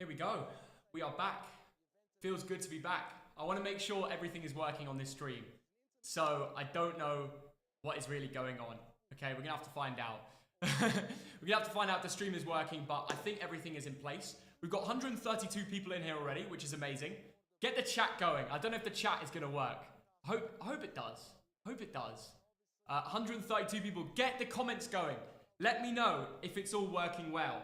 Here we go. We are back. Feels good to be back. I want to make sure everything is working on this stream. So I don't know what is really going on. Okay, we're going to have to find out. We're going to have to find out if the stream is working, but I think everything is in place. We've got 132 people in here already, which is amazing. Get the chat going. I don't know if the chat is going to work. I hope it does. Hope it does. 132 people. Get the comments going. Let me know if it's all working well.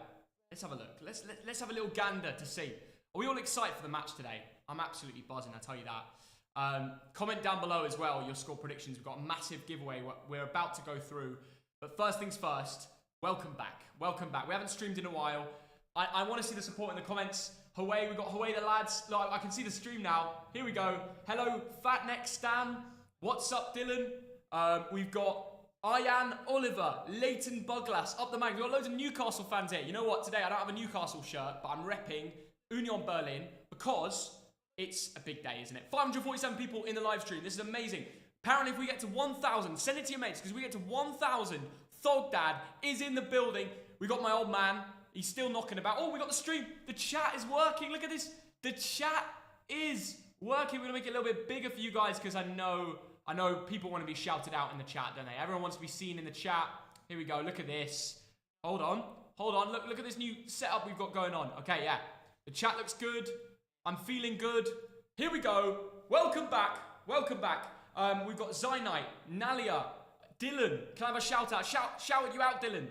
Let's have a look. Let's have a little gander to see. Are we all excited for the match today? I'm absolutely buzzing, I tell you that. Comment down below as well your score predictions. We've got a massive giveaway we're about to go through. But first things first, welcome back. Welcome back. We haven't streamed in a while. I want to see the support in the comments. Hooray, we've got Hooray the lads. Like, I can see the stream now. Here we go. Hello, Fatneck Stan. What's up, Dylan? We've got Ian Oliver, Leighton Buglass, up the mag. We've got loads of Newcastle fans here. You know what? Today I don't have a Newcastle shirt, but I'm repping Union Berlin because it's a big day, isn't it? 547 people in the live stream. This is amazing. Apparently, if we get to 1,000, send it to your mates because we get to 1,000. Thogdad is in the building. We got my old man. He's still knocking about. Oh, we got the stream. The chat is working. Look at this. The chat is working. We're going to make it a little bit bigger for you guys because I know people want to be shouted out in the chat, don't they? Everyone wants to be seen in the chat. Here we go. Look at this. Hold on. Look at this new setup we've got going on. Okay, yeah. The chat looks good. I'm feeling good. Here we go. Welcome back. Welcome back. We've got Zynite, Nalia, Dylan. Can I have a shout out? Shout you out, Dylan.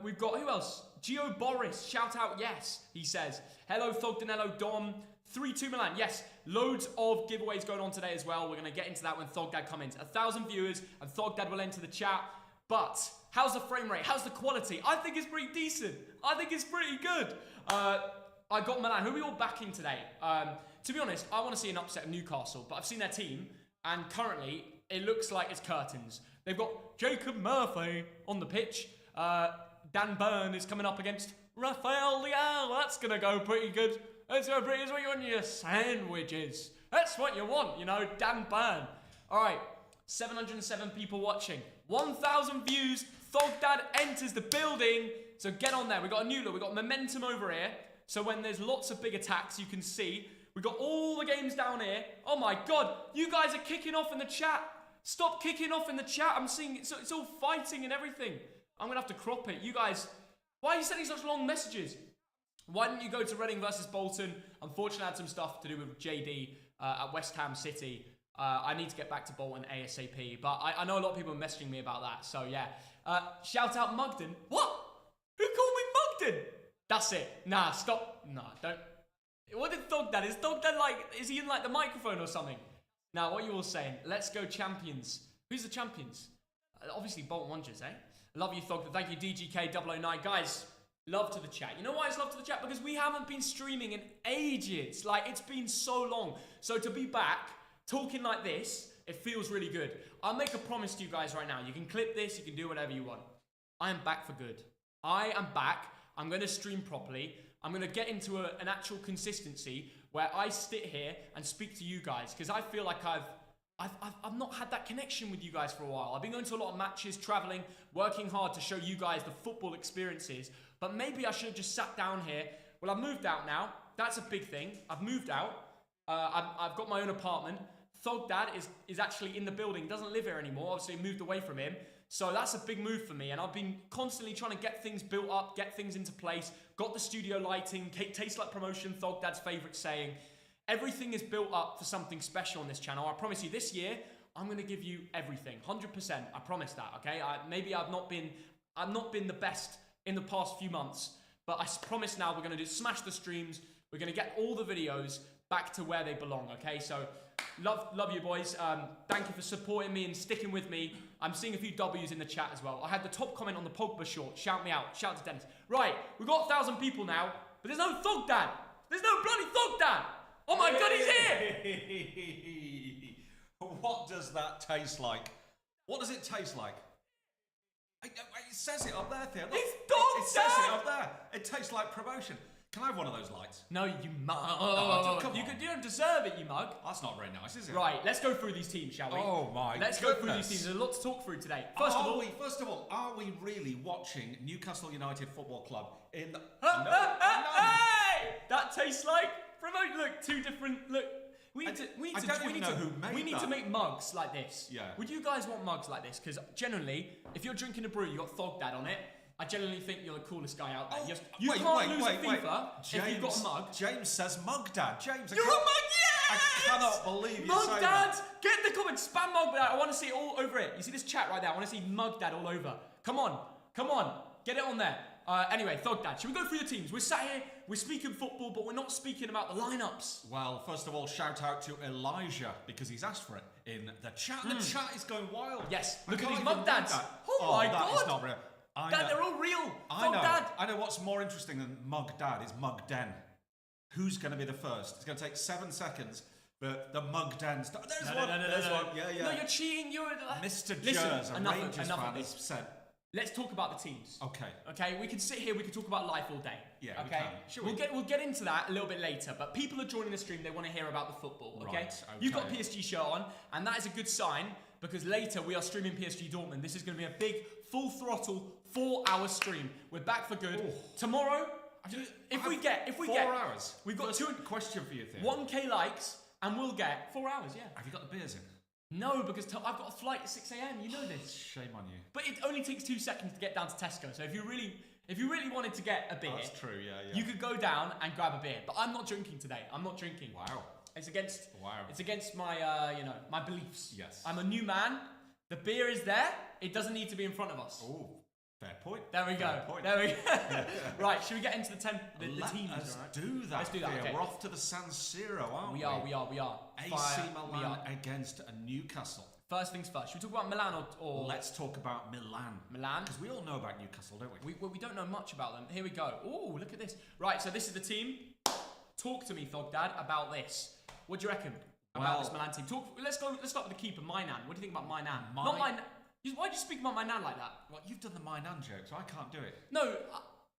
We've got, who else? Gio Boris, shout out, yes, he says. Hello, Thogden, hello, Dom. 3-2 Milan, yes. Loads of giveaways going on today as well. We're going to get into that when Thogdad comes in. 1,000 viewers, and Thogdad will enter the chat. But, how's the frame rate? How's the quality? I think it's pretty decent. I think it's pretty good. I got Milan. Who are we all backing today? To be honest, I want to see an upset of Newcastle, but I've seen their team, and currently, it looks like it's curtains. They've got Jacob Murphy on the pitch. Dan Burn is coming up against Rafael Leal. That's going to go pretty good. That's what you want in your sandwiches. That's what you want, you know, Dan Burn. All right, 707 people watching. 1,000 views. Thogdad enters the building. So get on there. We've got a new look. We've got momentum over here. So when there's lots of big attacks, you can see. We've got all the games down here. Oh my God, you guys are kicking off in the chat. Stop kicking off in the chat. I'm seeing it's all fighting and everything. I'm going to have to crop it. You guys, why are you sending such long messages? Why didn't you go to Reading versus Bolton? Unfortunately, I had some stuff to do with JD at West Ham City. I need to get back to Bolton ASAP. But I know a lot of people are messaging me about that. So, yeah. Shout out Mugden. What? Who called me Mugden? That's it. Nah, stop. Nah, don't. What did Thogdad? Is Thogdad like, is he in like the microphone or something? Now, what are you all saying? Let's go champions. Who's the champions? Obviously, Bolton Wanderers, eh? Love you, Thogdad. Thank you, DGK009. Guys, love to the chat. You know why it's love to the chat? Because we haven't been streaming in ages. Like, it's been so long. So to be back, talking like this, it feels really good. I'll make a promise to you guys right now. You can clip this. You can do whatever you want. I am back for good. I am back. I'm going to stream properly. I'm going to get into an actual consistency where I sit here and speak to you guys. Because I feel like I've not had that connection with you guys for a while. I've been going to a lot of matches, traveling, working hard to show you guys the football experiences. But maybe I should have just sat down here. Well, I've moved out now. That's a big thing. I've moved out. I've got my own apartment. Thogdad is actually in the building. Doesn't live here anymore. Obviously, I moved away from him. So that's a big move for me. And I've been constantly trying to get things built up, get things into place. Got the studio lighting. Tastes like promotion. Thogdad's favourite saying. Everything is built up for something special on this channel. I promise you, this year, I'm going to give you everything. 100%. I promise that, okay? Maybe I've not been the best in the past few months, but I promise now we're going to smash the streams. We're going to get all the videos back to where they belong, okay? So, love you boys. Thank you for supporting me and sticking with me. I'm seeing a few W's in the chat as well. I had the top comment on the Pogba short. Shout me out. Shout to Dennis. Right, we've got 1,000 people now, but there's no Thogdad. There's no bloody Thogdad. Oh my God, he's here! What does that taste like? What does it taste like? It says it up there, Theo. Look, it's Thogdad! It says it up there. It tastes like promotion. Can I have one of those lights? No, you mug. Come on. You don't deserve it, you mug. That's not very nice, is it? Right, let's go through these teams, shall we? Oh my Let's go through these teams. There's a lot to talk through today. First of all, are we really watching Newcastle United Football Club in the... Hey! that tastes like? Promote, look, two different, look. We need to make mugs like this. Yeah. Would you guys want mugs like this? Because generally, if you're drinking a brew, you got Thogdad on it. I generally think you're the coolest guy out there. You can't lose at FIFA if you've got a mug. James says mug dad. James, you're a mug, yes! I cannot believe you mug say dad. that. Get in the comments, spam mug dad. I want to see it all over it. You see this chat right there? I want to see mug dad all over. Come on, get it on there. Anyway, Thogdad, should we go through the teams? We're sat here, we're speaking football, but we're not speaking about the lineups. Well, first of all, shout out to Elijah because he's asked for it in the chat. The chat is going wild. Yes, look at these mug dads. Oh my that God. Is not real. Dad, they're all real. Dad. I know what's more interesting than mug dad is mug den. Who's going to be the first? It's going to take 7 seconds. But the mug den. There's one. Yeah. No, you're cheating. You're Mr. Jers, a Rangers fan, has said. Let's talk about the teams. Okay. We can sit here. We can talk about life all day. Yeah. Okay. We can. We'll get into that a little bit later. But people are joining the stream. They want to hear about the football. Okay. Right, You've got PSG shirt on, and that is a good sign because later we are streaming PSG Dortmund. This is going to be a big, full throttle, 4-hour stream. We're back for good. Ooh. Tomorrow, if we get 4 hours. We've got question for you, Theo. 1K likes, and we'll get 4 hours. Yeah. Have you got the beers in? No, because I've got a flight at 6 a.m. You know this. Shame on you. But it only takes 2 seconds to get down to Tesco. So if you really wanted to get a beer, that's true. Yeah. You could go down and grab a beer. But I'm not drinking today. I'm not drinking. Wow. It's against my my beliefs. Yes. I'm a new man. The beer is there. It doesn't need to be in front of us. Oh, fair point. There we go. There we go. Right, should we get into the teams? Let's do that. Let's do that. Okay. We're off to the San Siro, aren't we? We are. AC Milan against Newcastle. First things first. Should we talk about Milan or... Let's talk about Milan. Milan? Because we all know about Newcastle, don't we? We don't know much about them. Here we go. Oh, look at this. Right, so this is the team. Talk to me, Thogdad, about this. What do you reckon about this Milan team? Let's start with the keeper, Milan. What do you think about Milan? Not Milan. Why do you speak about Milan like that? Well, you've done the Milan joke, so I can't do it. No,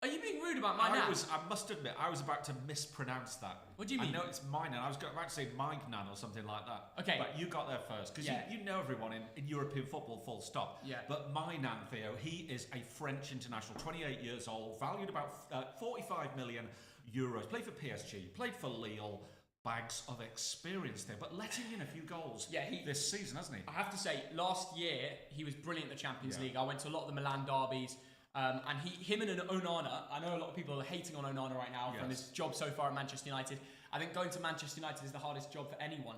are you being rude about Milan? I must admit, I was about to mispronounce that. What do you mean? I know it's Milan. I was about to say Magnan or something like that. Okay. But you got there first, because you know everyone in European football, full stop. Yeah. But Milan, Theo, he is a French international, 28 years old, valued about 45 million euros, played for PSG, played for Lille. Bags of experience there, but letting in a few goals this season, hasn't he? I have to say, last year, he was brilliant in the Champions League. I went to a lot of the Milan derbies, and him and Onana, I know a lot of people are hating on Onana right now from his job so far at Manchester United. I think going to Manchester United is the hardest job for anyone.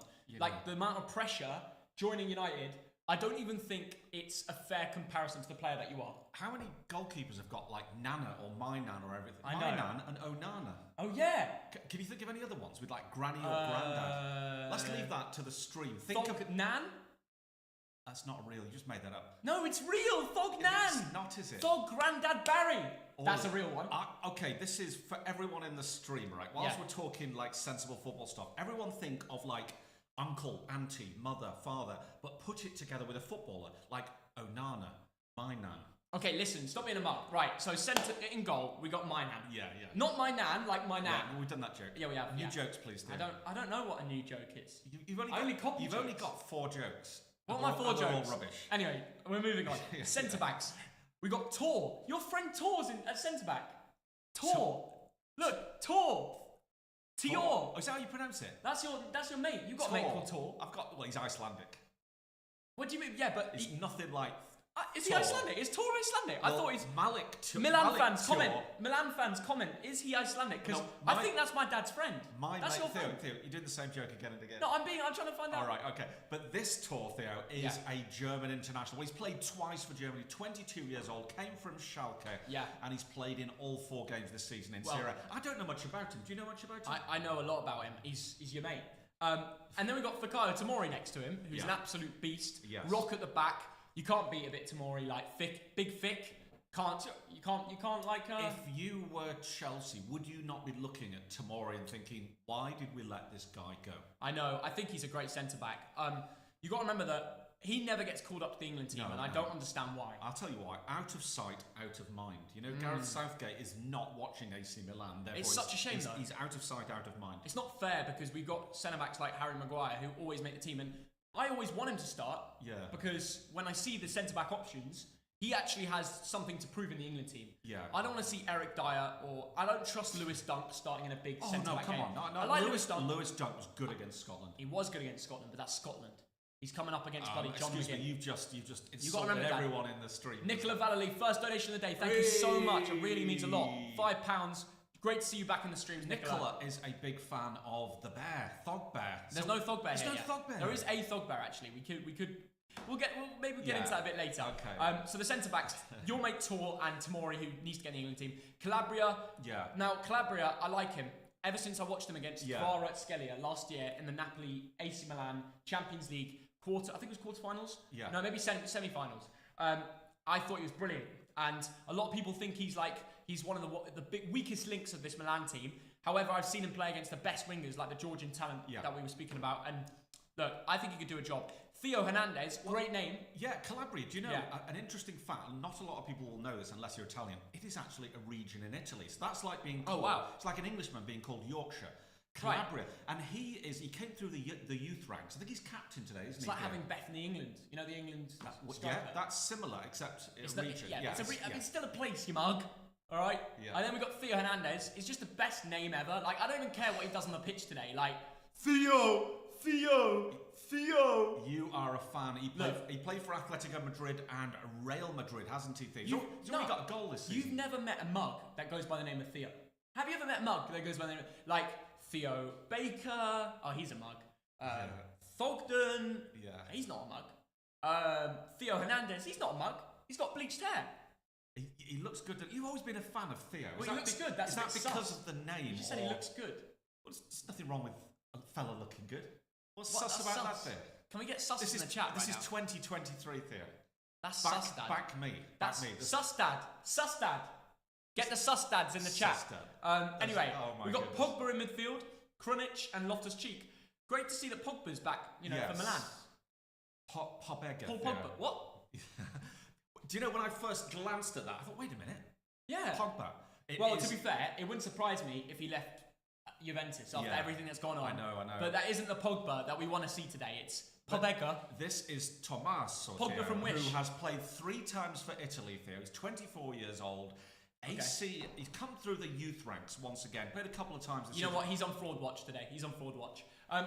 The amount of pressure joining United, I don't even think it's a fair comparison to the player that you are. How many goalkeepers have got like Nana or My Nan or everything? I know. My Nan and Onana. Oh yeah. Can you think of any other ones with like Granny or Grandad? Let's leave that to the stream. Think of Nan. That's not real. You just made that up. No, it's real. Thog Nan. It's not, is it? Thog Grandad Barry. That's a real one. Okay, this is for everyone in the stream, right? Whilst we're talking like sensible football stuff, everyone think of like uncle, auntie, mother, father, but put it together with a footballer like Onana, My Nan. Okay, listen, stop being a mug. Right, so centre in goal, we got My Nan. Yeah. Not My Nan, like My Nan. Yeah, we've done that joke. Yeah, we have. New jokes, please. Do. I don't know what a new joke is. You've only got 4 jokes. What are my 4 jokes? All rubbish. Anyway, we're moving on. Centre backs. We got Tor. Your friend Tor's at centre back. Tor. Look, Tor. Tior. Oh, is that how you pronounce it? That's your mate. You've got a mate called Tor. He's Icelandic. What do you mean? Yeah, but it's nothing like. Is he Icelandic? Is Tor Icelandic? Well, I thought he's Milan fans comment. Milan fans comment. Is he Icelandic? Because I think that's my dad's friend. That's your friend. Theo, you're doing the same joke again and again. No, I'm trying to find out. All right, okay. But this Tor, Theo, is a German international. He's played twice for Germany. 22 years old, came from Schalke. Yeah. And he's played in all 4 games this season in Serie A. I don't know much about him. Do you know much about him? I know a lot about him. He's your mate. And then we got Fikayo Tomori next to him, who's an absolute beast. Yes. Rock at the back. You can't beat a bit Tomori, like big thick. You can't like. If you were Chelsea, would you not be looking at Tomori and thinking, why did we let this guy go? I know. I think he's a great centre back. You got to remember that he never gets called up to the England team, and I don't understand why. I'll tell you why. Out of sight, out of mind. You know, Gareth Southgate is not watching AC Milan. It's such a shame, though. He's out of sight, out of mind. It's not fair because we've got centre backs like Harry Maguire who always make the team, and I always want him to start. Yeah. Because when I see the centre back options, he actually has something to prove in the England team. Yeah. I don't want to see Eric Dyer or I don't trust Lewis Dunk starting in a big centre-back game. No, I like Lewis Dunk was good against Scotland. He was good against Scotland, but that's Scotland. He's coming up against bloody John Excuse McGinn. me, you've just insulted everyone in the stream. Nicola Vallely, first donation of the day. Thank you so much. It really means a lot. £5. Great to see you back in the streams, Nicola. Is a big fan of the bear, Thog Bear. There's no Thog Bear here. There's no Thog Bear. There is a Thog Bear actually. We'll maybe get into that a bit later. Okay. So the centre backs, your mate Tor and Tamori, who needs to get in the England team. Calabria. Yeah. Now Calabria, I like him. Ever since I watched him against Vara Skelia last year in the Napoli AC Milan Champions League I think it was quarterfinals. Yeah. No, maybe semi-finals. I thought he was brilliant, and a lot of people think he's one of the big weakest links of this Milan team. However, I've seen him play against the best wingers, like the Georgian talent that we were speaking about, and look, I think he could do a job. Theo Hernandez, great name. Yeah, Calabria. Do you know an interesting fact? Not a lot of people will know this unless you're Italian. It is actually a region in Italy, so that's like being called, it's like an Englishman being called Yorkshire. Calabria, and he came through the youth ranks. I think he's captain today, isn't he? It's like having Bethany England. You know the England. That's similar, except it's a region. It's still a place, you mug. All right. Yeah. And then we got Theo Hernandez. It's just the best name ever. Like I don't even care what he does on the pitch today. Like Theo. You are a fan. He played for Atletico Madrid and Real Madrid, hasn't he, Theo? He's only got a goal this season. You've never met a mug that goes by the name of Theo. Have you ever met a mug that goes by the name like Theo Baker? Oh, he's a mug. Thogden. Yeah. He's not a mug. Theo Hernandez. He's not a mug. He's got bleached hair. He looks good. You've always been a fan of Theo. Well, he looks good. Is that because of the name? You just said he looks good. Well, there's nothing wrong with a fella looking good. What's sus about that, Theo? Can we get sus in the chat This is 2023, Theo. That's sus, Dad. Back me. That's sus, Dad. Sus, Dad. Get the sus dads in the chat. Anyway, we've got Pogba in midfield, Krunic and Loftus-Cheek. Great to see that Pogba's back, for Milan. Paul Pogba. What? Do you know when I first glanced at that, I thought, wait a minute. Yeah. Pogba. To be fair, it wouldn't surprise me if he left Juventus after everything that's gone on. I know. But that isn't the Pogba that we want to see today. It's Pogba. This is Tommaso Pogba from Wish, who has played 3 times for Italy, Theo. He's 24 years old. AC, he's come through the youth ranks once again. Played a couple of times this season. You know what? He's on fraud watch today. He's on fraud watch.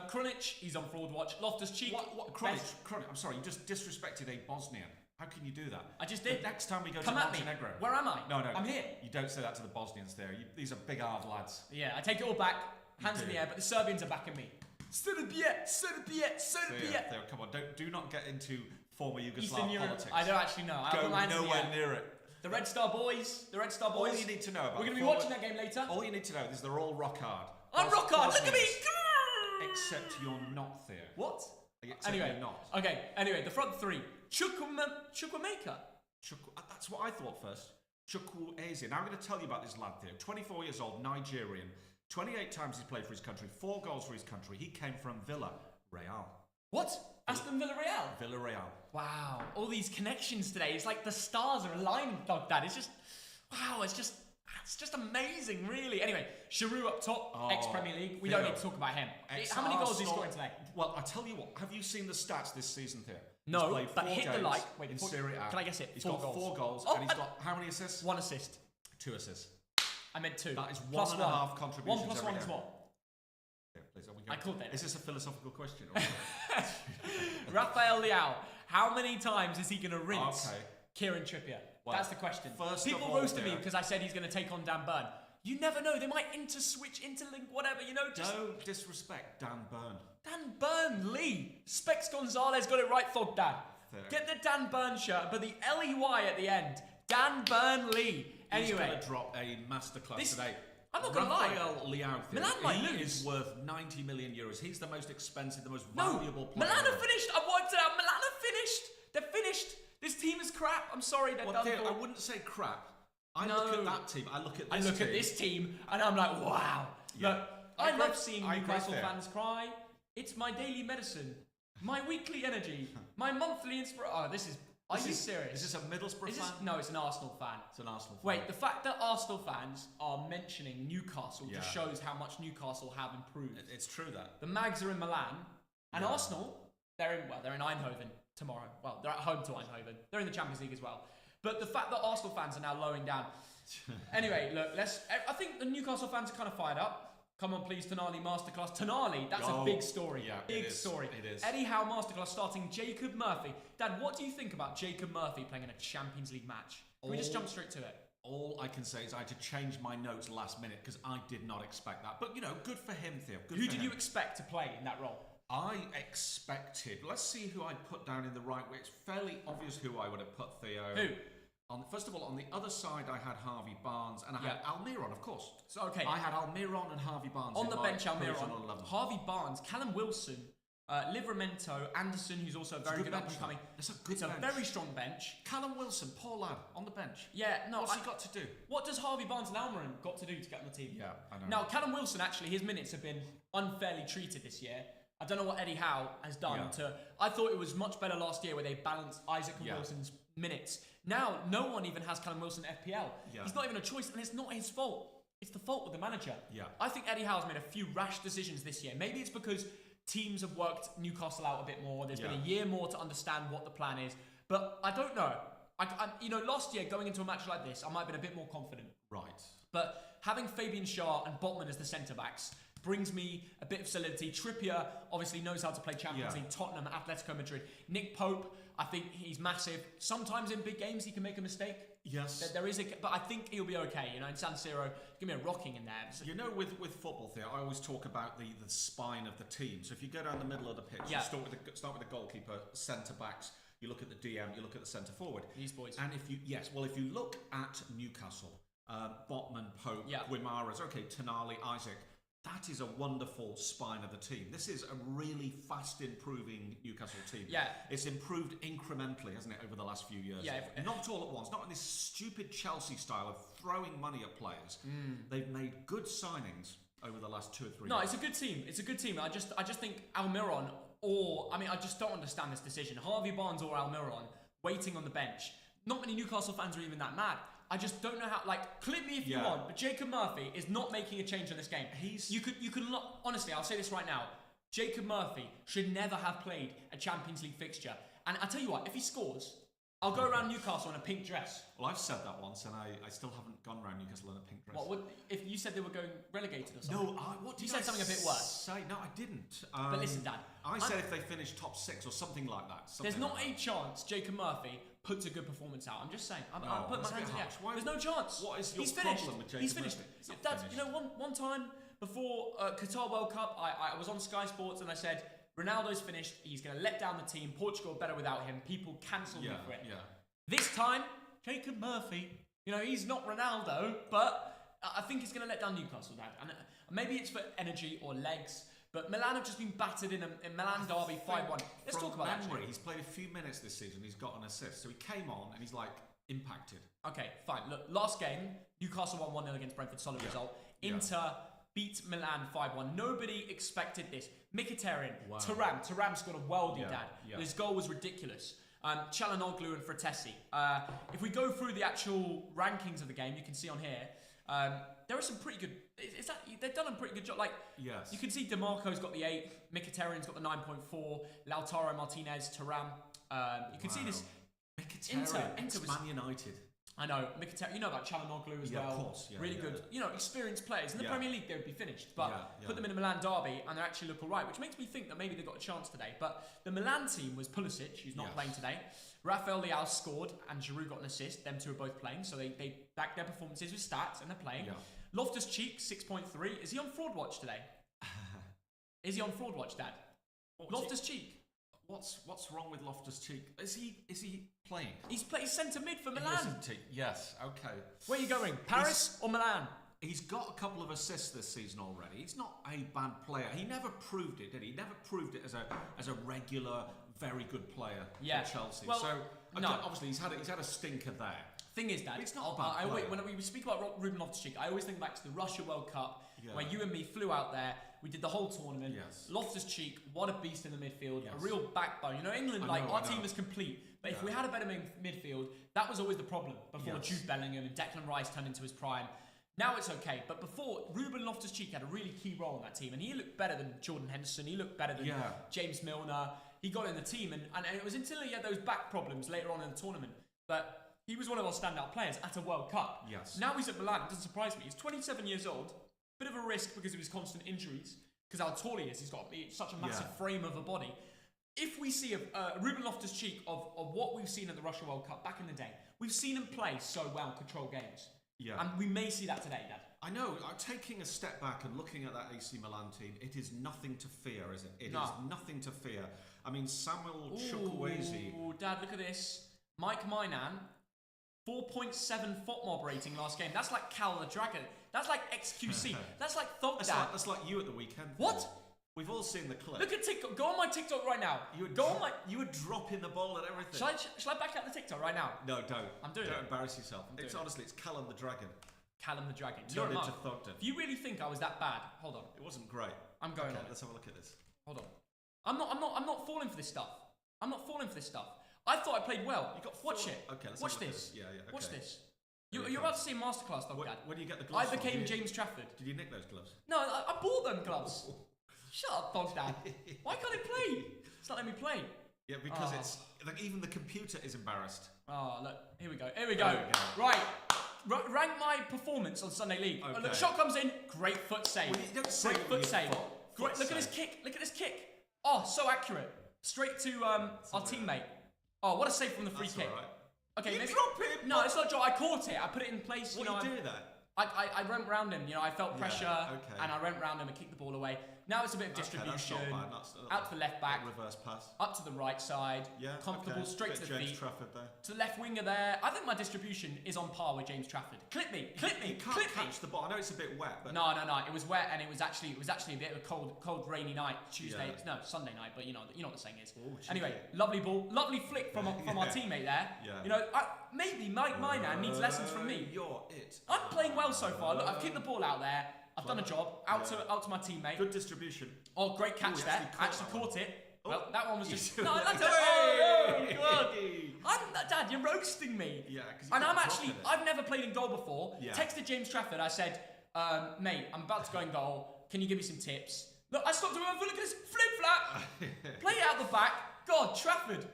Krunic, he's on fraud watch. Loftus-Cheek. Krunic, I'm sorry, you just disrespected a Bosnian. How can you do that? I just did. The next time we go to Montenegro. Where am I? No. I'm here. You don't say that to the Bosnians there. These are big hard lads. Yeah, I take it all back. Hands in the air, but the Serbians are backing me. Serbia. Theo, come on, do not get into former Yugoslav politics. I don't actually know. Go nowhere near it. The Red Star Boys. All you need to know about. We're going to be watching that game later. All you need to know is they're all rock hard. I'm rock hard. Look at me. Except you're not, Theo. What? Anyway, you're not. Okay. Anyway, the front three. Chukwuemeka. That's what I thought first. Chukwueze. Now I'm going to tell you about this lad, Theo. 24 years old, Nigerian. 28 times he's played for his country. 4 goals for his country. He came from Villarreal. What? Aston Villarreal? Villarreal. Wow. All these connections today. It's like the stars are aligning, Dog Dad. It's just, wow, it's just amazing, really. Anyway, Giroud up top, ex-Premier League. We don't need to talk about him. How many goals is he scoring today? Well, I tell you what. Have you seen the stats this season, Theo? No, but hit the like. Wait, in Serie A. Can I guess it? He's 4 got goals. 4 goals, and he's got how many assists? 1 assist. 2 assists. I meant 2. That is 1.5 contributions. 1 plus 1 is what? Yeah, please, I called that. Is this a philosophical question? Rafael Leao. How many times is he going to rinse Kieran Trippier? Well, that's the question. People roasted me because I said he's going to take on Dan Burn. You never know. They might interlink, whatever. Don't disrespect Dan Burn. Dan Burnley. Specs Gonzalez got it right, Thog Dad. Get the Dan Burn shirt, but the L-E-Y at the end. Dan Burnley. Anyway. He's going to drop a masterclass today. I'm not going to lie. Rafael Leao. Milan might lose. He is worth 90 million euros. He's the most expensive, the most valuable player. Milan have finished. I've worked it out. Milan have finished. They're finished. This team is crap. I'm sorry. They're done for. I wouldn't say crap. I look at that team. I look at this team, and I'm like, wow. Yeah. Look, I love seeing Newcastle fans cry. It's my daily medicine, my weekly energy, my monthly inspiration. Oh, this is. Are you serious? Is this a Middlesbrough fan? No, it's an Arsenal fan. It's an Arsenal fan. Wait, the fact that Arsenal fans are mentioning Newcastle just shows how much Newcastle have improved. It's true that. The Mags are in Milan, and Arsenal, they're in Eindhoven tomorrow. Well, they're at home to Eindhoven. They're in the Champions League as well. But the fact that Arsenal fans are now lowing down. Anyway, look, I think the Newcastle fans are kind of fired up. Come on, please, Tonali Masterclass. Tonali, that's a big story. Yeah, big story. It is. Eddie Howe Masterclass starting Jacob Murphy. Dad, what do you think about Jacob Murphy playing in a Champions League match? Can we just jump straight to it? All I can say is I had to change my notes last minute because I did not expect that. But, good for him, Theo. Who did you expect to play in that role? I expected... Let's see who I put down in the right way. It's fairly obvious who I would have put, Theo. Who? First of all, on the other side, I had Harvey Barnes and I had Almiron, of course. So, okay. I had Almiron and Harvey Barnes on the bench. Almiron, 11. Harvey Barnes, Callum Wilson, Livramento, Anderson, who's also very good up and coming. It's a good bench. It's a very strong bench. Callum Wilson, poor lad, on the bench. Yeah, no. What's he got to do? What does Harvey Barnes and Almiron got to do to get on the team? Yeah, I know. Now, Callum Wilson, actually, his minutes have been unfairly treated this year. I don't know what Eddie Howe has done to... I thought it was much better last year where they balanced Isaac and Wilson's minutes. Now, no one even has Callum Wilson FPL. Yeah. He's not even a choice, and it's not his fault. It's the fault of the manager. Yeah. I think Eddie Howe's made a few rash decisions this year. Maybe it's because teams have worked Newcastle out a bit more. There's been a year more to understand what the plan is. But I don't know. Last year, going into a match like this, I might have been a bit more confident. Right. But having Fabian Schär and Botman as the centre-backs brings me a bit of solidity. Trippier obviously knows how to play Champions League, Tottenham, Atletico Madrid. Nick Pope, I think he's massive. Sometimes in big games he can make a mistake. Yes. But I think he'll be okay. In San Siro, give me a rocking in there. So, with football, Theo, I always talk about the spine of the team. So if you go down the middle of the pitch, you start with the goalkeeper, centre backs. You look at the DM, you look at the centre forward. These boys. And if you look at Newcastle, Botman, Pope, Guimaraes, Tonali, Isaac. That is a wonderful spine of the team. This is a really fast improving Newcastle team. Yeah. It's improved incrementally, hasn't it, over the last few years? Yeah. Not all at once, not in this stupid Chelsea style of throwing money at players. They've made good signings over the last 2 or 3 years. No, it's a good team. It's a good team. I just think Almiron I just don't understand this decision. Harvey Barnes or Almiron waiting on the bench. Not many Newcastle fans are even that mad. I just don't know how. Clip me if you want, but Jacob Murphy is not making a change in this game. You could honestly, I'll say this right now. Jacob Murphy should never have played a Champions League fixture. And I tell you what, if he scores, I'll go around Newcastle in a pink dress. Well, I've said that once, and I still haven't gone around Newcastle in a pink dress. If you said they were going relegated or something? No, what did you said something a bit worse. No, I didn't. But listen, Dad. I said if they finish top 6 or something like that. There's not a chance Jacob Murphy puts a good performance out. I'm just saying. I'll put my hands in the air. There's no chance. What is your problem with Jacob He's finished. Murphy? Dad, one time before Qatar World Cup, I was on Sky Sports and I said, Ronaldo's finished. He's going to let down the team. Portugal are better without him. People cancel me for it. Yeah. This time, Jacob Murphy, he's not Ronaldo, but I think he's going to let down Newcastle, Dad. And maybe it's for energy or legs, but Milan have just been battered in Milan derby 5-1. Let's talk about that. He's played a few minutes this season. He's got an assist. So he came on and he's impacted. Okay, fine. Look, last game, Newcastle won 1-0 against Brentford. Solid result. Inter beat Milan 5-1. Nobody expected this. Mkhitaryan, Thuram scored a worldie, Dad. Yeah. His goal was ridiculous. Çalhanoğlu and Fratesi. If we go through the actual rankings of the game, you can see on here, there are some pretty good... they've done a pretty good job. Yes. You can see DeMarco's got the 8, Mkhitaryan's got the 9.4, Lautaro Martinez, Thuram. You can see this... Inter was Man United. I know. Mkhitaryan, you know about Çalhanoğlu as well. Of course. Yeah, really good. Experienced players. In the Premier League, they would be finished. But put them in a Milan derby and they actually look all right, which makes me think that maybe they got a chance today. But the Milan team was Pulisic, who's not playing today. Rafael Leao scored and Giroud got an assist. Them two are both playing, so they back their performances with stats and they're playing. Yeah. Loftus-Cheek, 6.3. Is he on fraud watch today? Is he on fraud watch, Dad? Loftus-Cheek. What's wrong with Loftus-Cheek? Is he playing? He's centre mid for Milan. Isn't he? Yes. Okay. Where are you going? Paris or Milan? He's got a couple of assists this season already. He's not a bad player. He never proved it, did he? He never proved it as a regular, very good player for Chelsea. Well, obviously he's had a stinker there. Thing is, Dad, it's not a bad player. When we speak about Ruben Loftus-Cheek, I always think back to the Russia World Cup where you and me flew out there. We did the whole tournament. Yes. Loftus-Cheek, what a beast in the midfield. Yes. A real backbone. England, our team is complete. But if we had a better midfield, that was always the problem. Before Jude Bellingham and Declan Rice turned into his prime. Now it's okay. But before, Ruben Loftus-Cheek had a really key role in that team. And he looked better than Jordan Henderson. He looked better than James Milner. He got in the team. And it was until he had those back problems later on in the tournament. But He was one of our standout players at a World Cup. Yes. Now he's at Milan. It doesn't surprise me. He's 27 years old. Bit of a risk because of his constant injuries. Because how tall he is. He's got such a massive frame of a body. If we see a Ruben Loftus-Cheek of what we've seen at the Russia World Cup back in the day, we've seen him play so well, control games. Yeah. And we may see that today, Dad. I know. Taking a step back and looking at that AC Milan team, it is nothing to fear, is it? It is nothing to fear. I mean, Samuel Chukwueze. Oh, Dad, look at this. Mike Milan, 4.7 FOTMOB rating last game. That's like Cal the Dragon. That's like XQC. That's like Thogden. That's like you at the weekend. What? We've all seen the clip. Look at TikTok. Go on my TikTok right now. You were dropping the ball and everything. Shall I back out the TikTok right now? No, don't. I'm doing it. Don't embarrass yourself. It's honestly, it's Callum the Dragon. Callum the Dragon. Turned into Thogden. If you really think I was that bad, hold on. It wasn't great. I'm going on. Let's have a look at this. Hold on. I'm not falling for this stuff. I'm not falling for this stuff. I thought I played well. Watch it. Okay, let's watch this. Yeah. Okay. Watch this. You're about to see a masterclass, Dad. When do you get the gloves? I became James Trafford. Did you nick those gloves? No, I bought them gloves. Shut up, Dad. Why can't I play? It's not letting me play. Yeah, because it's like even the computer is embarrassed. Oh, look. Here we go. Right. Rank my performance on Sunday League. Okay. Look, shot comes in. Great foot save. Well, you don't say great foot save. Look at this kick. Look at this kick. Oh, so accurate. Straight to our teammate. Oh, what a save from the free kick. Right. Okay, you maybe drop it. No, it's not drop. I caught it. I put it in place. What do you do then? I went round him. I felt pressure, okay. and I went round him and kicked the ball away. Now it's a bit of distribution. That's not bad. Out to the left back. Reverse pass. Up to the right side. Yeah. Comfortable. Straight to the James feet. Trafford there. To the left winger there. I think my distribution is on par with James Trafford. Clip me. You can't catch the ball. I know it's a bit wet, but no. It was wet, and it was actually a bit of a cold, rainy night. Sunday night. But you know what the saying is. Anyway, lovely ball, lovely flick from our teammate there. Yeah. Maybe Mike Minan needs lessons from me. You're it. I'm playing well so far. Look, I've kicked the ball out there. I've done a job. Out to my teammate. Good distribution. Oh, great catch there. Actually caught it. Well, that one was just... No, that's it. Oh, God. Dad, you're roasting me. Yeah, and I've never played in goal before. Yeah. Texted James Trafford. I said, mate, I'm about to go in goal. Can you give me some tips? Look, I stopped him over. Look at this flip-flap. Play it out the back. God, Trafford.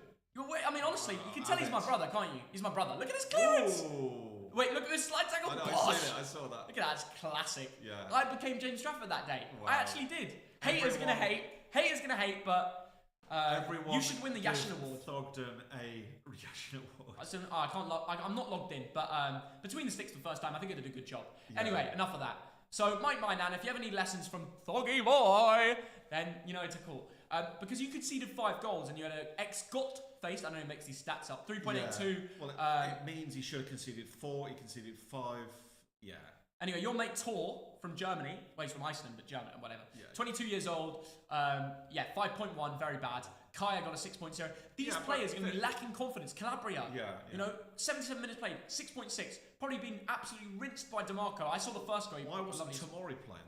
Honestly, you can tell he's my brother, can't you? He's my brother. Look at this clearance. Ooh. Wait, look at this slide tackle. I saw that. Look at that, it's classic. Yeah. I became James Trafford that day. Wow. I actually did. Haters gonna hate, but you should win the Yashin Award. Thogden a Yashin Award. I'm not logged in, but between the sticks for the first time, I think I did a good job. Yeah. Anyway, enough of that. So, Mike Minan, if you ever need lessons from Thoggy Boy, then you know to call. Because you conceded 5 goals and you had an ex-got face. I know he makes these stats up. 3.82. Well, it means he should have conceded 4. He conceded 5. Yeah. Anyway, your mate Tor from Germany. Well, he's from Iceland, but German, whatever. Yeah. 22 years old. 5.1, very bad. Kaya got a 6.0. These players are going to be lacking confidence. Calabria, 77 minutes played, 6.6. Probably been absolutely rinsed by DeMarco. I saw the first goal. Why wasn't Tomori playing?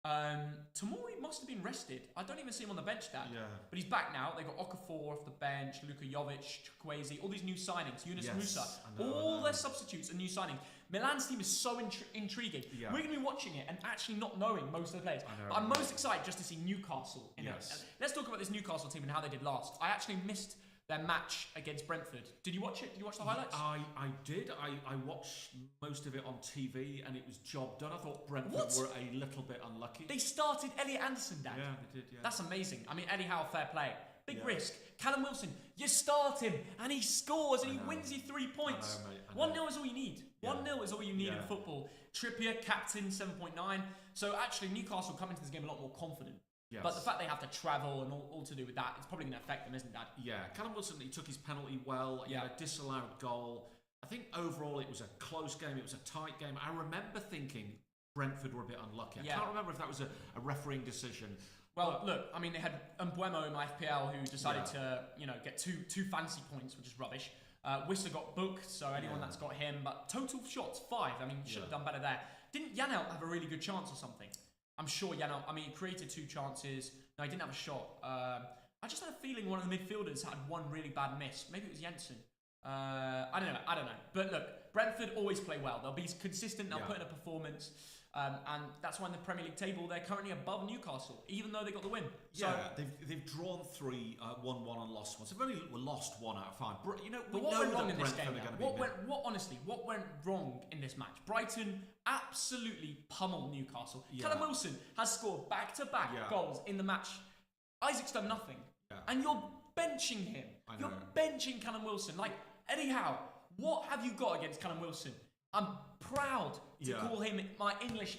Tomori must have been rested. I don't even see him on the bench, Dad. Yeah. But he's back now. They've got Okafor off the bench, Luka Jovic, Chukwueze, all these new signings, Yunus Musa. All their substitutes and new signings. Milan's team is so intriguing. Yeah. We're going to be watching it and actually not knowing most of the players. I'm most excited just to see Newcastle in it. Let's talk about this Newcastle team and how they did last. I actually missed their match against Brentford. Did you watch it? Did you watch the highlights? I did. I watched most of it on TV and it was job done. I thought Brentford were a little bit unlucky. They started Elliot Anderson, Dad. Yeah, they did, yeah. That's amazing. Eddie Howe, fair play. Big risk. Callum Wilson, you start him and he scores and he wins you 3 points. 1-0 is all you need. 1-0 is all you need in football. Trippier, captain, 7.9. So actually Newcastle come into this game a lot more confident. Yes. But the fact they have to travel and all to do with that, it's probably going to affect them, isn't it, Dad? Yeah, Callum Wilson, he took his penalty well. He had a disallowed goal. I think overall it was a close game. It was a tight game. I remember thinking Brentford were a bit unlucky. I can't remember if that was a refereeing decision. Well, look, they had Mbuemo in my FPL who decided to, get two fancy points, which is rubbish. Wissa got booked, so anyone that's got him. But total shots, 5. Should have done better there. Didn't Janelt have a really good chance or something? I'm sure Janelt, he created 2 chances. No, he didn't have a shot. I just had a feeling one of the midfielders had one really bad miss. Maybe it was Jensen. I don't know. But look, Brentford always play well. They'll be consistent. They'll put in a performance. And that's why in the Premier League table they're currently above Newcastle, even though they got the win. So, yeah, they've drawn 3, won 1 and lost 1. So they've only lost 1 out of 5. You know, we but what know went wrong that in this Brentford game? are going to be What went wrong in this match? Brighton absolutely pummeled Newcastle. Yeah. Callum Wilson has scored back-to-back goals in the match. Isaac's done nothing, and you're benching him. You're benching Callum Wilson. Like, Eddie Howe, what have you got against Callum Wilson? I'm proud to call him my English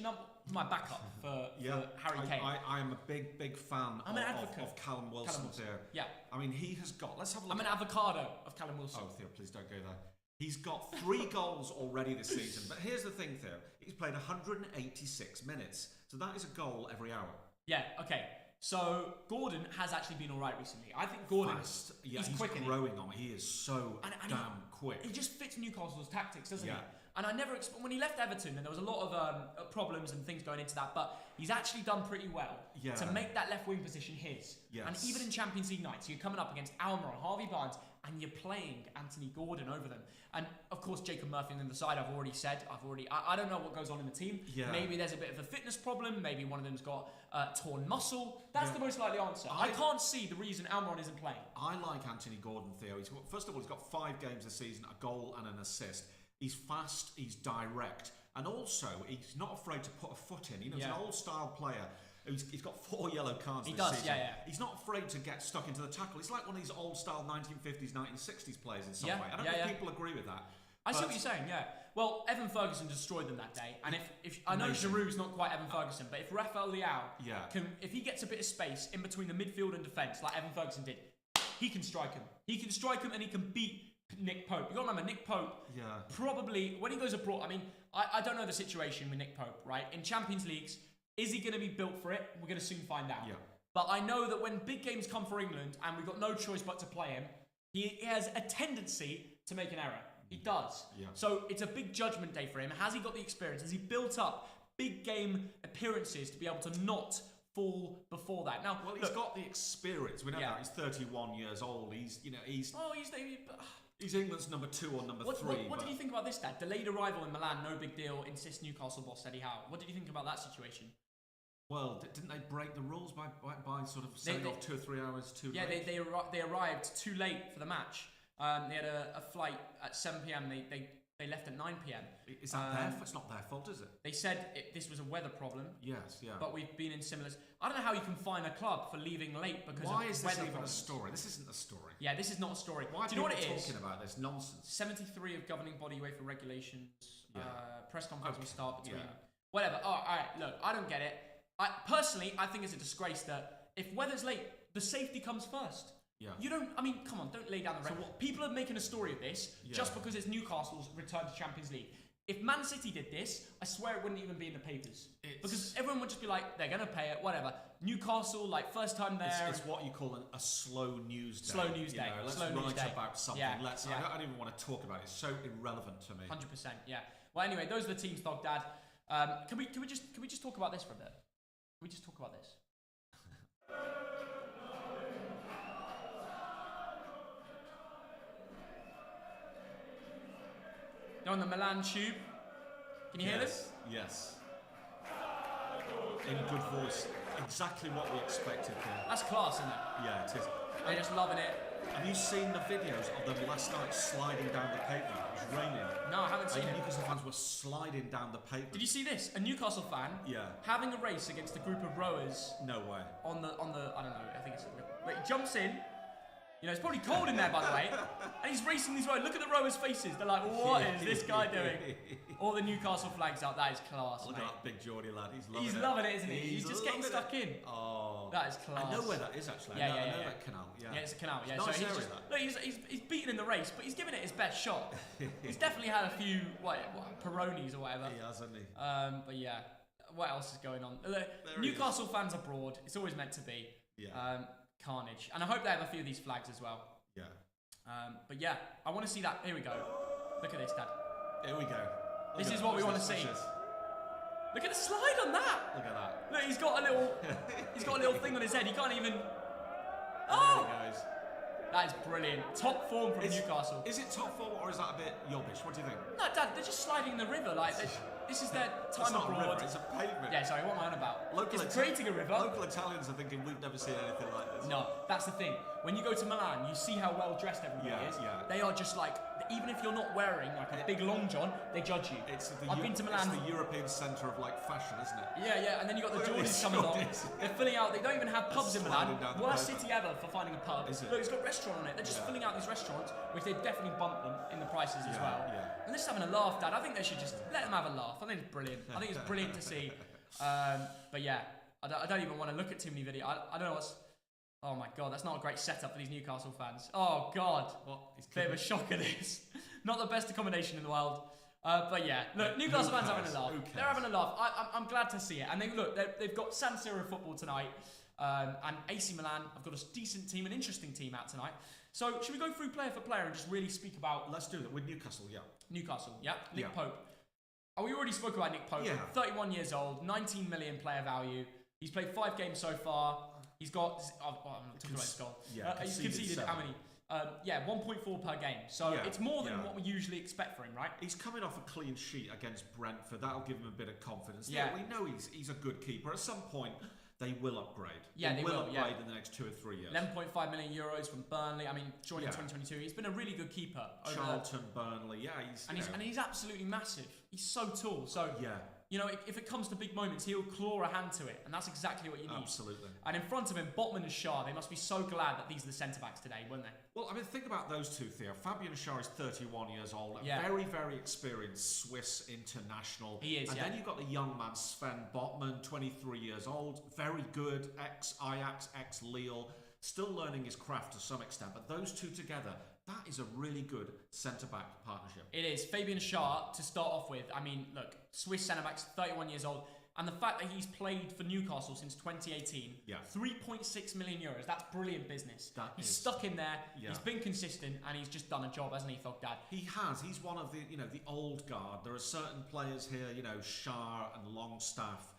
my backup for Harry Kane. I am a big fan of Callum Wilson. Yeah. I mean, he has got... Let's have a look. I'm an avocado of Callum Wilson. Oh, Theo, please don't go there. He's got 3 goals already this season. But here's the thing, Theo. He's played 186 minutes. So that is a goal every hour. Yeah, okay. So Gordon has actually been all right recently. I think Gordon he's quick. Growing on me. He is so damn quick. He just fits Newcastle's tactics, doesn't he? And I never when he left Everton, and there was a lot of problems and things going into that, but he's actually done pretty well to make that left wing position his. Yes. And even in Champions League nights, you're coming up against Almiron, Harvey Barnes, and you're playing Anthony Gordon over them. And of course, Jacob Murphy on the side, I've already said. I don't know what goes on in the team. Yeah. Maybe there's a bit of a fitness problem. Maybe one of them's got torn muscle. That's the most likely answer. I can't see the reason Almiron isn't playing. I like Anthony Gordon, Theo. First of all, he's got 5 games this season, a goal and an assist. He's fast, he's direct, and also he's not afraid to put a foot in. You know, he's an old-style player. He's got 4 yellow cards this season. Yeah. He's not afraid to get stuck into the tackle. He's like one of these old-style 1950s, 1960s players in some way. I don't know if people agree with that. I see what you're saying, yeah. Well, Evan Ferguson destroyed them that day, and if I know Giroud's not quite Evan Ferguson, but if Rafael Leao if he gets a bit of space in between the midfield and defence, like Evan Ferguson did, he can strike him. He can strike him, and he can beat Nick Pope. You got to remember, Nick Pope probably, when he goes abroad, I mean, I don't know the situation with Nick Pope, right? In Champions Leagues, is he going to be built for it? We're going to soon find out. Yeah. But I know that when big games come for England and we've got no choice but to play him, he has a tendency to make an error. He does. Yeah. So it's a big judgment day for him. Has he got the experience? Has he built up big game appearances to be able to not fall before that? Now, well, he's got the experience. We know that he's 31 years old. He's England's number 2 or number 3. What did you think about this, Dad? Delayed arrival in Milan, no big deal, insists Newcastle boss Eddie Howe. What did you think about that situation? Well, didn't they break the rules by sort of setting off 2 or 3 hours too late? Yeah, they arrived too late for the match. They had a flight at 7 p.m. They left at 9 p.m. Is that their fault? It's not their fault, is it? They said this was a weather problem. Yes, yeah. But we've been in similar... I don't know how you can fine a club for leaving late because Why of is weather this even problems. a story? This isn't a story. Yeah, this is not a story. Why do you know what it is? Talking about this nonsense. 73 of governing body UEFA regulations. Press conference will start between... Whatever. All right, look, I don't get it. Personally, I think it's a disgrace that if weather's late, the safety comes first. Yeah. You don't, I mean, come on, don't lay down the red. People are making a story of this just because it's Newcastle's return to Champions League. If Man City did this, I swear it wouldn't even be in the papers. Because everyone would just be like, they're going to pay it, whatever. Newcastle, like, first time there. It's what you call a slow news day. Slow news day. Let's write about something. I don't even want to talk about it. It's so irrelevant to me. 100%, yeah. Well, anyway, those are the teams, Thog Dad. Can we just talk about this for a bit? Can we just talk about this? They're on the Milan tube. Can you hear this? Yes. In good voice. Exactly what we expected here. That's class, isn't it? Yeah, it is. They're just loving it. Have you seen the videos of them last night sliding down the pavement? It was raining. No, I haven't seen it. Newcastle fans were sliding down the pavement. Did you see this? A Newcastle fan having a race against a group of rowers. No way. On the I don't know, I think it's... But he jumps in. You know, it's probably cold in there, by the way. And he's racing these rowers. Look at the rowers' faces. They're like, what is this guy doing? All the Newcastle flags out. That is class, Look mate. at that big Geordie lad. He's loving it, isn't he? He's just getting stuck in. Oh. That is class. I know where that is, actually. I know that canal. Yeah, it's a canal. Yeah, nice so area, look, he's beaten in the race, but he's given it his best shot. He's definitely had a few, Peronis or whatever. He has, hasn't he? But yeah, what else is going on? Newcastle fans abroad. It's always meant to be. Yeah. Carnage. And I hope they have a few of these flags as well. Yeah. But yeah, I want to see that. Here we go. Look at this, Dad. Here we go. This is what we want to see. Look at the slide on that. Look at that. Look, he's got a little thing on his head. He can't even. Oh! There he goes. That is brilliant. Top form from Newcastle. Is it top form or is that a bit yobbish? What do you think? No, Dad, they're just sliding in the river. Like, this is their time It's not a abroad. river, it's a pavement. Yeah, sorry, what am I on about? Local It's creating a river. Local Italians are thinking we've never seen anything like this. No, that's the thing. When you go to Milan, you see how well dressed everybody is. Yeah. They are just like, even if you're not wearing like a big long john, they judge you. I've been to Milan. It's the European centre of like fashion, isn't it? Yeah, and then you got the Look at Geordies these coming along. Geordies. They're filling out. They don't even have pubs in Milan. sliding down the Worst pavement. city ever for finding a pub. Is it? Look, it's got a restaurant on it. They're just filling out these restaurants, which they've definitely bumped them in the prices as well. Yeah. And they're just having a laugh, Dad. I think they should just let them have a laugh. I think it's brilliant. I think it's brilliant to see. But yeah, I don't even want to look at too many videos. I don't know what's. Oh my God, that's not a great setup for these Newcastle fans. Oh God, bit of a shocker this. Not the best accommodation in the world. But yeah, look, Newcastle fans having a laugh. They're having a laugh. I'm glad to see it. And they've got San Siro football tonight. And AC Milan have got a decent team, an interesting team out tonight. So should we go through player for player and just really speak about... Let's do that with Newcastle, yeah. Newcastle, yeah. Nick Yeah. Pope. Oh, we already spoke about Nick Pope. Yeah. 31 years old, 19 million player value. He's played 5 games so far. He's got... I'm not talking about his goal. He's conceded how many? 1.4 per game. So it's more than what we usually expect for him, right? He's coming off a clean sheet against Brentford. That'll give him a bit of confidence. Yeah. We know he's a good keeper. At some point, they will upgrade. Yeah, they will upgrade in the next 2 or 3 years. 11.5 million euros from Burnley. I mean, joining 2022. He's been a really good keeper. Charlton, Burnley, yeah. He's absolutely massive. He's so tall. So you know, if it comes to big moments, he'll claw a hand to it, and that's exactly what you need. Absolutely. And in front of him, Botman and Shah, they must be so glad that these are the centre-backs today, wouldn't they? Well, I mean, think about those two, Theo. Fabian Schär is 31 years old, a very, very experienced Swiss international. He is, And then you've got the young man, Sven Botman, 23 years old, very good, ex-Ajax, ex-Lille, still learning his craft to some extent. But those two together, that is a really good centre-back partnership. It is. Fabian Schär, to start off with, I mean, look, Swiss centre-backs, 31 years old, and the fact that he's played for Newcastle since 2018, 3.6 million euros, that's brilliant business. He's stuck in there, he's been consistent, and he's just done a job, hasn't he, Thogdad? He has. He's one of the, the old guard. There are certain players here, Schär and Longstaff,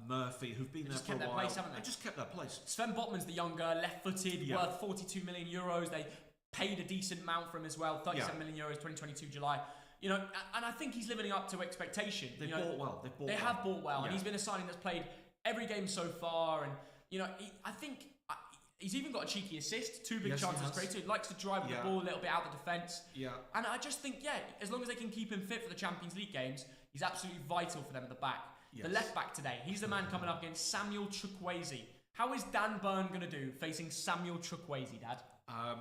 Murphy, who've been there for a while. Place, haven't they just kept their place. Sven Botman's the younger, left-footed, worth 42 million euros. They paid a decent amount for him as well, 37 million euros, 2022 July. You know, and I think he's living up to expectation. They bought well. They have bought well, and he's been a signing that's played every game so far. And I think he's even got a cheeky assist, 2 big chances created. He likes to drive the ball a little bit out the defence. Yeah. And I just think, as long as they can keep him fit for the Champions League games, he's absolutely vital for them at the back. Yes. The left back today, he's the man coming up against Samuel Chukwueze. How is Dan Burn going to do facing Samuel Chukwueze, Dad?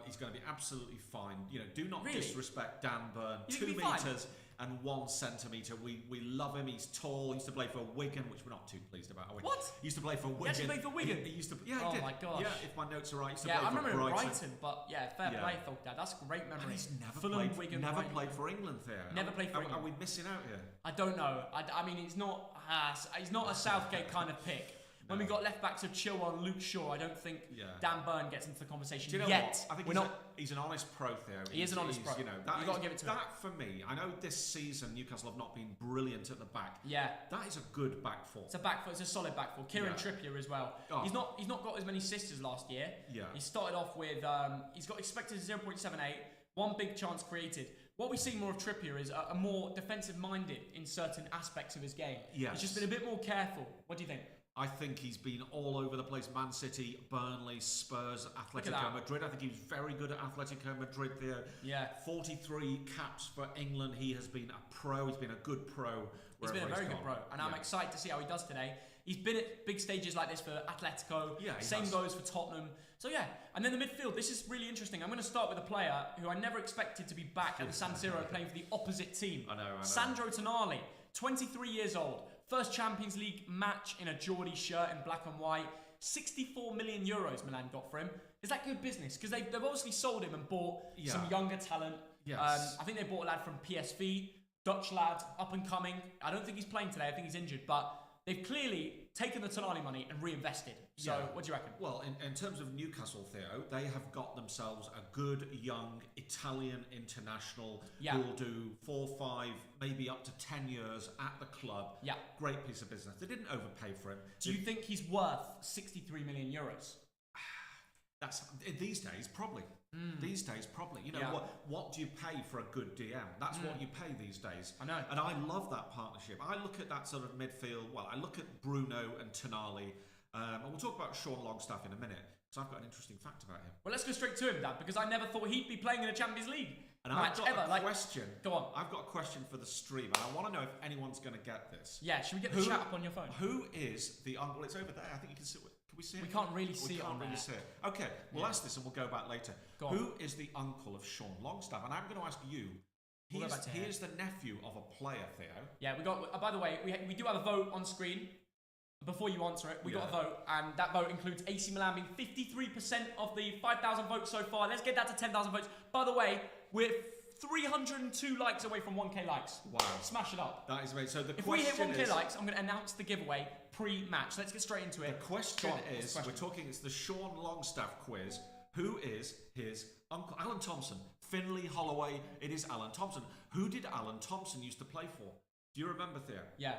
He's going to be absolutely fine. Do not disrespect Dan Burn. 2 meters and 1 centimetre. We love him. He's tall. He used to play for Wigan, which we're not too pleased about, are we? What? He used to play for Wigan. He actually played for Wigan? He used to. He did. my gosh. Yeah, if my notes are right. He used to I play remember for Brighton, but fair play, Thogdad. That's a great memory. And he's never Fulham, played. Wigan, never Brighton. played for England there. Never played for England. Are we missing out here? I don't know. I mean, he's not a Southgate kind of pick. When we got left backs of Chilwell and Luke Shaw, I don't think Dan Burn gets into the conversation yet. I think he's an honest pro, Theo. He is an honest pro. You've got to give it to him. That, for me, I know this season Newcastle have not been brilliant at the back. Yeah. That is a good back four. It's a solid back four. Kieran Trippier as well. Oh. He's not got as many assists as last year. Yeah. He started off with, he's got expected 0.78, 1 big chance created. What we see more of Trippier is a more defensive-minded in certain aspects of his game. Yes. He's just been a bit more careful. What do you think? I think he's been all over the place. Man City, Burnley, Spurs, Atletico Madrid. I think he was very good at Atletico Madrid there. Yeah. 43 caps for England. He has been a pro. He's been a good pro. He's been a very good pro. And I'm excited to see how he does today. He's been at big stages like this for Atletico. Yeah, Same goes for Tottenham. So and then the midfield. This is really interesting. I'm going to start with a player who I never expected to be back at the San Siro playing for the opposite team. I know. Sandro Tonali, 23 years old. First Champions League match in a Geordie shirt in black and white. 64 million euros Milan got for him. Is that good business? Because they've obviously sold him and bought some younger talent. Yes. I think they bought a lad from PSV, Dutch lad, up and coming. I don't think he's playing today. I think he's injured. But they've clearly taken the Tonali money and reinvested. So what do you reckon? Well, in terms of Newcastle, Theo, they have got themselves a good young Italian international who will do 4, 5, maybe up to 10 years at the club. Yeah. Great piece of business. They didn't overpay for him. Do you think he's worth 63 million euros? That's these days probably. These days probably. You know, Yeah. what do you pay for a good DM? That's what you pay these days. I know. And I love that partnership. I look at that sort of midfield. Well, I look at Bruno and Tonali, and we'll talk about Sean Longstaff in a minute. So I've got an interesting fact about him. Well, let's go straight to him, Dad, because I never thought he'd be playing in a Champions League And match I've got ever. a question. Go on. I've got a question for the stream, and I want to know if anyone's going to get this. Yeah, should we get the chat up on your phone? Who is the uncle? It's over there. I think you can see. Can we see it? We can't really see it on there. See it. Okay, we'll ask this and we'll go back later. Go on. Who is the uncle of Sean Longstaff? And I'm going to ask you. He is the nephew of a player, Theo. Yeah, we got. By the way, we do have a vote on screen. Before you answer it, we got a vote, and that vote includes AC Milan being 53% of the 5,000 votes so far. Let's get that to 10,000 votes. By the way, we're 302 likes away from 1k likes. Wow. Smash it up. That is amazing. So if we hit 1k likes, I'm going to announce the giveaway pre-match. Let's get straight into it. The question is, we're talking, it's the Sean Longstaff quiz. Who is his uncle? Alan Thompson. Finlay Holloway. It is Alan Thompson. Who did Alan Thompson used to play for? Do you remember, Theo? Yeah.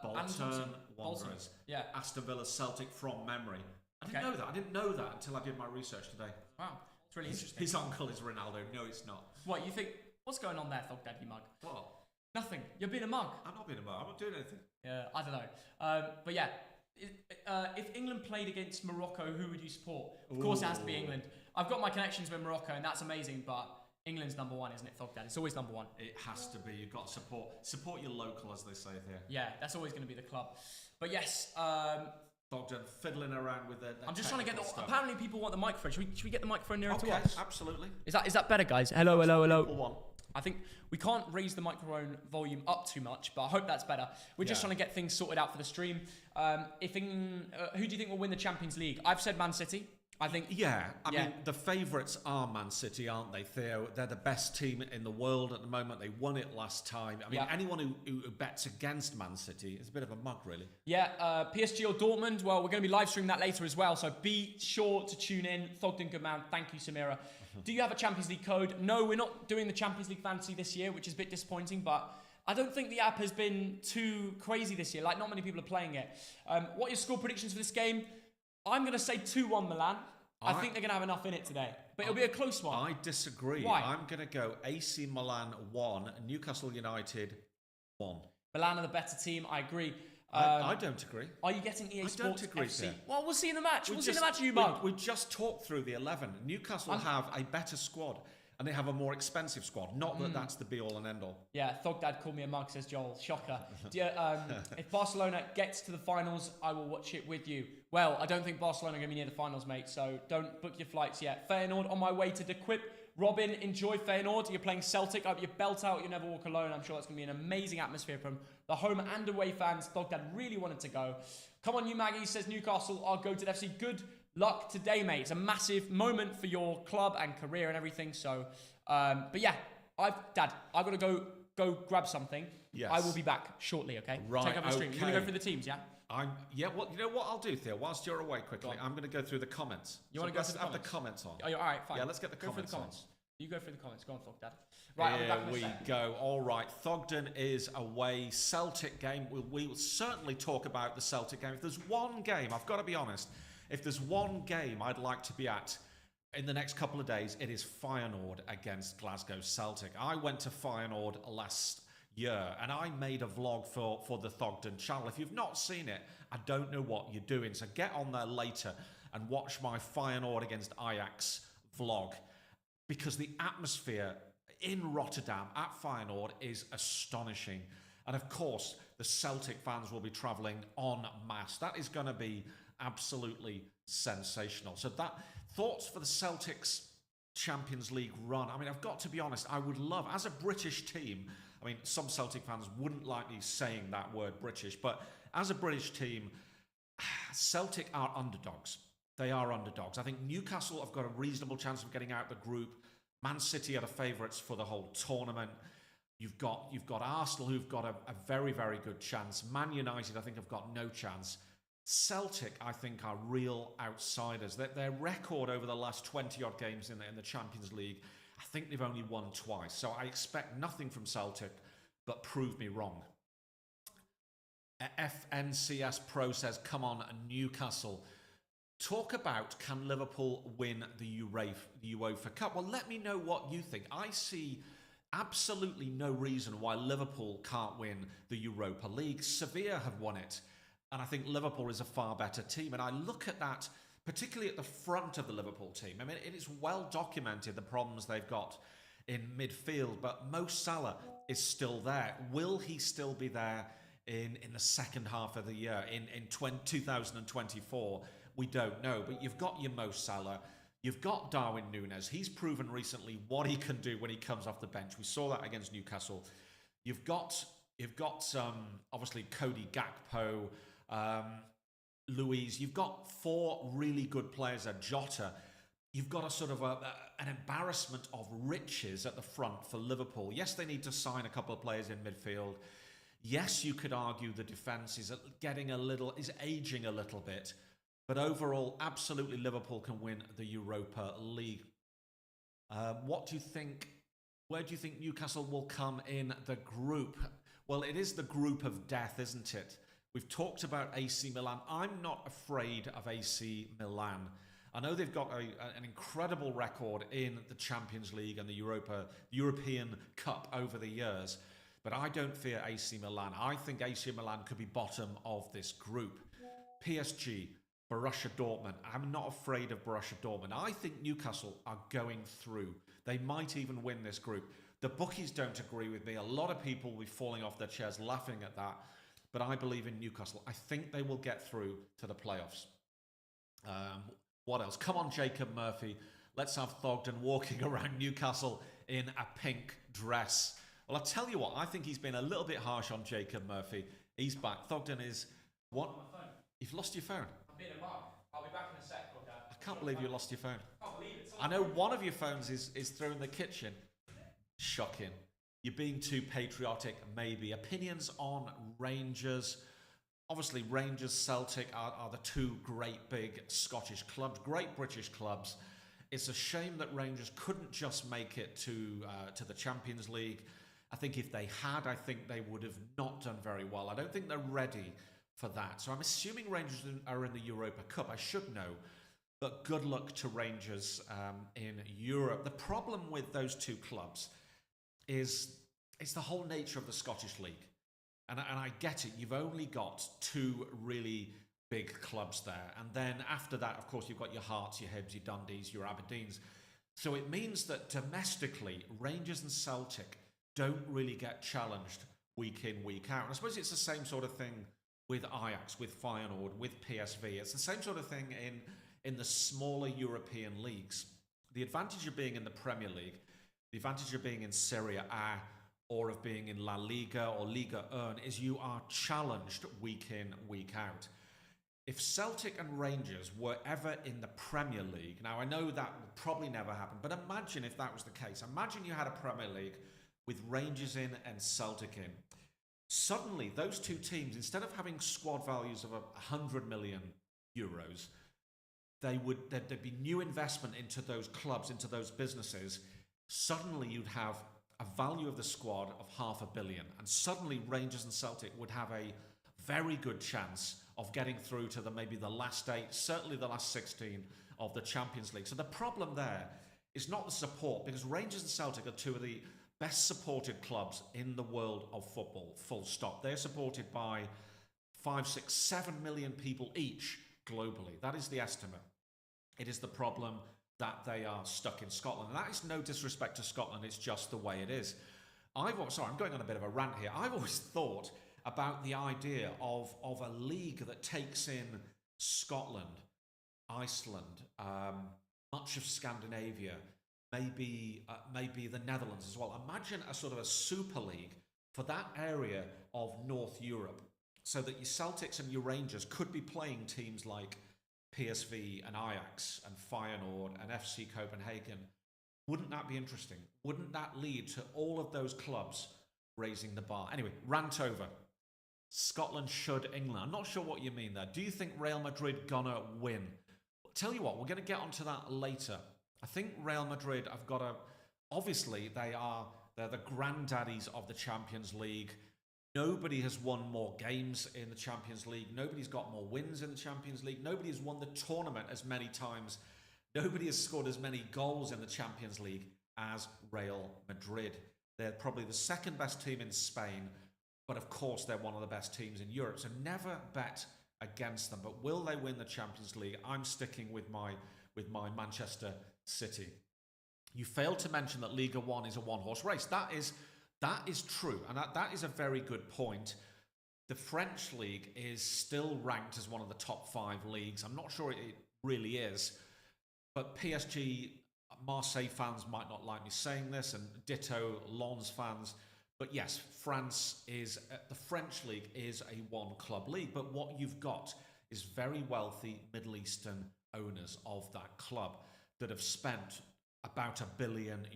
Bolton Wanderers. Yeah. Aston Villa, Celtic from memory. I didn't know that. I didn't know that until I did my research today. Wow. It's really interesting. His uncle is Ronaldo. No, it's not. What, you think... What's going on there, Thog Dad, you mug? What? Nothing. You're being a mug. I'm not being a mug. I'm not doing anything. Yeah, I don't know. But yeah, if England played against Morocco, who would you support? Of course it has to be England. I've got my connections with Morocco, and that's amazing, but England's number one, isn't it, Thog Dad? It's always number one. It has to be. You've got to support your local, as they say here. Yeah, that's always going to be the club. But yes, Thogden fiddling around with their I'm just trying to get the... stuff. Apparently people want the microphone. Should we get the microphone nearer to us? Okay, absolutely. Is that better, guys? Hello. People want. I think we can't raise the microphone volume up too much, but I hope that's better. We're just trying to get things sorted out for the stream. Who do you think will win the Champions League? I've said Man City. I think. Yeah, I mean, the favourites are Man City, aren't they, Theo? They're the best team in the world at the moment. They won it last time. I mean, anyone who bets against Man City is a bit of a mug, really. Yeah, PSG or Dortmund. Well, we're going to be live streaming that later as well, so be sure to tune in. Thogden, good man. Thank you, Samira. Do you have a Champions League code? No, we're not doing the Champions League fantasy this year, which is a bit disappointing, but I don't think the app has been too crazy this year. Like, not many people are playing it. What are your score predictions for this game? I'm going to say 2-1 Milan. I think they're going to have enough in it today. But it'll be a close one. I disagree. Why? I'm going to go AC Milan 1, Newcastle United 1. Milan are the better team. I agree. I don't agree. Are you getting EA Sports I don't agree, FC? sir. Well, we'll see in the match. We'll see in the match, you mug. We just talked through the 11. Newcastle have a better squad. And they have a more expensive squad. Not that that's the be-all and end-all. Yeah, Thogdad called me a mug, says Joel. Shocker. If Barcelona gets to the finals, I will watch it with you. Well, I don't think Barcelona are going to be near the finals, mate, so don't book your flights yet. Feyenoord on my way to De Quip. Robin, enjoy Feyenoord. You're playing Celtic. I hope you belt out You Never Walk Alone. I'm sure that's going to be an amazing atmosphere from the home and away fans. Thogdad really wanted to go. Come on, you Maggie, says Newcastle. I'll go to the FC. Good luck today, mate. It's a massive moment for your club and career and everything. So, but yeah, Dad, I've got to go grab something. Yes. I will be back shortly, okay? Right, Take up the stream. You're going to go through the teams, yeah? Well, you know what I'll do, Theo? Whilst you're away quickly, I'm going to go through the comments. You want to go through have the comments on? Oh, all right, fine. Yeah, let's get the go comments through the on. comments. You go through the comments. Go on, Thog, Dad. Right, I'll be back in a sec. Go. All right, Thogden is away. Celtic game. We will certainly talk about the Celtic game. If there's one game, I've got to be honest, if there's one game I'd like to be at in the next couple of days, it is Feyenoord against Glasgow Celtic. I went to Feyenoord last year and I made a vlog for the Thogden channel. If you've not seen it, I don't know what you're doing. So get on there later and watch my Feyenoord against Ajax vlog, because the atmosphere in Rotterdam at Feyenoord is astonishing. And of course, the Celtic fans will be travelling en masse. That is going to be absolutely sensational. So thoughts for the Celtics Champions League run. I mean, I've got to be honest, I would love, as a British team, I mean, some Celtic fans wouldn't like me saying that word British, but as a British team, Celtic are underdogs. They are underdogs. I think Newcastle have got a reasonable chance of getting out of the group. Man City are the favourites for the whole tournament. You've got Arsenal, who've got a very, very good chance. Man United, I think, have got no chance. Celtic, I think, are real outsiders. Their record over the last 20-odd games in the Champions League, I think they've only won twice. So I expect nothing from Celtic, but prove me wrong. FNCS Pro says, come on, Newcastle. talk about, can Liverpool win the UEFA Cup? Well, let me know what you think. I see absolutely no reason why Liverpool can't win the Europa League. Sevilla have won it, and I think Liverpool is a far better team. And I look at that, particularly at the front of the Liverpool team. I mean, it is well documented, the problems they've got in midfield, but Mo Salah is still there. Will he still be there in the second half of the year, in 2024? We don't know, but you've got your Mo Salah. You've got Darwin Núñez. He's proven recently what he can do when he comes off the bench. We saw that against Newcastle. You've got obviously Cody Gakpo, Luiz. You've got four really good players at Jota. You've got a sort of an embarrassment of riches at the front for Liverpool. Yes, they need to sign a couple of players in midfield. Yes, you could argue the defence is aging a little bit. But overall, absolutely Liverpool can win the Europa League. What do you think? Where do you think Newcastle will come in the group? Well, it is the group of death, isn't it? We've talked about AC Milan. I'm not afraid of AC Milan. I know they've got an incredible record in the Champions League and the European Cup over the years, but I don't fear AC Milan. I think AC Milan could be bottom of this group. PSG, Borussia Dortmund. I'm not afraid of Borussia Dortmund. I think Newcastle are going through. They might even win this group. The bookies don't agree with me. A lot of people will be falling off their chairs laughing at that, but I believe in Newcastle. I think they will get through to the playoffs. What else? Come on, Jacob Murphy. Let's have Thogden walking around Newcastle in a pink dress. Well, I'll tell you what, I think he's been a little bit harsh on Jacob Murphy. He's back. Thogden is... What? You've lost your phone? I'm being a mug. I'll be back in a sec, Dad. I can't believe you lost your phone. I can't believe it. I know one of your phones is through in the kitchen. Shocking. You're being too patriotic, maybe. Opinions on Rangers. Obviously, Rangers, Celtic are the two great big Scottish clubs, great British clubs. It's a shame that Rangers couldn't just make it to the Champions League. I think if they had, I think they would have not done very well. I don't think they're ready for that. So I'm assuming Rangers are in the Europa Cup. I should know. But good luck to Rangers in Europe. The problem with those two clubs is it's the whole nature of the Scottish League. And I get it. You've only got two really big clubs there. And then after that, of course, you've got your Hearts, your Hibs, your Dundees, your Aberdeens. So it means that domestically, Rangers and Celtic don't really get challenged week in, week out. And I suppose it's the same sort of thing with Ajax, with Feyenoord, with PSV. It's the same sort of thing in the smaller European leagues. The advantage of being in the Premier League, the advantage of being in Serie A, or of being in La Liga or Liga 1 is you are challenged week in, week out. If Celtic and Rangers were ever in the Premier League, now I know that will probably never happen, but imagine if that was the case. Imagine you had a Premier League with Rangers in and Celtic in. Suddenly, those two teams, instead of having squad values of 100 million euros, there'd be new investment into those clubs, into those businesses. Suddenly, you'd have a value of the squad of $500 million, and suddenly Rangers and Celtic would have a very good chance of getting through to maybe the last 8, certainly the last 16 of the Champions League. So the problem there is not the support, because Rangers and Celtic are two of the best supported clubs in the world of football, full stop. They're supported by 5, 6, 7 million people each globally. That is the estimate. It is the problem that they are stuck in Scotland. And that is no disrespect to Scotland, it's just the way it is. I'm going on a bit of a rant here. I've always thought about the idea of a league that takes in Scotland, Iceland, much of Scandinavia, maybe the Netherlands as well. Imagine a sort of a super league for that area of North Europe, so that your Celtics and your Rangers could be playing teams like PSV and Ajax and Feyenoord and FC Copenhagen. Wouldn't that be interesting? Wouldn't that lead to all of those clubs raising the bar? Anyway, rant over. Scotland should England. I'm not sure what you mean there. Do you think Real Madrid gonna win? Tell you what, we're going to get onto that later. I think Real Madrid have got obviously they're the granddaddies of the Champions League. Nobody has won more games in the Champions League. Nobody's got more wins in the Champions League. Nobody has won the tournament as many times. Nobody has scored as many goals in the Champions League as Real Madrid. They're probably the second best team in Spain, but of course they're one of the best teams in Europe. So never bet against them. But will they win the Champions League? I'm sticking with my Manchester City. You failed to mention that Liga 1 is a one-horse race. That is true, and that is a very good point. The French league is still ranked as one of the top 5 leagues. I'm not sure it really is, but PSG, Marseille fans might not like me saying this, and ditto Lens fans. But yes, the French league is a one-club league, but what you've got is very wealthy Middle Eastern owners of that club that have spent about €1 billion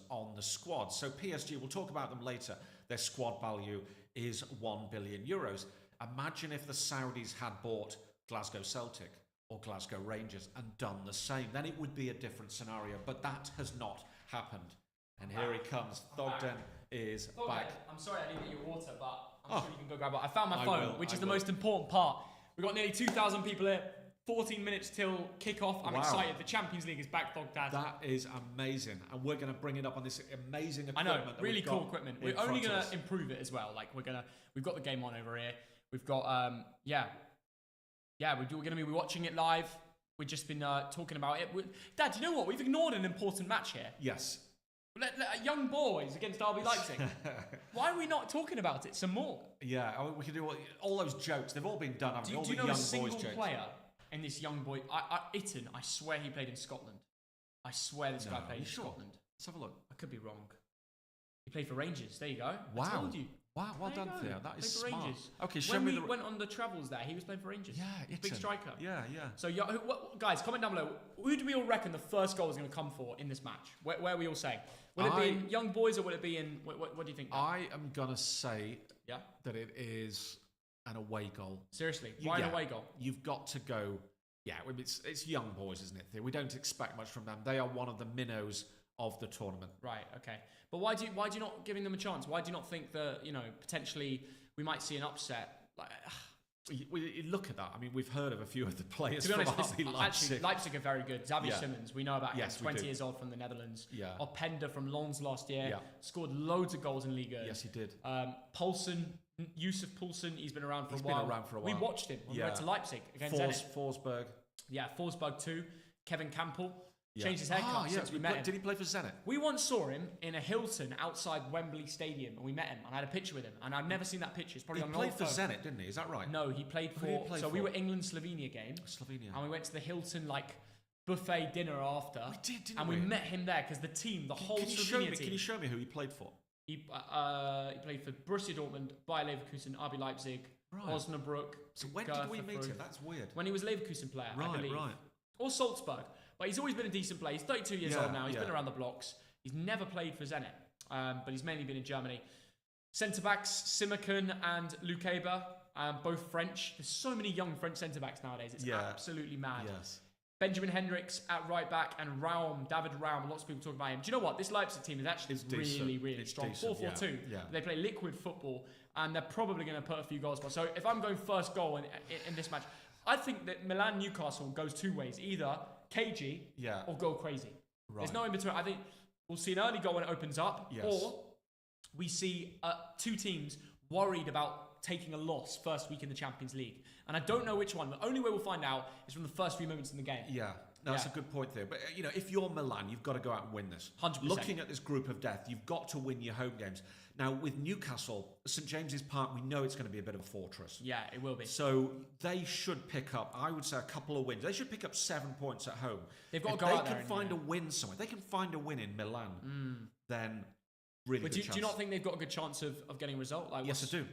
on the squad. So PSG, we'll talk about them later, their squad value is €1 billion. Imagine if the Saudis had bought Glasgow Celtic or Glasgow Rangers and done the same. Then it would be a different scenario, but that has not happened. And here he comes. Thogden is back. I'm sorry I didn't get your water, but I'm sure you can go grab it. I found my phone, which is the most important part. We've got nearly 2,000 people here. 14 minutes till kick-off. I'm excited. The Champions League is back, Thogden. That is amazing. And we're going to bring it up on this amazing equipment. I know, really cool equipment. We're only going to improve it as well. Like, we've got the game on over here. We've got, we're going to be watching it live. We've just been talking about it. Dad, do you know what? We've ignored an important match here. Yes. Young boys against RB Leipzig. Why are we not talking about it some more? Yeah, we can do all those jokes. They've all been done. Do you know a single player in this young boy? Itten, I swear he played in Scotland. I swear this guy played in Scotland. Let's have a look. I could be wrong. He played for Rangers. There you go. Wow. I told you. Wow, well done, Theo. That is smart. Rangers. Okay, when we went on the travels there, he was playing for Rangers. Yeah, big striker. Yeah. So, guys, comment down below. Who do we all reckon the first goal is going to come for in this match? Where are we all saying? Will it be in young boys or will it be in... What do you think? I am going to say that it is an away goal. Seriously? Why an away goal? You've got to go... Yeah, it's young boys, isn't it, Theo? We don't expect much from them. They are one of the minnows of the tournament. Right, okay. But why do you not giving them a chance? Why do you not think that, potentially we might see an upset? We look at that. I mean, we've heard of a few of the players. To be honest, Leipzig. actually, Leipzig are very good. Xavi Simons, we know about him. Yes, 20 years old from the Netherlands. Yeah. Openda from Lens last year. Yeah. Scored loads of goals in Liga. Yes, he did. Poulsen, Yusuf Poulsen, he's been around for a while. He's been around for a while. We watched him when we went to Leipzig against Zenit. Forsberg. Yeah, Forsberg too. Kevin Campbell. Changed his haircut since we met him. Did he play for Zenit? We once saw him in a Hilton outside Wembley Stadium, and we met him, and I had a picture with him, and I've never seen that picture. It's probably on an old phone. He played for Zenit, didn't he? Is that right? No, he played for... We were England-Slovenia game. Slovenia. And we went to the Hilton, buffet dinner after. We did, didn't and we? And we met him there, because the team, whole Slovenia team... Can you show me who he played for? He played for Borussia Dortmund, Bayer Leverkusen, RB Leipzig, Osnabrück... So when did we meet him? That's weird. When he was a Leverkusen player, I believe. Right. Or Salzburg. But he's always been a decent player. He's 32 years old now. He's been around the blocks. He's never played for Zenit, but he's mainly been in Germany. Centre-backs, Simakan and Lukeba, both French. There's so many young French centre-backs nowadays. It's absolutely mad. Yes. Benjamin Hendricks at right back and David Raum. Lots of people talk about him. Do you know what? This Leipzig team is actually really strong. 4-4-2. They play liquid football, and they're probably going to put a few goals. So if I'm going first goal in this match, I think that Milan Newcastle goes two ways. Either cagey or go crazy. Right. There's no in between. I think we'll see an early goal when it opens up, or we see two teams worried about taking a loss first week in the Champions League. And I don't know which one. The only way we'll find out is from the first few moments in the game. Yeah. No, that's a good point there. But, if you're Milan, you've got to go out and win this. 100%. Looking at this group of death, you've got to win your home games. Now, with Newcastle, St James's Park, we know it's going to be a bit of a fortress. Yeah, it will be. So they should pick up, I would say, a couple of wins. They should pick up 7 points at home. They've got to go out there. They can find a win somewhere. They can find a win in Milan. Then... Really but do you not think they've got a good chance of getting a result? Yes, I do.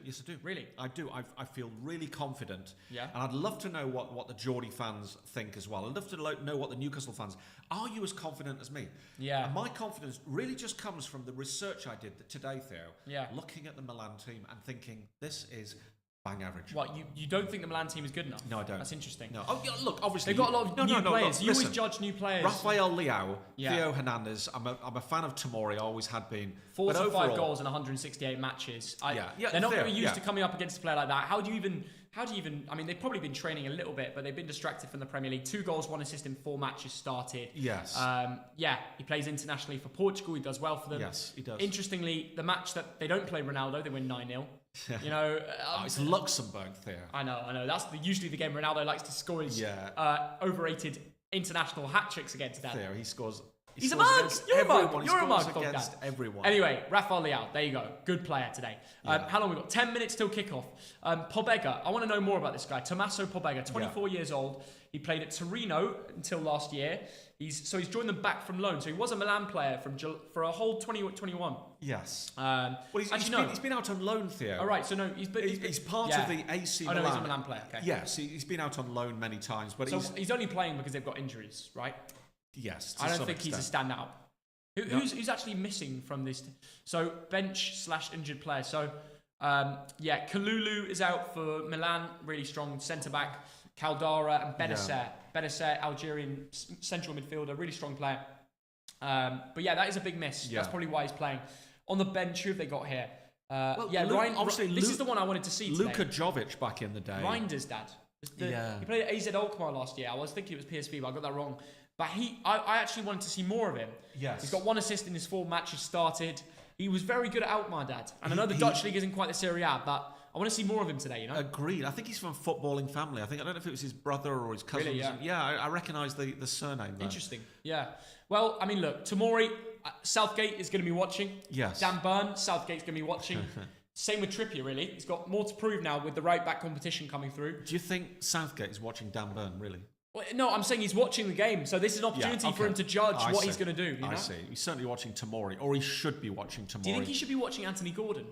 Really? I do. I feel really confident. Yeah. And I'd love to know what the Geordie fans think as well. I'd love to know what the Newcastle fans... Are you as confident as me? Yeah. And my confidence really just comes from the research I did today, Theo. Yeah. Looking at the Milan team and thinking, this is bang average. What, you don't think the Milan team is good enough? No, I don't. That's interesting. No. Oh, yeah, look, obviously They've got a lot of new players. You Listen, always judge new players. Rafael Leao, Theo Hernandez. I'm a fan of Tomori. I always had been. 45 goals in 168 matches. They're not very used to coming up against a player like that. How do you even? I mean, they've probably been training a little bit, but they've been distracted from the Premier League. 2 goals, 1 assist in 4 matches started. Yes. He plays internationally for Portugal. He does well for them. Yes, he does. Interestingly, the match that they don't play Ronaldo, they win 9-0. It's Luxembourg, Theo. I know. That's usually the game Ronaldo likes to score his overrated international hat tricks against. Dad. Theo, he scores. He's a mug. You're a mug. You're a mug. Against everyone. Anyway, Rafael Leao. There you go. Good player today. How long we got? 10 minutes till kickoff. Pobega. I want to know more about this guy. Tommaso Pobega, 24 years old. He played at Torino until last year. He's joined them back from loan. So he was a Milan player for a whole 2021. Yes. He's been out on loan, Theo. All right. So no, he's part of the AC Milan. Oh no, he's a Milan player. Okay. Yes, he's been out on loan many times, but he's only playing because they've got injuries, right? Yes. I don't think he's a standout. Who's actually missing from this? So bench/injured player. So Kalulu is out for Milan. Really strong centre back. Caldara and Benacer. Benacer, Algerian central midfielder, really strong player. That is a big miss. Yeah. That's probably why he's playing. On the bench, who have they got here? This is the one I wanted to see today. Luka Jovic back in the day. Reinder's dad. He played at AZ Alkmaar last year. I was thinking it was PSV, but I got that wrong. But I actually wanted to see more of him. Yes. He's got 1 assist in his 4 matches started. He was very good at Alkmaar, Dad. And I know the Dutch league isn't quite the Serie A, but I want to see more of him today, Agreed. I think he's from a footballing family. I don't know if it was his brother or his cousin. Really, yeah. I recognise the surname there. Interesting. Yeah. Well, I mean, look, Tomori, Southgate is going to be watching. Yes. Dan Burn, Southgate's going to be watching. Same with Trippier, really. He's got more to prove now with the right-back competition coming through. Do you think Southgate is watching Dan Burn, really? Well, no, I'm saying he's watching the game, so this is an opportunity for him to judge what he's going to do. I see. He's certainly watching Tomori, or he should be watching Tomori. Do you think he should be watching Anthony Gordon?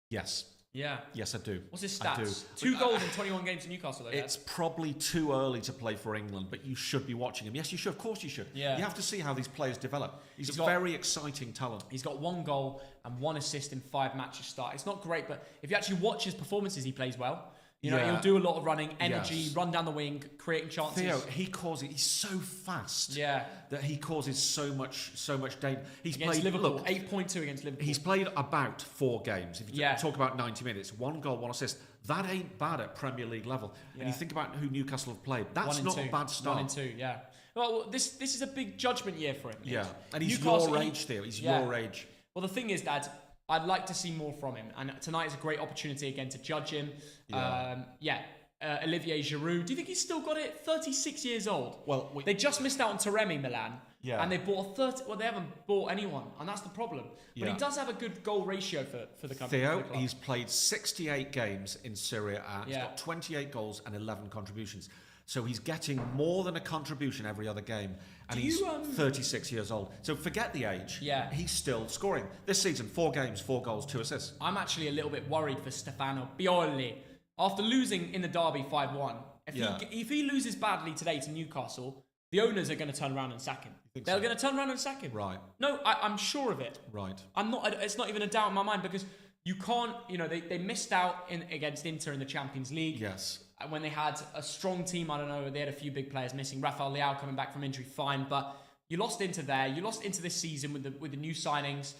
Yes. Yeah. Yes, I do. What's his stats? 2 goals in 21 games in Newcastle, though. It's probably too early to play for England, but you should be watching him. Yes, you should. Of course you should. Yeah. You have to see how these players develop. He's a very exciting talent. He's got 1 goal and 1 assist in 5 matches start. It's not great, but if you actually watch his performances, he plays well. He'll do a lot of running, energy, run down the wing, creating chances. Theo, he's so fast. Yeah. That he causes so much danger. He's against played Liverpool, 8.2 against Liverpool. He's played about 4 games. If you talk about 90 minutes, 1 goal, 1 assist. That ain't bad at Premier League level. Yeah. And you think about who Newcastle have played. That's not a bad start. 1 and 2, yeah. Well, this is a big judgment year for him. Yeah. And he's your age, Theo. He's your age. Well, the thing is, Dad, I'd like to see more from him. And tonight is a great opportunity again to judge him. Olivier Giroud. Do you think he's still got it? 36 years old. Well, they just missed out on Taremi, Milan. Yeah. And they bought they haven't bought anyone, and that's the problem. But he does have a good goal ratio for the company. Theo, he's played 68 games in Serie A. He's got 28 goals and 11 contributions. So he's getting more than a contribution every other game. And he's 36 years old. So forget the age. Yeah. He's still scoring. This season, 4 games, 4 goals, 2 assists. I'm actually a little bit worried for Stefano Pioli. After losing in the derby 5-1, if he loses badly today to Newcastle, the owners are going to turn around and sack him. They're going to turn around and sack him. Right. No, I'm sure of it. Right. It's not even a doubt in my mind because you can't, they missed out against Inter in the Champions League. Yes. When they had a strong team, I don't know, they had a few big players missing. Rafael Leao coming back from injury, fine. But you lost into there. You lost into this season with the new signings.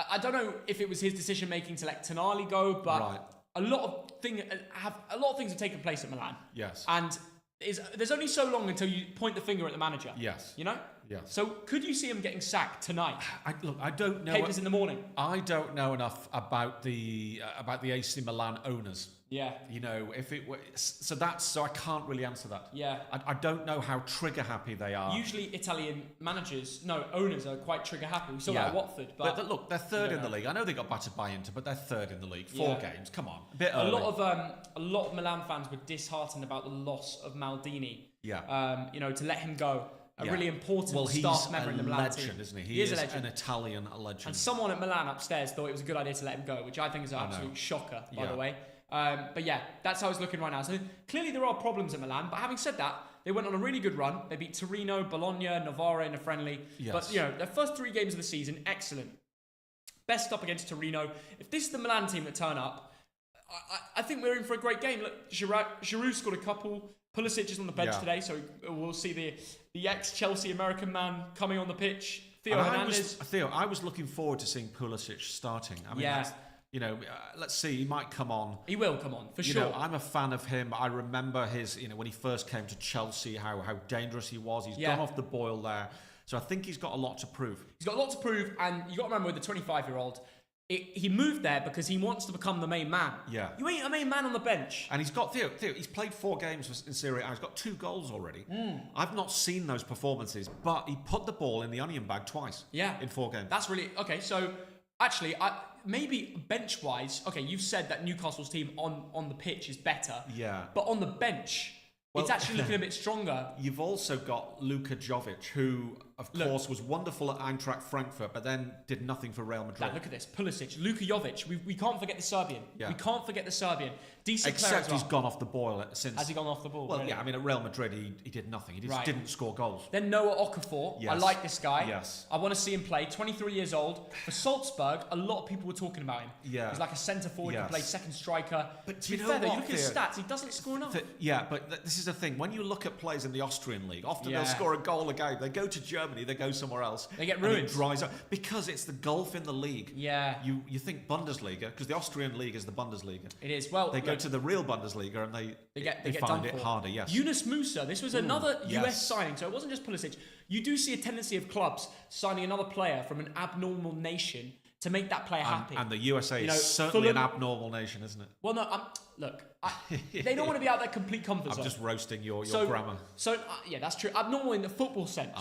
I don't know if it was his decision making to let Tonali go, but... Right. A lot of things have taken place at Milan. Yes. And there's only so long until you point the finger at the manager. Yes. You know? Yes. So could you see him getting sacked tonight? I don't know. Papers in the morning. I don't know enough about the AC Milan owners. Yeah. If it were so I can't really answer that. Yeah. I don't know how trigger happy they are. Usually Italian owners are quite trigger happy. We saw that at Watford. But look, they're 3rd in the league. I know they got battered by Inter, but they're 3rd in the league. 4 games. Come on. A bit early. A lot of Milan fans were disheartened about the loss of Maldini. Yeah. To let him go. A really important staff member in the Milan team. Isn't he? He is a legend. An Italian legend. And someone at Milan upstairs thought it was a good idea to let him go, which I think is an absolute shocker, by the way. But that's how it's looking right now. So clearly there are problems at Milan. But having said that, they went on a really good run. They beat Torino, Bologna, Novara in a friendly. Yes. But, their first 3 games of the season, excellent. Best up against Torino. If this is the Milan team that turn up, I think we're in for a great game. Look, Giroud scored a couple. Pulisic is on the bench today, so we'll see the ex-Chelsea American man coming on the pitch. Theo Hernandez. I was looking forward to seeing Pulisic starting. I mean, let's see. He might come on. He will come on for sure. I'm a fan of him. I remember his, when he first came to Chelsea, how dangerous he was. He's gone off the boil there, so I think he's got a lot to prove. He's got a lot to prove, and you got to remember with the 25-year-old. He moved there because he wants to become the main man. Yeah. You ain't a main man on the bench. And he's got, Theo, he's played 4 games in Serie A. He's got 2 goals already. I've not seen those performances, but he put the ball in the onion bag twice in 4 games. That's really... Okay, so actually, maybe bench-wise... Okay, you've said that Newcastle's team on the pitch is better. Yeah. But on the bench, it's actually looking a bit stronger. You've also got Luka Jovic, who... Of course, was wonderful at Eintracht Frankfurt, but then did nothing for Real Madrid. Look at this. Pulisic, Luka Jovic. We can't forget the Serbian. Yeah. We can't forget the Serbian. Decent player Except as well. he's gone off the boil since... Has he gone off the ball? Well, really? yeah, I mean, at Real Madrid, he did nothing. He just didn't score goals. Then Noah Okafor. Yes. I like this guy. Yes. I want to see him play. 23 years old. For Salzburg, a lot of people were talking about him. Yeah. He's like a centre forward. He can play second striker. But to be fair, though, you look at his stats. He doesn't score enough. But this is the thing. When you look at players in the Austrian league, often they'll score a goal a game. They go to Germany, they go somewhere else. They get ruined. It dries up because it's the gulf in the league. Yeah. You think Bundesliga, because the Austrian league is the Bundesliga. It is. Well, they go to the real Bundesliga and they find it harder. Yes. Yunus Musa. This was another US signing, so it wasn't just Pulisic. You do see a tendency of clubs signing another player from an abnormal nation to make that player happy. And the USA is certainly an abnormal nation, isn't it? Well, no. They don't want to be out there complete comfort zone. I'm just roasting your grammar. So yeah, that's true. Abnormal in the football sense.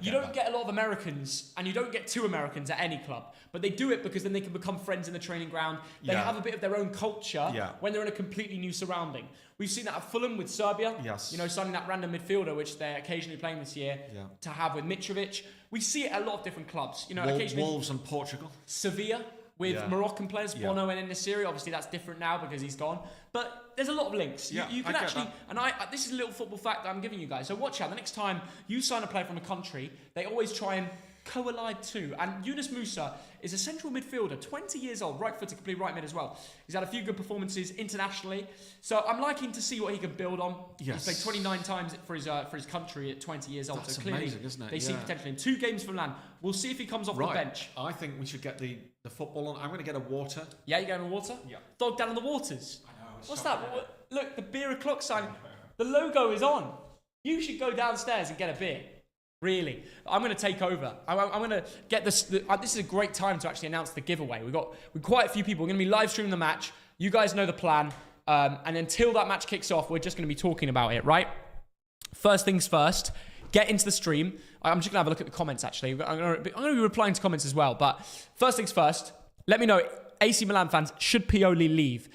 You don't get a lot of Americans, and you don't get 2 Americans at any club, but they do it because then they can become friends in the training ground. They have a bit of their own culture when they're in a completely new surrounding. We've seen that at Fulham with Serbia. Yes. Signing that random midfielder, which they're occasionally playing this year, to have with Mitrovic. We see it at a lot of different clubs. Occasionally Wolves and Portugal. Sevilla with Moroccan players, Bono and En-Nesyri. Obviously, that's different now because he's gone. But there's a lot of links. You can actually... And this is a little football fact that I'm giving you guys. So watch out. The next time you sign a player from a country, they always try and co-allied too. And Yunus Musa is a central midfielder, 20 years old, right footed, complete right mid as well. He's had a few good performances internationally. So I'm liking to see what he can build on. Yes. He's played 29 times for his country at 20 years old. That's so clearly amazing, isn't it? They see potential in 2 games for Milan. We'll see if he comes off the bench. I think we should get the football on. I'm going to get a water. Yeah, you going to water? Yeah. Dog down in the waters. I know. What's that? Look, the beer o'clock sign. The logo is on. You should go downstairs and get a beer. Really, I'm going to take over. I'm going to get this. This is a great time to actually announce the giveaway. We've quite a few people. We're going to be live streaming the match. You guys know the plan. And until that match kicks off, we're just going to be talking about it, right? First things first. Get into the stream. I'm just going to have a look at the comments, actually. I'm going to be replying to comments as well. But first things first. Let me know. AC Milan fans, should Pioli leave?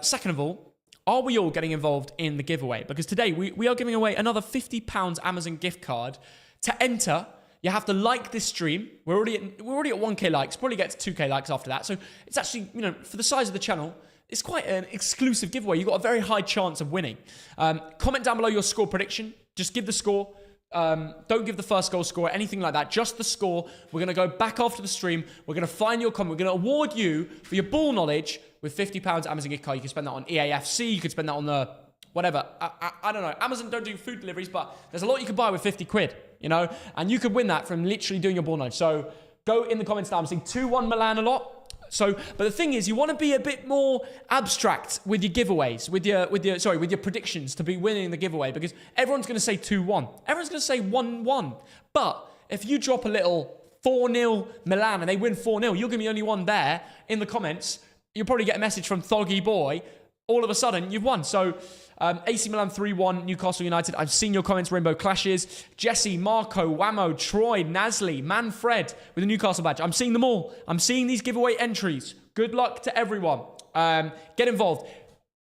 Second of all, are we all getting involved in the giveaway? Because today we are giving away another £50 Amazon gift card. To enter, you have to like this stream. We're already at 1k likes. Probably get to 2k likes after that. So it's actually, for the size of the channel, it's quite an exclusive giveaway. You've got a very high chance of winning. Comment down below your score prediction. Just give the score. Don't give the first goal score, anything like that. Just the score. We're going to go back after the stream. We're going to find your comment. We're going to award you for your ball knowledge with £50 Amazon gift card. You can spend that on EAFC. You could spend that on the whatever. I don't know. Amazon don't do food deliveries, but there's a lot you could buy with 50 quid, and you could win that from literally doing your ball knowledge. So go in the comments down. I'm seeing 2-1 Milan a lot. So, but the thing is, you want to be a bit more abstract with your giveaways, with your predictions to be winning the giveaway, because everyone's going to say 2-1. Everyone's going to say 1-1. But if you drop a little 4-0 Milan and they win 4-0, you're going to be the only one there in the comments. You'll probably get a message from Thoggy Boy. All of a sudden, you've won. So, AC Milan 3-1, Newcastle United. I've seen your comments, Rainbow Clashes. Jesse, Marco, Wamo, Troy, Nasli, Manfred with the Newcastle badge. I'm seeing them all. I'm seeing these giveaway entries. Good luck to everyone. Get involved.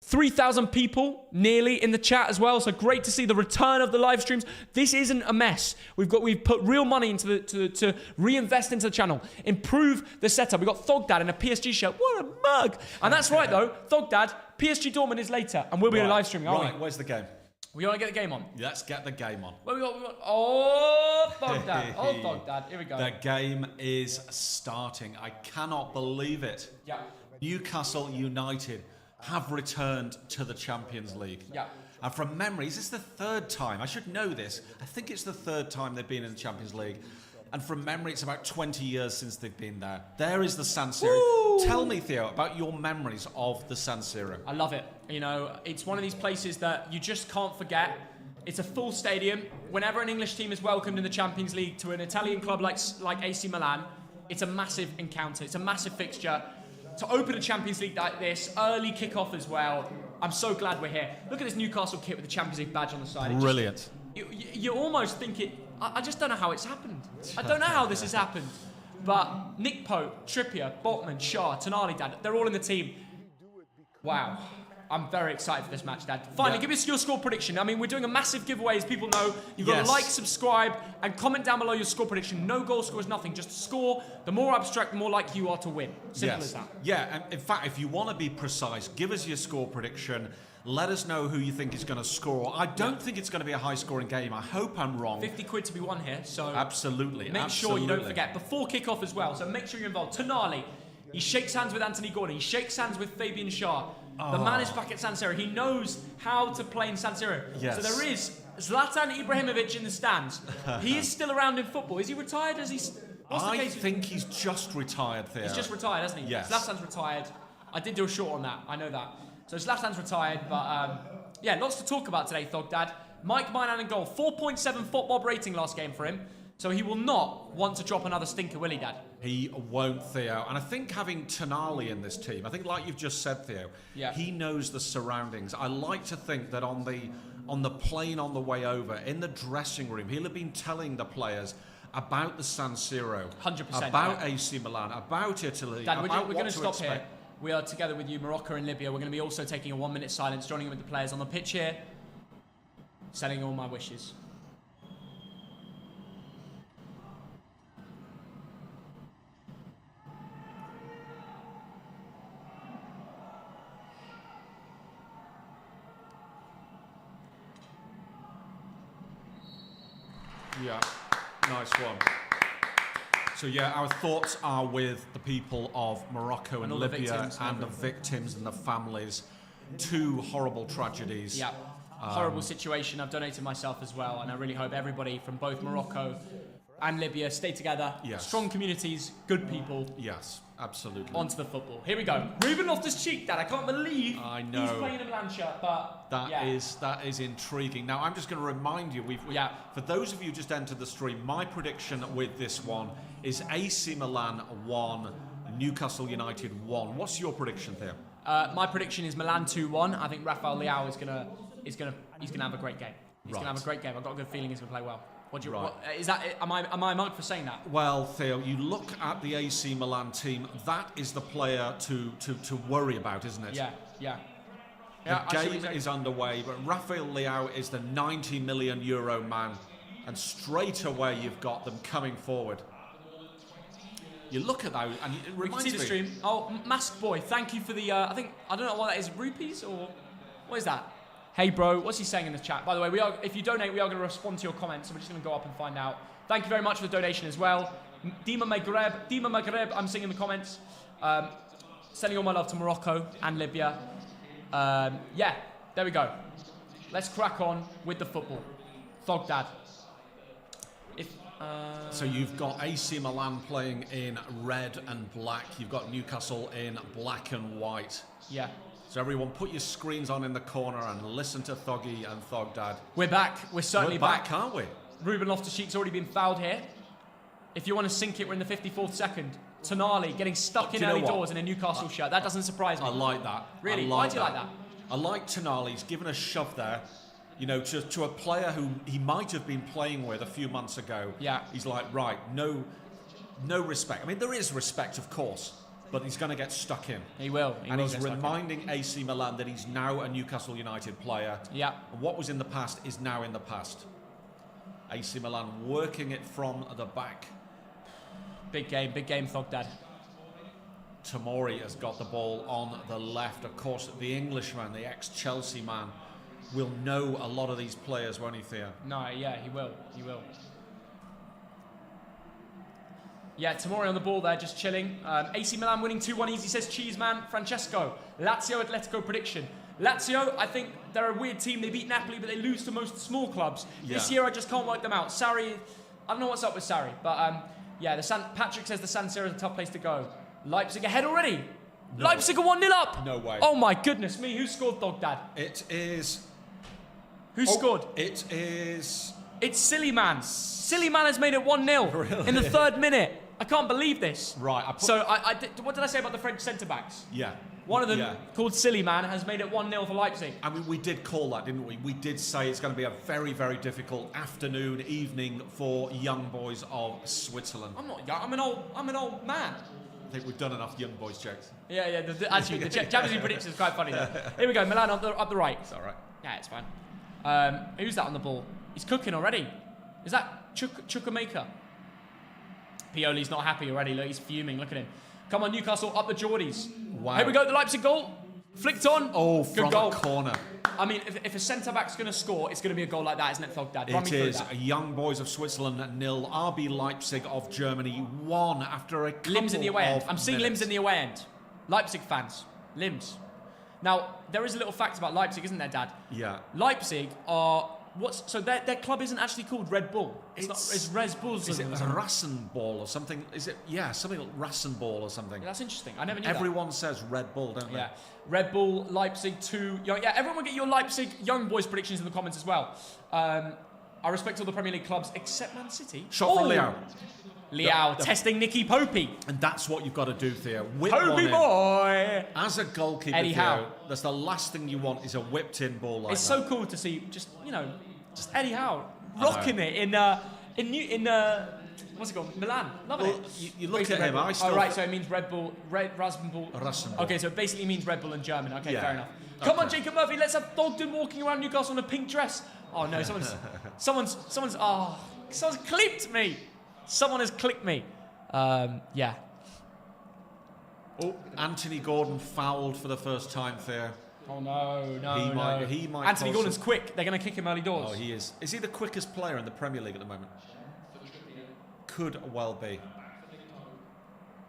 3,000 people nearly in the chat as well. So great to see the return of the live streams. This isn't a mess. We've put real money into to reinvest into the channel, improve the setup. We've got Thogdad in a PSG shirt. What a mug! And that's right though. Thogdad, PSG Dortmund is later, and we'll be live streaming. Aren't we? Where's the game? We want to get the game on. Let's get the game on. Well, we got. Oh, Thogdad. Oh, Thogdad. Here we go. The game is starting. I cannot believe it. Yeah. Newcastle United have returned to the Champions League. Yeah. And from memory, is this the third time? I should know this. I think it's the third time they've been in the Champions League. And from memory, it's about 20 years since they've been there. There is the San Siro. Woo! Tell me, Theo, about your memories of the San Siro. I love it. You know, it's one of these places that you just can't forget. It's a full stadium. Whenever an English team is welcomed in the Champions League to an Italian club like AC Milan, it's a massive encounter. It's a massive fixture. To open a Champions League like this, early kickoff as well, I'm so glad we're here. Look at this Newcastle kit with the Champions League badge on the side. Brilliant. You almost think it... I just don't know how it's happened. I don't know how this has happened. But Nick Pope, Trippier, Botman, Shaw, Tonali, Dad, they're all in the team. Wow. I'm very excited for this match, Dad. Finally, give us your score prediction. I mean, we're doing a massive giveaway, as people know. You've got to like, subscribe, and comment down below your score prediction. No goal score is nothing. Just score. The more abstract, the more likely you are to win. Simple as that. Yeah, and in fact, if you want to be precise, give us your score prediction. Let us know who you think is going to score. I don't think it's going to be a high-scoring game. I hope I'm wrong. 50 quid to be won here, so... Absolutely. Make sure you don't forget. Before kick-off as well, so make sure you're involved. Tonali, he shakes hands with Anthony Gordon. He shakes hands with Fabian Schär. The man is back at San Siro. He knows how to play in San Siro. Yes. So there is Zlatan Ibrahimovic in the stands. He is still around in football. Is he retired? What's the case? I think he's just retired, Theo. He's just retired, hasn't he? Yes. Zlatan's retired. I did do a short on that. I know that. So Zlatan's retired, but yeah, lots to talk about today, Thogdad. Mike Milan in goal. 4.7 FOTBob rating last game for him. So he will not want to drop another stinker, will he, Dad? He won't, Theo. And I think having Tonali in this team, I think like you've just said, Theo, he knows the surroundings. I like to think that on the plane on the way over, in the dressing room, he'll have been telling the players about the San Siro, 100%, about AC Milan, about Italy, Dad, about we're going to stop expect. here. We are together with you, Morocco and Libya. We're going to be also taking a 1-minute silence, joining in with the players on the pitch here, sending all my wishes. Yeah, nice one. So yeah, our thoughts are with the people of Morocco and Libya and the victims and the families. Two horrible tragedies. Yeah, horrible situation. I've donated myself as well, and I really hope everybody from both Morocco and Libya stay together. Yes. Strong communities, good people. Yes, absolutely. Onto the football. Here we go. Ruben Loftus-Cheek, Dad. I can't believe he's playing in a Milan shirt, but that is intriguing. Now I'm just going to remind you, for those of you who just entered the stream, my prediction with this one is AC Milan 1, Newcastle United 1. What's your prediction there? My prediction is Milan 2-1. I think Rafael Leao is gonna have a great game. He's gonna have a great game. I've got a good feeling he's gonna play well. Is that? Am I mugged for saying that? Well, Theo, you look at the AC Milan team. That is the player to worry about, isn't it? Yeah. The game is underway, but Rafael Leao is the 90 million euro man, and straight away you've got them coming forward. You look at that, and it reminds me. See the stream. Oh, Mask Boy, thank you for the. I don't know what that is. Rupees or what is that? Hey, bro, what's he saying in the chat? By the way, if you donate, we are going to respond to your comments, so we're just going to go up and find out. Thank you very much for the donation as well. Dima Maghreb, I'm seeing in the comments. Sending all my love to Morocco and Libya. Yeah, there we go. Let's crack on with the football. Thogdad. So you've got AC Milan playing in red and black. You've got Newcastle in black and white. Yeah. So everyone, put your screens on in the corner and listen to Thoggy and Thogdad. We're back. We're certainly back, aren't we? Ruben Loftus-Cheek's already been fouled here. If you want to sink it, we're in the 54th second. Tonali getting stuck in early doors in a Newcastle shirt. That doesn't surprise me. I like that. Really? Why do you like that? I like Tonali. He's given a shove there. You know, to a player who he might have been playing with a few months ago. Yeah. He's like, right, no respect. I mean, there is respect, of course, but he's going to get stuck in. He will. And he's reminding AC Milan that he's now a Newcastle United player. Yeah. And what was in the past is now in the past. AC Milan working it from the back. Big game, Thogdad. Tomori has got the ball on the left. Of course, the Englishman, the ex-Chelsea man, will know a lot of these players, won't he, Theo? No, yeah, he will. Yeah, Tomori on the ball there, just chilling. AC Milan winning 2-1 easy, says Cheeseman. Francesco, Lazio Atletico prediction. Lazio, I think they're a weird team. They beat Napoli, but they lose to most small clubs. This year, I just can't work them out. Sarri, I don't know what's up with Sarri, but yeah, Patrick says the San Siro is a tough place to go. Leipzig ahead already. No. Leipzig are 1-0 up. No way. Oh my goodness me, who scored, Dog Dad? It is... Who scored? It is... It's Silly Man. Silly Man has made it 1-0 really? In the 3rd minute. I can't believe this. Right. What did I say about the French centre-backs? Yeah. One of them, called Silly Man, has made it 1-0 for Leipzig. I mean, we did call that, didn't we? We did say it's going to be a very, very difficult afternoon, evening for young boys of Switzerland. I'm not young. I'm an old man. I think we've done enough young boys jokes. Yeah. Actually, the Champions League prediction is quite funny though. Here we go. Milan up the right. It's all right. Yeah, it's fine. Who's that on the ball? He's cooking already. Is that Chukwuemeka? Pioli's not happy already. Look, he's fuming. Look at him. Come on, Newcastle, up the Geordies. Wow. Here we go, the Leipzig goal. Flicked on. Oh, good from goal. a corner. I mean, if a centre-back's going to score, it's going to be a goal like that, isn't it, Thogdad? It is. Young boys of Switzerland 0, RB Leipzig of Germany 1 after a couple Limbs in the away end. I'm minutes. seeing Limbs in the away end. Leipzig fans. Limbs. Now, there is a little fact about Leipzig, isn't there, Dad? Yeah. Leipzig are... So their club isn't actually called Red Bull. It's Red Bulls. Is it Rasenball or something? Is it something like Rasenball or something? Yeah, that's interesting. I never knew Everyone says Red Bull, don't they? Yeah. Red Bull, Leipzig 2. Yeah, everyone get your Leipzig young boys predictions in the comments as well. I respect all the Premier League clubs except Man City. Shot from Leao. Leao testing Nicky Popey. And that's what you've got to do, Theo. Whip Popey one in. boy. As a goalkeeper, Eddie Theo, Howe. that's the last thing you want is a whipped-in ball like It's that. so cool to see just Eddie Howe rocking it in what's it called? Milan. Love it. You look at him. So it means Red Bull, Rasenball. Rasenball. Okay, so it basically means Red Bull in German. Okay, Yeah. fair enough. Come on, Jacob Murphy. Let's have Thogden walking around Newcastle in a pink dress. Oh no, someone's clipped me. Someone has clicked me. Yeah. Oh, Anthony Gordon fouled for the first time, Theo. Oh no. He might. Anthony Gordon's quick. They're going to kick him early doors. Oh, he is. Is he the quickest player in the Premier League at the moment? Could well be.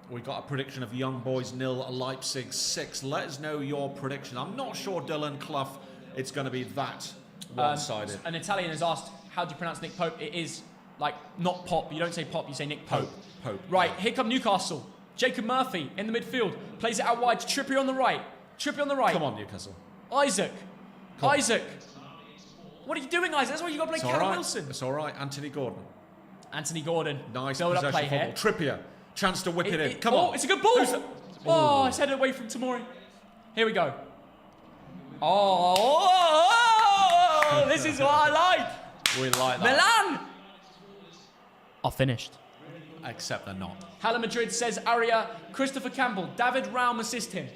We got a prediction of Young Boys 0, Leipzig 6. Let us know your prediction. I'm not sure, Dylan Clough, it's going to be that one-sided. An Italian has asked, how do you pronounce Nick Pope? It is not Pop. You don't say Pop, you say Nick Pope. Pope. Right, here come Newcastle. Jacob Murphy in the midfield. Plays it out wide. Trippier on the right. Come on, Newcastle. Isaac. What are you doing, Isaac? That's why you got to play Callum Wilson. It's all right. Anthony Gordon. Nice Build up play football. here. Trippier. Chance to whip it in. Come on. It's a good ball. Oh, it's headed away from Tomori. Here we go. Oh, this is what I like. We like that. Milan are finished. Except they're not. Hala Madrid says Aria, Christopher Campbell, David Raum assist him.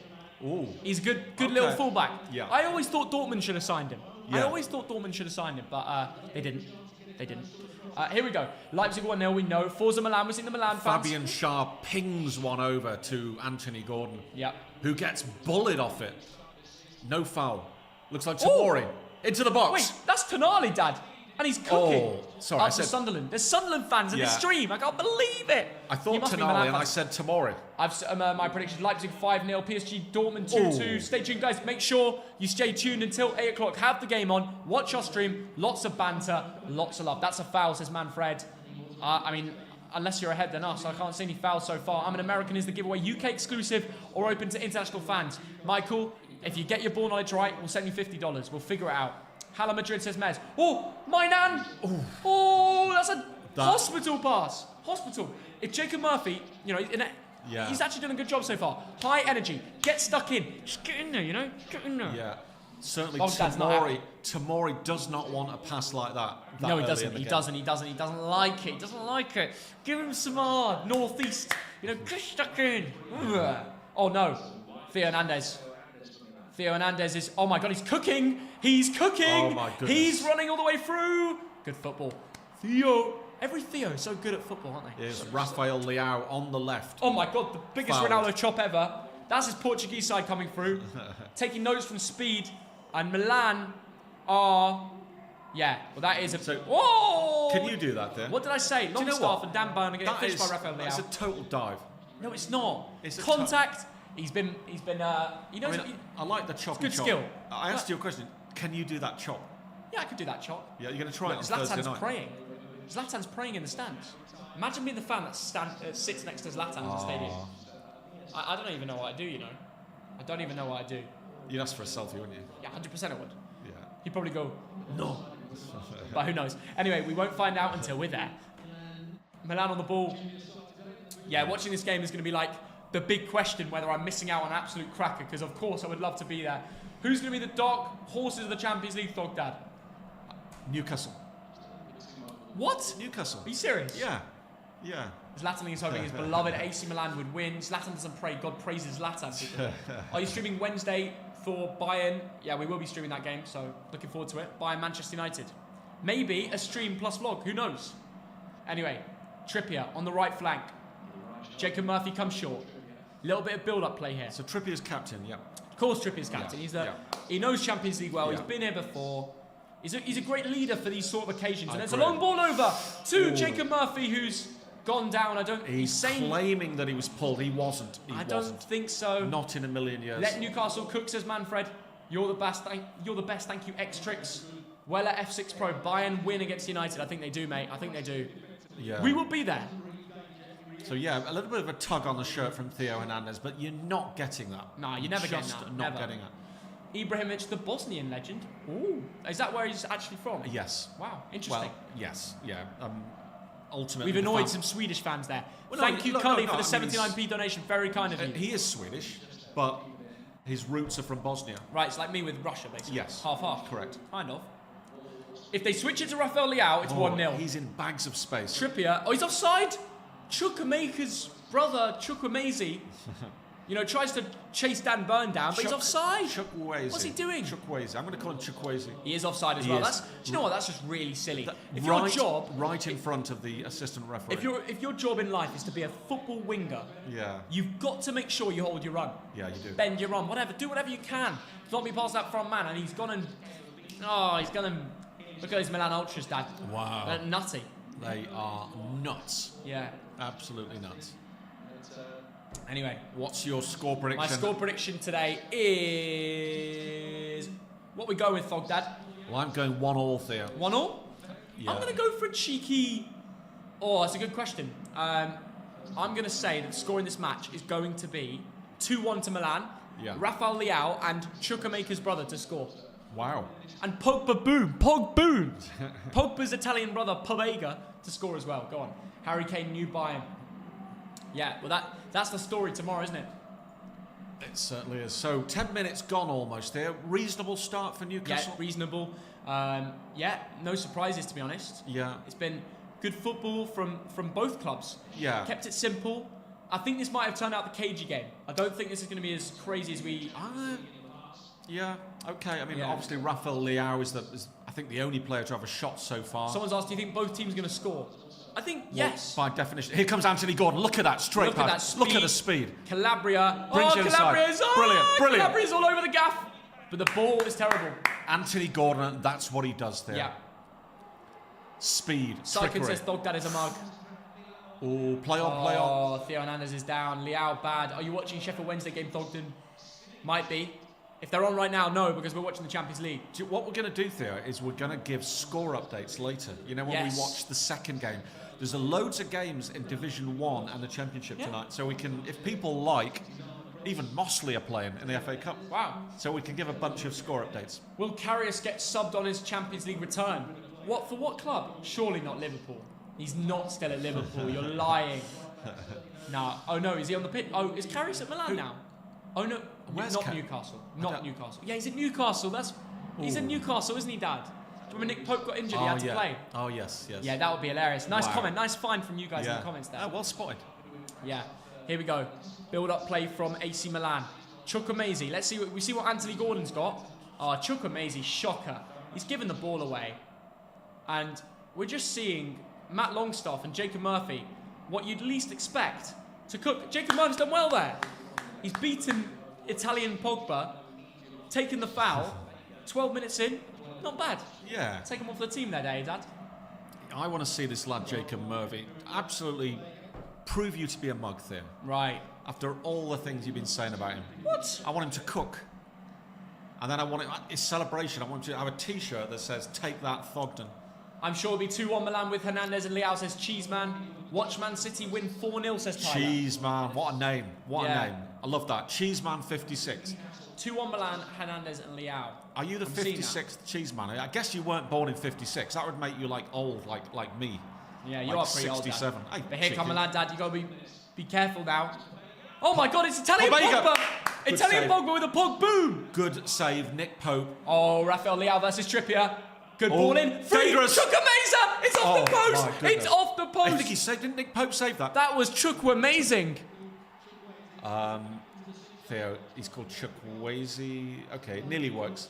Ooh. He's a good little fullback. Yeah. I always thought Dortmund should have signed him. Yeah. But they didn't. Here we go. Leipzig 1-0, we know. Forza Milan, we're seeing the Milan fans. Fabian Schär pings one over to Anthony Gordon. Yeah. Who gets bullied off it. No foul. Looks like Tomori. Into the box. Wait, that's Tonali, Dad. And he's cooking. Oh, sorry, Up I to said... Sunderland. There's Sunderland fans in the stream. I can't believe it. I thought Tonali and I said Tomori. My prediction, Leipzig 5-0, PSG Dortmund 2-2. Stay tuned, guys. Make sure you stay tuned until 8 o'clock. Have the game on. Watch our stream. Lots of banter. Lots of love. That's a foul, says Manfred. I mean, unless you're ahead than us, I can't see any fouls so far. I'm an American is the giveaway. UK exclusive or open to international fans. Michael, if you get your ball knowledge right, we'll send you $50. We'll figure it out. Hala Madrid says Mez. Oh, my nan. Oh, that's a hospital pass. Hospital. If Jacob Murphy, he's actually done a good job so far. High energy. Get stuck in. Just get in there, Get in there. Yeah. Certainly Tomori does not want a pass like that. No, he doesn't. He doesn't like it. He doesn't like it. Give him some northeast. Get stuck in. Oh, no. Theo Hernandez is... Oh, my God, he's cooking. He's cooking. Oh, my goodness. He's running all the way through. Good football. Theo. Every Theo is so good at football, aren't they? Here's Rafael Leao on the left. Oh, my God, the biggest Fouled. Ronaldo chop ever. That's his Portuguese side coming through. Taking notes from speed. And Milan are Yeah, well that is a... So, Whoa! Can you do that there? What did I say? you know Longstaff what? and Dan Byrne are getting finished by Rafael That's a Leao. total dive. No, it's not. It's a Contact. He's been. He knows. I like the chop. good chop. skill. I asked you a question. Can you do that chop? Yeah, I could do that chop. Yeah, you're going to try it on Thursday Zlatan's night. praying. Zlatan's praying in the stands. Imagine being the fan that sits next to Zlatan in the stadium. I don't even know what I do, you know. I don't even know what I do. You'd ask for a selfie, wouldn't you? Yeah, 100% I would. Yeah. He'd probably go, no. But who knows? Anyway, we won't find out until we're there. Milan on the ball. Yeah, watching this game is going to be like the big question whether I'm missing out on an absolute cracker, because of course I would love to be there. Who's going to be the dark horses of the Champions League, Thogdad? Newcastle. What? Newcastle. Are you serious? Yeah. Yeah. Zlatan is hoping his beloved AC Milan would win. Zlatan doesn't pray, God praises Zlatan. Are you streaming Wednesday for Bayern? Yeah, we will be streaming that game, so looking forward to it. Bayern Manchester United. Maybe a stream plus vlog, who knows? Anyway, Trippier on the right flank. Jacob Murphy comes short. Little bit of build-up play here. So Trippier's captain, yeah. Of course Trippier's captain. He knows Champions League well. Yeah. He's been here before. He's a great leader for these sort of occasions. And there's a agree. long ball over to Ooh. Jacob Murphy, who's gone down. He's saying claiming that he was pulled. He wasn't. I don't think so. Not in a million years. Let Newcastle cook, says Manfred. You're the best. Thank you, X-Trix. Weller F6 Pro. Bayern win against United. I think they do, mate. I think they do. Yeah. We will be there. So yeah, a little bit of a tug on the shirt from Theo Hernandez, but you're not getting that. Nah, you're never getting Just that. not Never. getting that. Ibrahimovic, the Bosnian legend. Ooh. Is that where he's actually from? Yes. Wow, interesting. Well, yes. Yeah. Ultimately, We've annoyed some Swedish fans there. Well, no, Thank you, look, Cully, no, for the I mean, 79p donation. Very kind of you. He is Swedish, but his roots are from Bosnia. Right, it's like me with Russia, basically. Yes. Half-half. Correct. Kind of. If they switch it to Rafael Leao, it's 1-0. He's in bags of space. Trippier. Oh, he's offside. Chukwuemeka's brother, Chukwuemezi, tries to chase Dan Byrne down, but he's offside. Chukwueze. What's he doing? Chukwueze. I'm going to call him Chukwueze. He is offside as He well. is. Do you know what? That's just really silly. If right, your job, right in front of the assistant referee. if your job in life is to be a football winger, Yeah. you've got to make sure you hold your run. Yeah, you do. Bend your run, whatever. Do whatever you can. Don't be past that front man, and he's gone and look at those Milan ultras, Dad. Wow. They're nutty. They are nuts. Yeah. Absolutely nuts. Anyway, What's your score prediction? my score prediction today is what we go with, Thogdad. Well, I'm going 1-1, Theo. 1-1. Yeah. I'm going to go for a cheeky. Oh, that's a good question. I'm going to say that the score in this match is going to be 2-1 to Milan. Yeah. Rafael Leao and Chukwuemeka's brother to score. Wow. And Pogba boom. Pogba's Italian brother, Pobega, to score as well. Go on. Harry Kane, new Bayern. Yeah, well, that's the story tomorrow, isn't it? It certainly is. So, 10 minutes gone almost there. Reasonable start for Newcastle? Yeah, reasonable. No surprises, to be honest. Yeah. It's been good football from both clubs. Yeah. Kept it simple. I think this might have turned out the cagey game. I don't think this is going to be as crazy as we... Yeah, okay. I mean, Yeah. obviously, Rafael Leao is I think, the only player to have a shot so far. Someone's asked, do you think both teams are going to score? I think yes. By definition. Here comes Anthony Gordon. Look at that straight Look at pass. that speed. Look at the speed. Calabria. Brings you inside. Brilliant. Calabria's all over the gaff. But the ball is terrible. Anthony Gordon, that's what he does there. Yeah. Speed. Sykin trickery. says Thogdad is a mug. Oh, play on, play on. Oh, Theo Hernandez is down. Leao bad. Are you watching Sheffield Wednesday game, Thogden? Might be. If they're on right now, no, because we're watching the Champions League. What we're going to do, Theo, is we're going to give score updates later. You know, when Yes. we watch the second game. There's loads of games in Division 1 and the Championship tonight. So we can, if people like, even Mossley are playing in the FA Cup. Wow. So we can give a bunch of score updates. Will Karius get subbed on his Champions League return? What for what club? Surely not Liverpool. He's not still at Liverpool. You're lying. Nah. Oh no, is he on the pitch? Oh, is Karius at Milan now? Oh no, Where's not Ka- Newcastle. Not Newcastle. Yeah, he's at Newcastle. He's at Newcastle, isn't he, Dad? When Nick Pope got injured, he had to play. Oh, yes, yes. Yeah, that would be hilarious. Nice Wow. comment. Nice find from you guys in the comments there. Oh, well spotted. Yeah. Here we go. Build-up play from AC Milan. Chukwuemezi. Let's see. We see what Anthony Gordon's got. Oh, Chukwuemezi, shocker. He's given the ball away. And we're just seeing Matt Longstaff and Jacob Murphy, what you'd least expect to cook. Jacob Murphy's done well there. He's beaten Italian Pogba, taken the foul. 12 minutes in, Not bad. Yeah. Take him off the team that day, Dad. I want to see this lad, Jacob Murphy, absolutely prove you to be a mug thing. Right. After all the things you've been saying about him. What? I want him to cook. And then I want his celebration. I want him to have a T-shirt that says, "Take that, Thogden." I'm sure it'll be 2-1 Milan with Hernandez and Leao, says Cheeseman. Watch Man City win 4-0, says Tyler. Cheeseman, what a name. What a name. I love that. Cheeseman 56. 2-1 Milan, Hernandez and Leao. Are you the 56th Cheeseman? I guess you weren't born in 56. That would make you like old, like me. Yeah, you like are pretty 67. old, Dad. Hey, But here come chicken. Milan, Dad. You got to be careful now. Oh my God, it's Italian Pomega. Pogba. Good Italian save. Pogba with a Pog boom. Good save, Nick Pope. Oh, Rafael Leao versus Trippier. Good ball in. Free. dangerous. Chukwuemeza. It's off the Oh, post. my goodness. It's off the I post. think he saved. Didn't Nick Pope save that? That was Chukwuemazing. Theo, he's called Chukwueze. Okay, nearly works.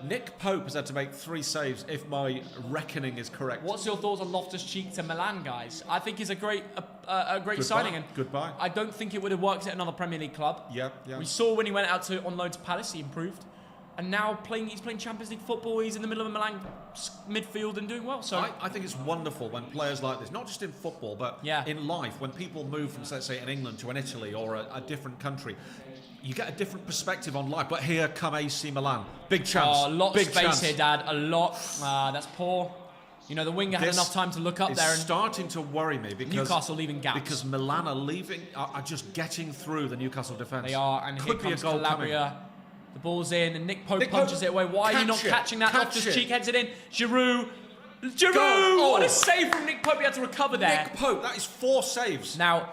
Nick Pope has had to make 3 saves, if my reckoning is correct. What's your thoughts on Loftus-Cheek to Milan, guys? I think he's a great Goodbye. signing. And Goodbye. I don't think it would have worked at another Premier League club. Yeah. We saw when he went out on loan to Palace, he improved. And now he's playing Champions League football. He's in the middle of Milan midfield and doing well. So I think it's wonderful when players like this, not just in football, but in life, when people move from, let's say, in England to an Italy or a different country, you get a different perspective on life. But here come AC Milan. Big chance. Oh, a lot Big of space chance. here, Dad. A lot. That's poor. You know, the winger had This enough time to look up It's there. And starting to worry me because Newcastle leaving gaps. Because Milan are just getting through the Newcastle defence. They are, and Could here be comes a goal coming. Calabria. The ball's in, and Nick Pope Nick punches Pope, it away. Why are you not catch it, catching that? catch Loftus-Cheek it. heads it in. Giroud! Oh. What a save from Nick Pope. He had to recover there. Nick Pope, that is 4 saves. Now,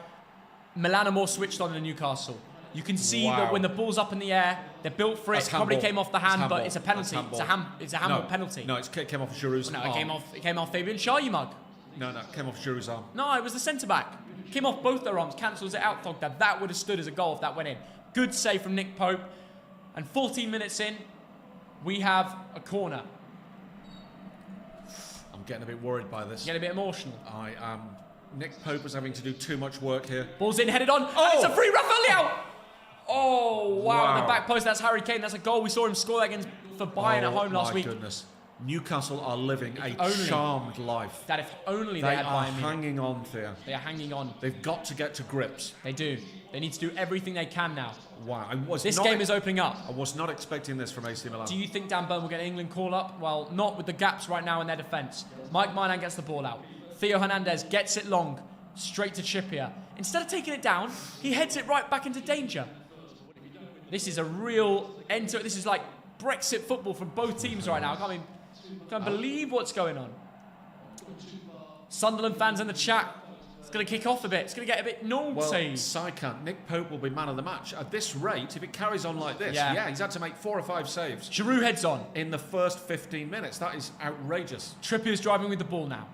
Milan are more switched on than Newcastle. You can see that when the ball's up in the air, they're built for it. That's Probably handball. came off the That's hand, handball. but it's a penalty. That's It's a handball penalty. No, it came off Giroud's No, arm. it came off Fabian Shaw, you mug. No, it came off Giroud's arm. No, it was the centre back. Came off both their arms, cancels it out, Thogden. That would have stood as a goal if that went in. Good save from Nick Pope. And 14 minutes in, we have a corner. I'm getting a bit worried by this. Get a bit emotional. I am. Nick Pope is having to do too much work here. Ball's in, headed on. And it's a free Rafael Leao. Oh, wow. The back post, that's Harry Kane. That's a goal. We saw him score that against for Bayern at home last week. My goodness. Newcastle are living a only- charmed life. That if only They they had are Bayern Munich. hanging on, Theo. They are hanging on. They've got to get to grips. They do. They need to do everything they can now. Wow. This game is opening up. I was not expecting this from AC Milan. Do you think Dan Burn will get an England call up? Well, not with the gaps right now in their defence. Mike Milan gets the ball out. Theo Hernandez gets it long, straight to Trippier. Instead of taking it down, he heads it right back into danger. This is a real end to it. This is like Brexit football from both teams right now. I can't believe what's going on. Sunderland fans in the chat. It's going to kick off a bit. It's going to get a bit naughty. Well, Sycan, Nick Pope will be man of the match. At this rate, if it carries on like this, he's had to make 4 or 5 saves. Giroud heads on. In the first 15 minutes. That is outrageous. Trippier's driving with the ball now.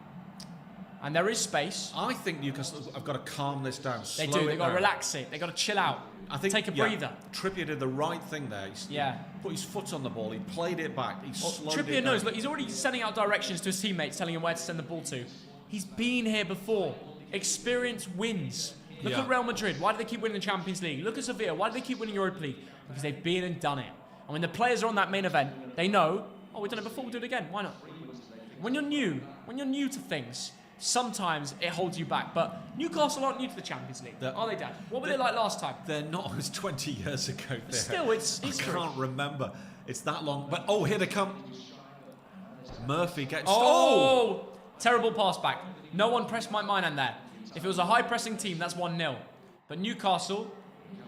And there is space. I think Newcastle have got to calm this down. They do. They've got to relax it. They've got to chill out. I think Take a breather. Trippier did the right thing there. He put his foot on the ball. He played it back. He slowed it Trippier down. knows. Look, he's already sending out directions to his teammates, telling him where to send the ball to. He's been here before. Experience wins. Look at Real Madrid. Why do they keep winning the Champions League? Look at Sevilla. Why do they keep winning Europa League? Because they've been and done it. And when the players are on that main event, they know, oh, we've done it before, we'll do it again. Why not? When you're new to things, sometimes it holds you back. But Newcastle aren't new to the Champions League, are they, Dan? What were they like last time? They're not. It was 20 years ago. Still, it's history. I can't remember. It's that long. But, here they come. Murphy gets... Terrible pass back. No one pressed Mike Milan there. If it was a high-pressing team, that's 1-0. But Newcastle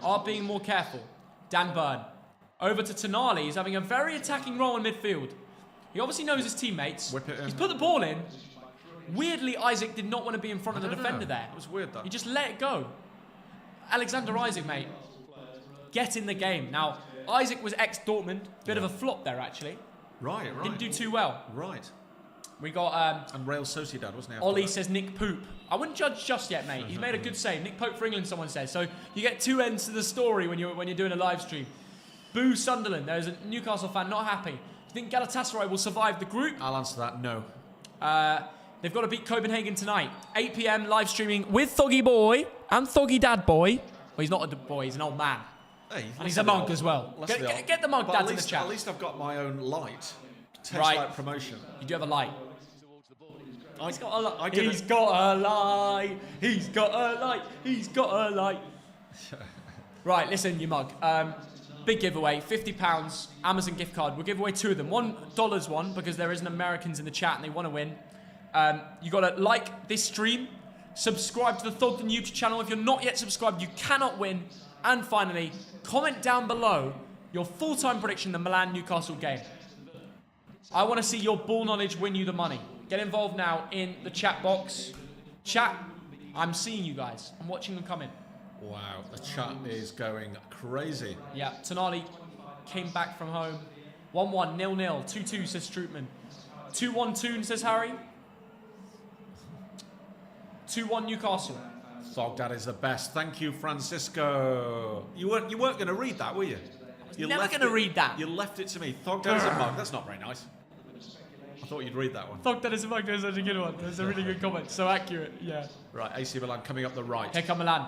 are being more careful. Dan Burn. Over to Tonali. He's having a very attacking role in midfield. He obviously knows his teammates. Whip it in. He's put the ball in. Weirdly, Isaac did not want to be in front of the defender there. It was weird, though. He just let it go. Alexander Isaac, mate. Get in the game. Now, Isaac was ex-Dortmund. Bit of a flop there, actually. Right. Didn't do too well. Right. We got... and Real Sociedad, wasn't he? Ollie says Nick Poop. I wouldn't judge just yet, mate. He's made a good save. Nick Pope for England, someone says. So you get 2 ends to the story when you're doing a live stream. Boo Sunderland. There's a Newcastle fan not happy. Do you think Galatasaray will survive the group? I'll answer that, no. They've got to beat Copenhagen tonight. 8 p.m. live streaming with Thoggy Boy and Thoggy Dad Boy. Well, he's not a boy, he's an old man. Hey, and he's a monk as well. Get the monk dads in the chat. At least I've got my own light. Tastes Right. like promotion. You do have a light. He's got a light. I give He's it- got a light. He's got a light. He's got a light. Right, listen, you mug. Big giveaway, £50 Amazon gift card. We'll give away 2 of them. $1 one because there isn't Americans in the chat and they want to win. You got to like this stream, subscribe to the Thogden YouTube channel. If you're not yet subscribed, you cannot win. And finally, comment down below your full-time prediction in the Milan-Newcastle game. I want to see your ball knowledge win you the money. Get involved now in the chat box. Chat, I'm seeing you guys. I'm watching them come in. Wow, the chat is going crazy. Yeah, Tonali came back from home. 1-1, 0-0, 2-2 says Strootman. 2-1 Toon says Harry. 2-1 Newcastle. Thogdad is the best. Thank you, Francisco. You weren't going to read that, were you? You never left gonna it- read that. You left it to me. Thogdad is a mug. That's not very nice. I thought you'd read that one. Thogden is a mug, that's such a good one. That's a really good comment. So accurate, yeah. Right, AC Milan coming up the right. Here come Milan.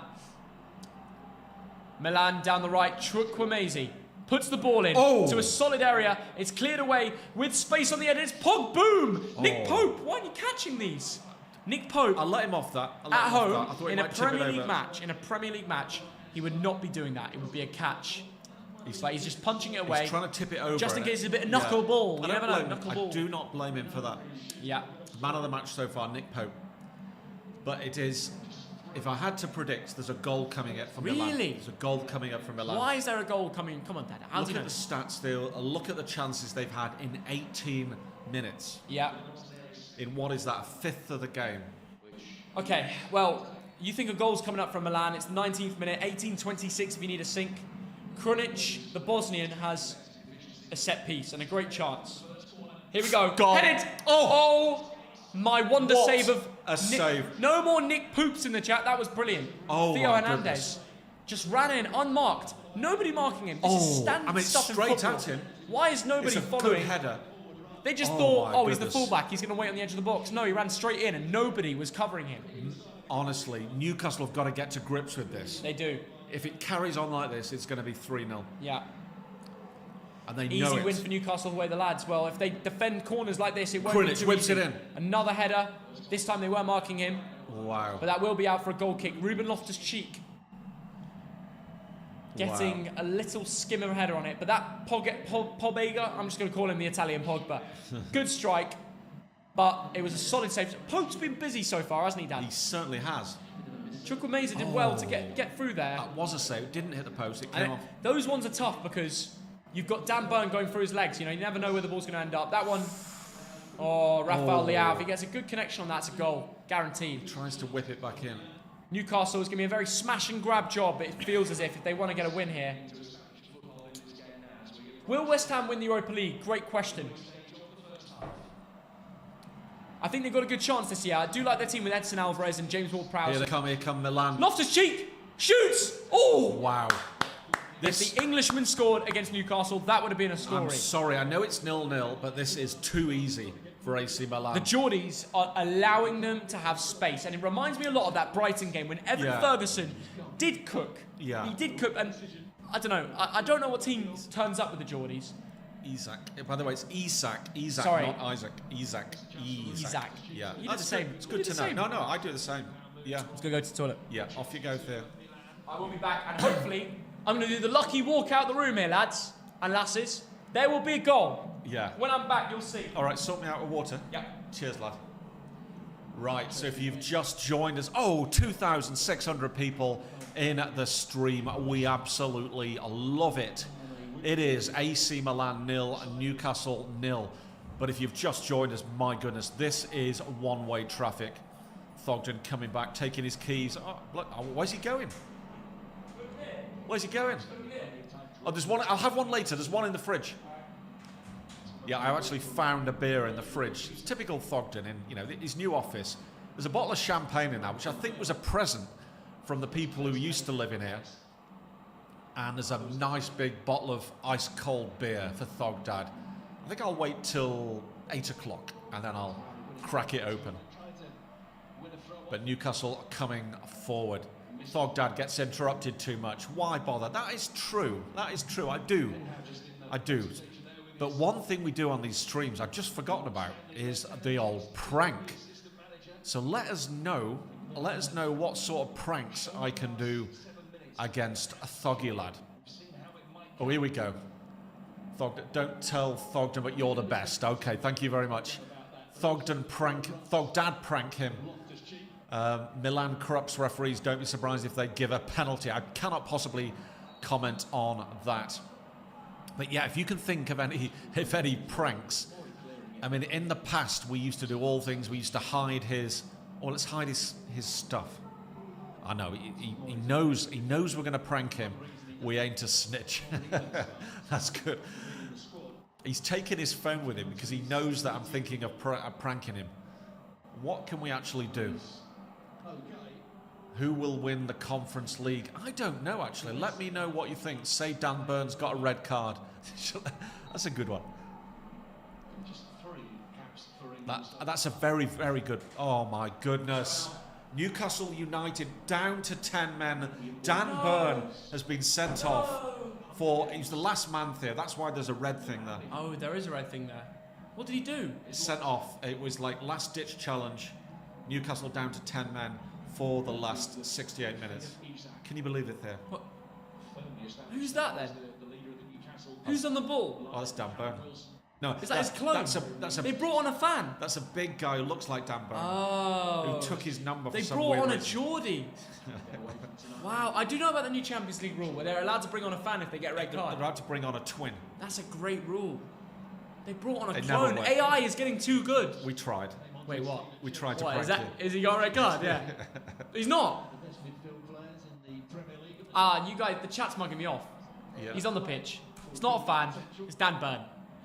Milan down the right. Chukwuemezi puts the ball in to a solid area. It's cleared away with space on the end. It's Pog. Boom! Nick Pope. Why aren't you catching these? Nick Pope I'll let him off that. at home I thought he in a might tip it Premier League over. match. In a Premier League match, he would not be doing that. It would be a catch. But he's just punching it away. He's trying to tip it over. Just in and case it's a bit of knuckleball. I You don't never know. blame him. Knuckleball. I do not blame him for that. Yeah. Man of the match so far, Nick Pope. But it is, if I had to predict, there's a goal coming up from Milan. Really? There's a goal coming up from Milan. Why is there a goal coming? Come on, Dad. How do Look you at know? the stats, Theo. Look at the chances they've had in 18 minutes. Yeah. In what is that, a fifth of the game? Okay, well, you think a goal's coming up from Milan. It's the 19th minute, 18:26 if you need a sink. Krunic, the Bosnian, has a set piece and a great chance. Here we go. God. Headed. Oh, my wonder What save of a save. No more Nick Poops in the chat. That was brilliant. Oh, Theo my Hernandez goodness. just ran in unmarked. Nobody marking him. This is standard I mean, stuff in straight football. at him. Why is nobody It's a following? good header. They just Oh, thought, my he's the goodness. fullback. He's going to wait on the edge of the box. No, he ran straight in and nobody was covering him. Honestly, Newcastle have got to get to grips with this. They do. If it carries on like this, it's going to be 3-0. Yeah. And they Easy know win it. for Newcastle away the lads. Well, if they defend corners like this, it won't be Krunic too whips easy. it in. Another header. This time they were marking him, Wow. but that will be out for a goal kick. Ruben Loftus-Cheek getting a little skimmer header on it, but that Pobega, I'm just going to call him the Italian Pogba. Good strike, but it was a solid save. Pope's been busy so far, hasn't he, Dan? He certainly has. Chukwuemezi did well to get through there. That was a save. It didn't hit the post. It And came off. those ones are tough because you've got Dan Burn going through his legs. You know, you never know where the ball's going to end up. That one, Rafael Leao, if he gets a good connection on that, it's a goal. Guaranteed. Tries to whip it back in. Newcastle is going to be a very smash and grab job, but it feels as if they want to get a win here. Will West Ham win the Europa League? Great question. I think they've got a good chance this year. I do like their team with Edson Alvarez and James Ward-Prowse. Here come Milan. Loftus-Cheek shoots! Oh! Wow. If the Englishman scored against Newcastle, that would have been a story. I'm sorry, I know it's 0-0, but this is too easy for AC Milan. The Geordies are allowing them to have space, and it reminds me a lot of that Brighton game when Evan Ferguson did cook. Yeah. He did cook, and I don't know. I don't know what team turns up with the Geordies. Isaac. By the way, it's Isak. Isaac, Sorry. not Isaac. Isaac. You Yeah. do the That's same. good. It's You good do to the know. same. No, I do the same. Yeah. Let's go to the toilet. Yeah. Off you go, Theo. I will be back, and hopefully, I'm going to do the lucky walk out the room here, lads and lasses. There will be a goal. Yeah. When I'm back, you'll see. All right, sort me out with water. Yeah. Cheers, lad. Right, so if you've just joined us, 2,600 people in the stream. We absolutely love it. It is AC Milan 0 and Newcastle 0. But if you've just joined us, my goodness, this is one-way traffic. Thogden coming back, taking his keys. Where's he going? Where's he going? Oh, there's one. I'll have one later. There's one in the fridge. Yeah, I actually found a beer in the fridge. It's typical Thogden in, his new office. There's a bottle of champagne in there, which I think was a present from the people who used to live in here. And there's a nice big bottle of ice cold beer for Thogdad. I think I'll wait till 8 o'clock and then I'll crack it open. But Newcastle coming forward. Thogdad gets interrupted too much. Why bother? That is true. That is true. I do. But one thing we do on these streams I've just forgotten about is the old prank. So let us know what sort of pranks I can do against a Thoggy lad. Oh, here we go. Don't tell Thogden, but you're the best. Okay, thank you very much. Thogdad prank him. Milan corrupts referees. Don't be surprised if they give a penalty. I cannot possibly comment on that. But yeah, if you can think of any pranks. I mean, in the past, we used to do all things. We used to hide his... Or let's hide his stuff. I know, he knows we're going to prank him. We ain't a snitch. That's good. He's taken his phone with him because he knows that I'm thinking of pranking him. What can we actually do? Who will win the Conference League? I don't know, actually. Let me know what you think. Say Dan Burns got a red card. That's a good one. That's a very, very good... Oh, my goodness. Newcastle United down to 10 men. Dan Burn has been sent off for... He's the last man there. That's why there's a red thing there. Oh, there is a red thing there. What did he do? Sent off. It was like last-ditch challenge. Newcastle down to 10 men for the last 68 minutes. Can you believe it there? What? Who's that then? Who's on the ball? Oh, that's Dan Burn. No, is that his clone? They brought on a fan. That's a big guy who looks like Dan Burn. Oh. Who took his number for They some brought weird on a reason. Geordie. Wow, I do know about the new Champions League rule where they're allowed to bring on a fan if they get a red card. They're allowed to bring on a twin. That's a great rule. They brought on a They clone. never went. AI is getting too good. We tried. Wait, what? We tried to What, prank him. is he got a red card? Yeah. He's not. You guys, the chat's mugging me off. Yeah. He's on the pitch. It's not a fan. It's Dan Burn.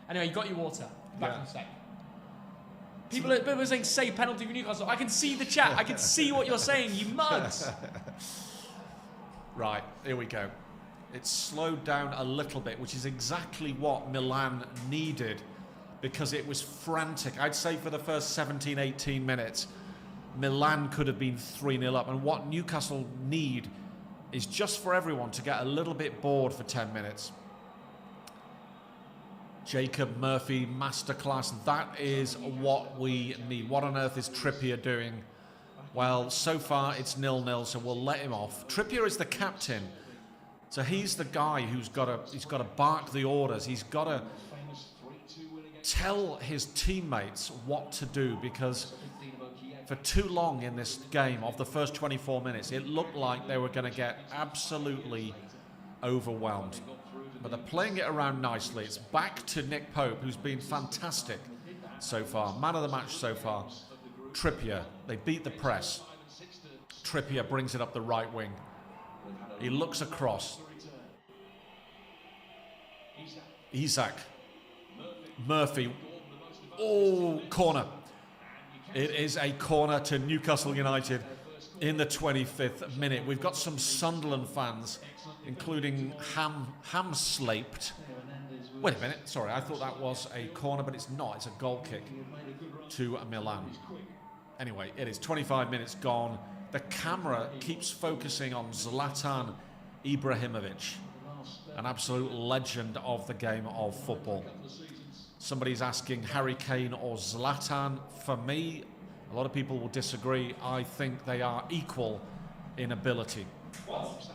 Anyway, you got your water. Back in a sec. People are saying, say penalty for Newcastle. I can see the chat. I can see what you're saying, you mugs. Right, here we go. It's slowed down a little bit, which is exactly what Milan needed because it was frantic. I'd say for the first 17, 18 minutes, Milan could have been 3-0 up. And what Newcastle need is just for everyone to get a little bit bored for 10 minutes. Jacob Murphy, masterclass. That is what we need. What on earth is Trippier doing? Well, so far it's 0-0, so we'll let him off. Trippier is the captain, so he's the guy who's got to bark the orders. He's got to tell his teammates what to do because for too long in this game of the first 24 minutes, it looked like they were going to get absolutely overwhelmed. But they're playing it around nicely. It's back to Nick Pope, who's been fantastic so far. Man of the match so far. Trippier, they beat the press. Trippier brings it up the right wing. He looks across. Isak. Murphy. Oh, corner. It is a corner to Newcastle United in the 25th minute. We've got some Sunderland fans, including Ham-slaped. Wait a minute, sorry, I thought that was a corner, but it's not. It's a goal kick to Milan. Anyway, it is 25 minutes gone. The camera keeps focusing on Zlatan Ibrahimovic, an absolute legend of the game of football. Somebody's asking Harry Kane or Zlatan. For me, a lot of people will disagree. I think they are equal in ability. What?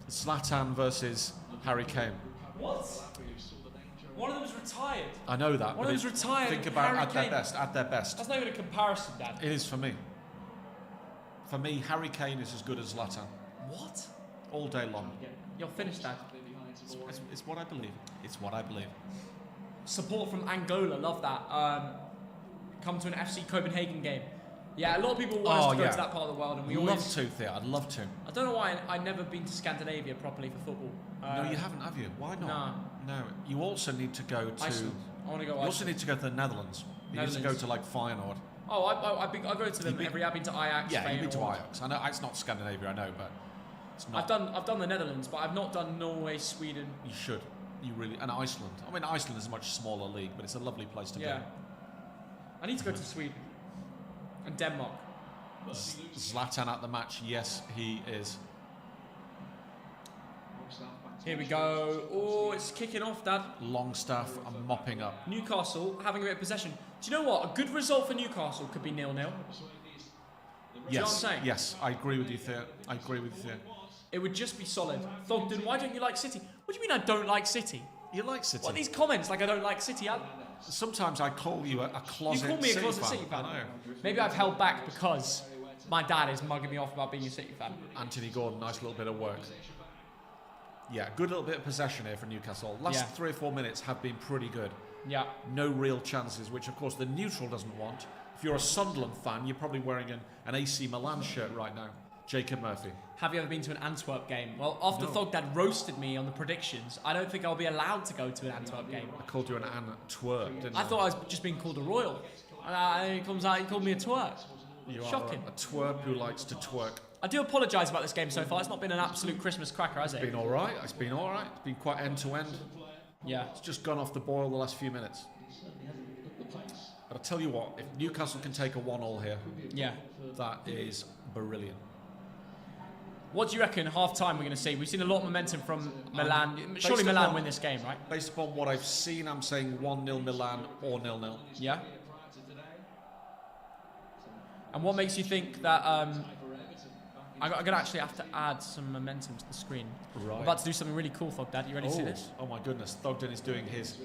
Zlatan versus Harry Kane. What? One of them's retired. I know that. One of them's retired. Think about Harry at their Kane. best. At their best. That's not even a comparison, Dad. It is for me. For me, Harry Kane is as good as Zlatan. What? All day long. You're finished, Dad. It's what I believe. It's what I believe. Support from Angola, love that. Come to an FC Copenhagen game. Yeah, a lot of people want us to go to that part of the world, and we love always... to, Thea. I'd love to. I don't know why I've never been to Scandinavia properly for football. No, you haven't, have you? Why not? No. No. You also need to go to... Iceland. I want to go You also need to go to the Netherlands. You need to go to, like, Feyenoord. Oh, I go to them every... I've been to Ajax, Yeah, you've been to Feyenoord. Ajax. I know it's not Scandinavia, I know, but it's not... I've done the Netherlands, but I've not done Norway, Sweden. You should. You really... And Iceland. I mean, Iceland is a much smaller league, but it's a lovely place to Yeah. be. I need to go to Sweden. And Denmark. Zlatan at the match, yes, he is. Here we go. Oh, it's kicking off, Dad. Longstaff and mopping up. Newcastle having a bit of possession. Do you know what? A good result for Newcastle could be 0-0. Yes, you know what I'm saying? yes, I agree with you there. I agree with you there. It would just be solid. Thogden, why don't you like City? What do you mean I don't like City? You like City? What are these comments like I don't like City? Sometimes I call you a closet You call me a closet fan. City fan. I know. Maybe I've held back because my dad is mugging me off about being a City fan. Anthony Gordon, nice little bit of work. Yeah, good little bit of possession here for Newcastle. Last 3 or 4 minutes have been pretty good. Yeah. No real chances, which of course the neutral doesn't want. If you're a Sunderland fan, you're probably wearing an AC Milan shirt right now. Jacob Murphy. Have you ever been to an Antwerp game? Well, after No. Thogdad roasted me on the predictions, I don't think I'll be allowed to go to an Antwerp game. I called you an twerp, didn't I? I thought I was just being called a royal. And he comes out, he called me a twerp. You Shocking. are a twerp who likes to twerk. I do apologise about this game so far. It's not been an absolute Christmas cracker, has It's it? been all right. It's been all right. It's been quite end to end. Yeah. It's just gone off the boil the last few minutes. But I tell you what, if Newcastle can take a 1-1 here, Yeah. that is brilliant. What do you reckon half-time we're going to see? We've seen a lot of momentum from Milan. based Surely Milan upon- win this game, right? Based upon what I've seen, I'm saying 1-0 Milan or 0-0. Yeah. And what makes you think that... I'm going to actually have to add some momentum to the screen. Right. I'm about to do something really cool, Thogdad. You ready to see this? Oh my goodness, Thogden is doing his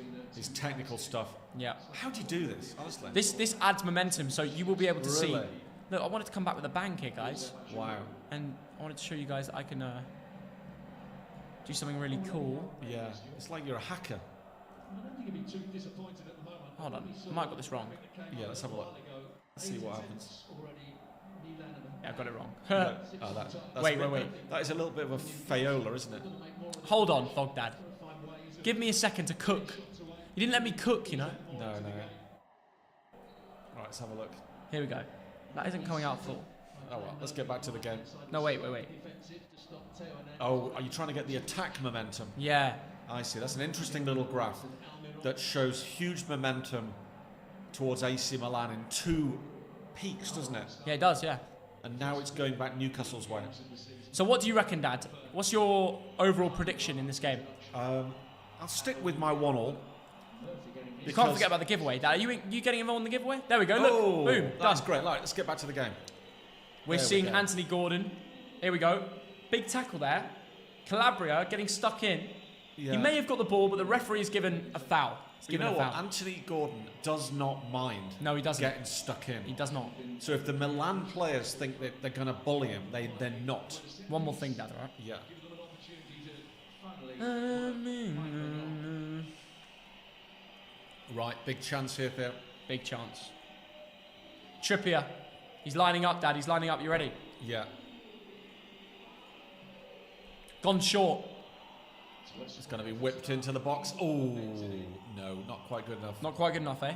technical stuff. Yeah. How do you do this, honestly? This adds momentum, so you will be able to see... Really? Look, I wanted to come back with a bang here, guys. Wow. And I wanted to show you guys that I can do something really cool. Yeah, it's like you're a hacker. Hold on, I might have got this wrong. Yeah, let's have a look. Let's see what happens. Yeah, I got it wrong. Yeah. Oh, that's Wait, a bit- wait. That is a little bit of a fayola, isn't it? Hold on, Thogdad. Give me a second to cook. You didn't let me cook, you know. No. Right, let's have a look. Here we go. That isn't coming out full. Oh well, let's get back to the game. No, wait. Oh, are you trying to get the attack momentum? Yeah. I see. That's an interesting little graph that shows huge momentum towards AC Milan in 2 peaks, doesn't it? Yeah, it does, yeah. And now it's going back Newcastle's way. So what do you reckon, Dad? What's your overall prediction in this game? I'll stick with my 1-1. You can't forget about the giveaway. Dad, are you getting involved in the giveaway? There we go, look. Oh, Boom, that's done. great. Right, let's get back to the game. We're There we seeing go. Anthony Gordon. Here we go. Big tackle there. Calabria getting stuck in. Yeah. He may have got the ball, but the referee has given a foul. He's You given know a what? foul. Anthony Gordon does not mind No, he doesn't. getting stuck in. He does not. So if the Milan players think that they're going to bully him, they're not. One more thing, Dad, all right? Yeah. Right, big chance here, Theo. Big chance. Trippier. He's lining up, Dad. He's lining up. You ready? Yeah. Gone short. It's going to be whipped into the box. Oh, no, not quite good enough. Not quite good enough, eh?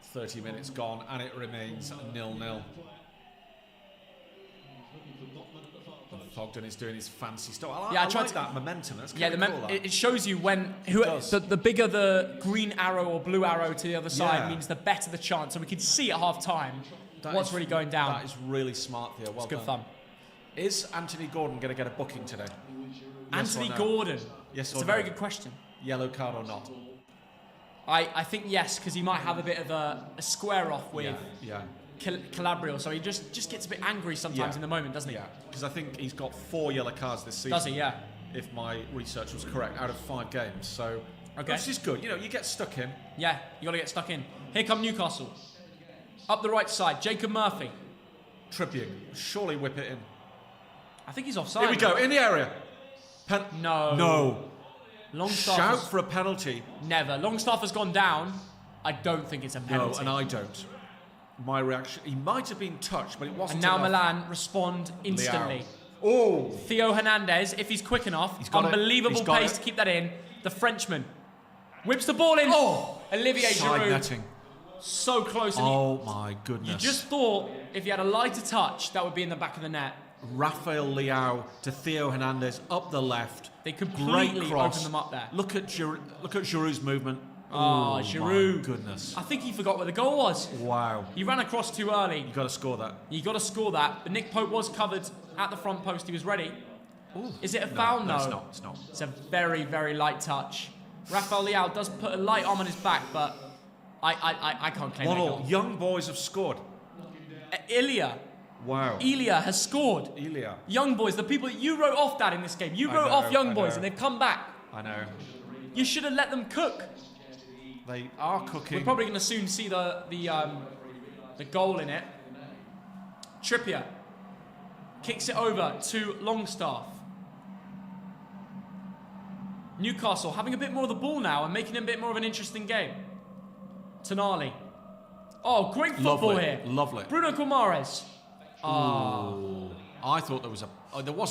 30 minutes gone, and it remains 0-0. Thogden is doing his fancy stuff. I tried like to- that momentum. That's Yeah, kind of cool. it shows you when does. the bigger the green arrow or blue arrow to the other side Yeah. means the better the chance. So we can see at half time what's really going down. That is really smart, Theo. Well It's good done. fun. Is Anthony Gordon going to get a booking today? Yes or Anthony no? Gordon. Yes It's or a very no? good question. Yellow card or not? I think yes, because he might have a bit of a square off with Yeah. Calabria, so he just gets a bit angry sometimes Yeah. in the moment, doesn't he? Yeah, because I think he's got 4 yellow cards this season. Does he? Yeah. If my research was correct, out of 5 games. So, Okay. which is good. You know, you get stuck in. Yeah, you got to get stuck in. Here come Newcastle. Up the right side, Jacob Murphy. Trippier, surely whip it in. I think he's offside. Here we go, in the area. No. No. Longstaff Shout has- for a penalty. Never. Longstaff has gone down. I don't think it's a No, penalty. and I don't. My reaction, he might have been touched, but it wasn't And now enough. Milan respond instantly. Oh, Theo Hernandez, if he's quick enough, He's got it. unbelievable He's got pace it. to keep that in. The Frenchman whips the ball in. Oh! Olivier Side Giroud, netting. so close. And Oh my goodness. you just thought if he had a lighter touch, that would be in the back of the net. Rafael Leao to Theo Hernandez up the left. They Great completely cross. opened them up there. Look at Giroud's movement. Oh, Giroud. My goodness. I think he forgot where the goal was. Wow. He ran across too early. You got to score that. You got to score that. But Nick Pope was covered at the front post. He was ready. Ooh, Is it a foul? No, it's not. It's not. It's a very, very light touch. Rafael Leao does put a light arm on his back, but I can't claim that goal. Young boys have scored. Ilya. Wow. Ilya has scored. Ilya. Young boys, the people that you wrote off, Dad, in this game. You wrote off young boys, and they've come back. I know. You should have let them cook. They are cooking. We're probably going to soon see the goal in it. Trippier kicks it over to Longstaff. Newcastle having a bit more of the ball now and making it a bit more of an interesting game. Tonali. Oh, great football here. Lovely. Bruno Guimaraes. Oh. I thought there was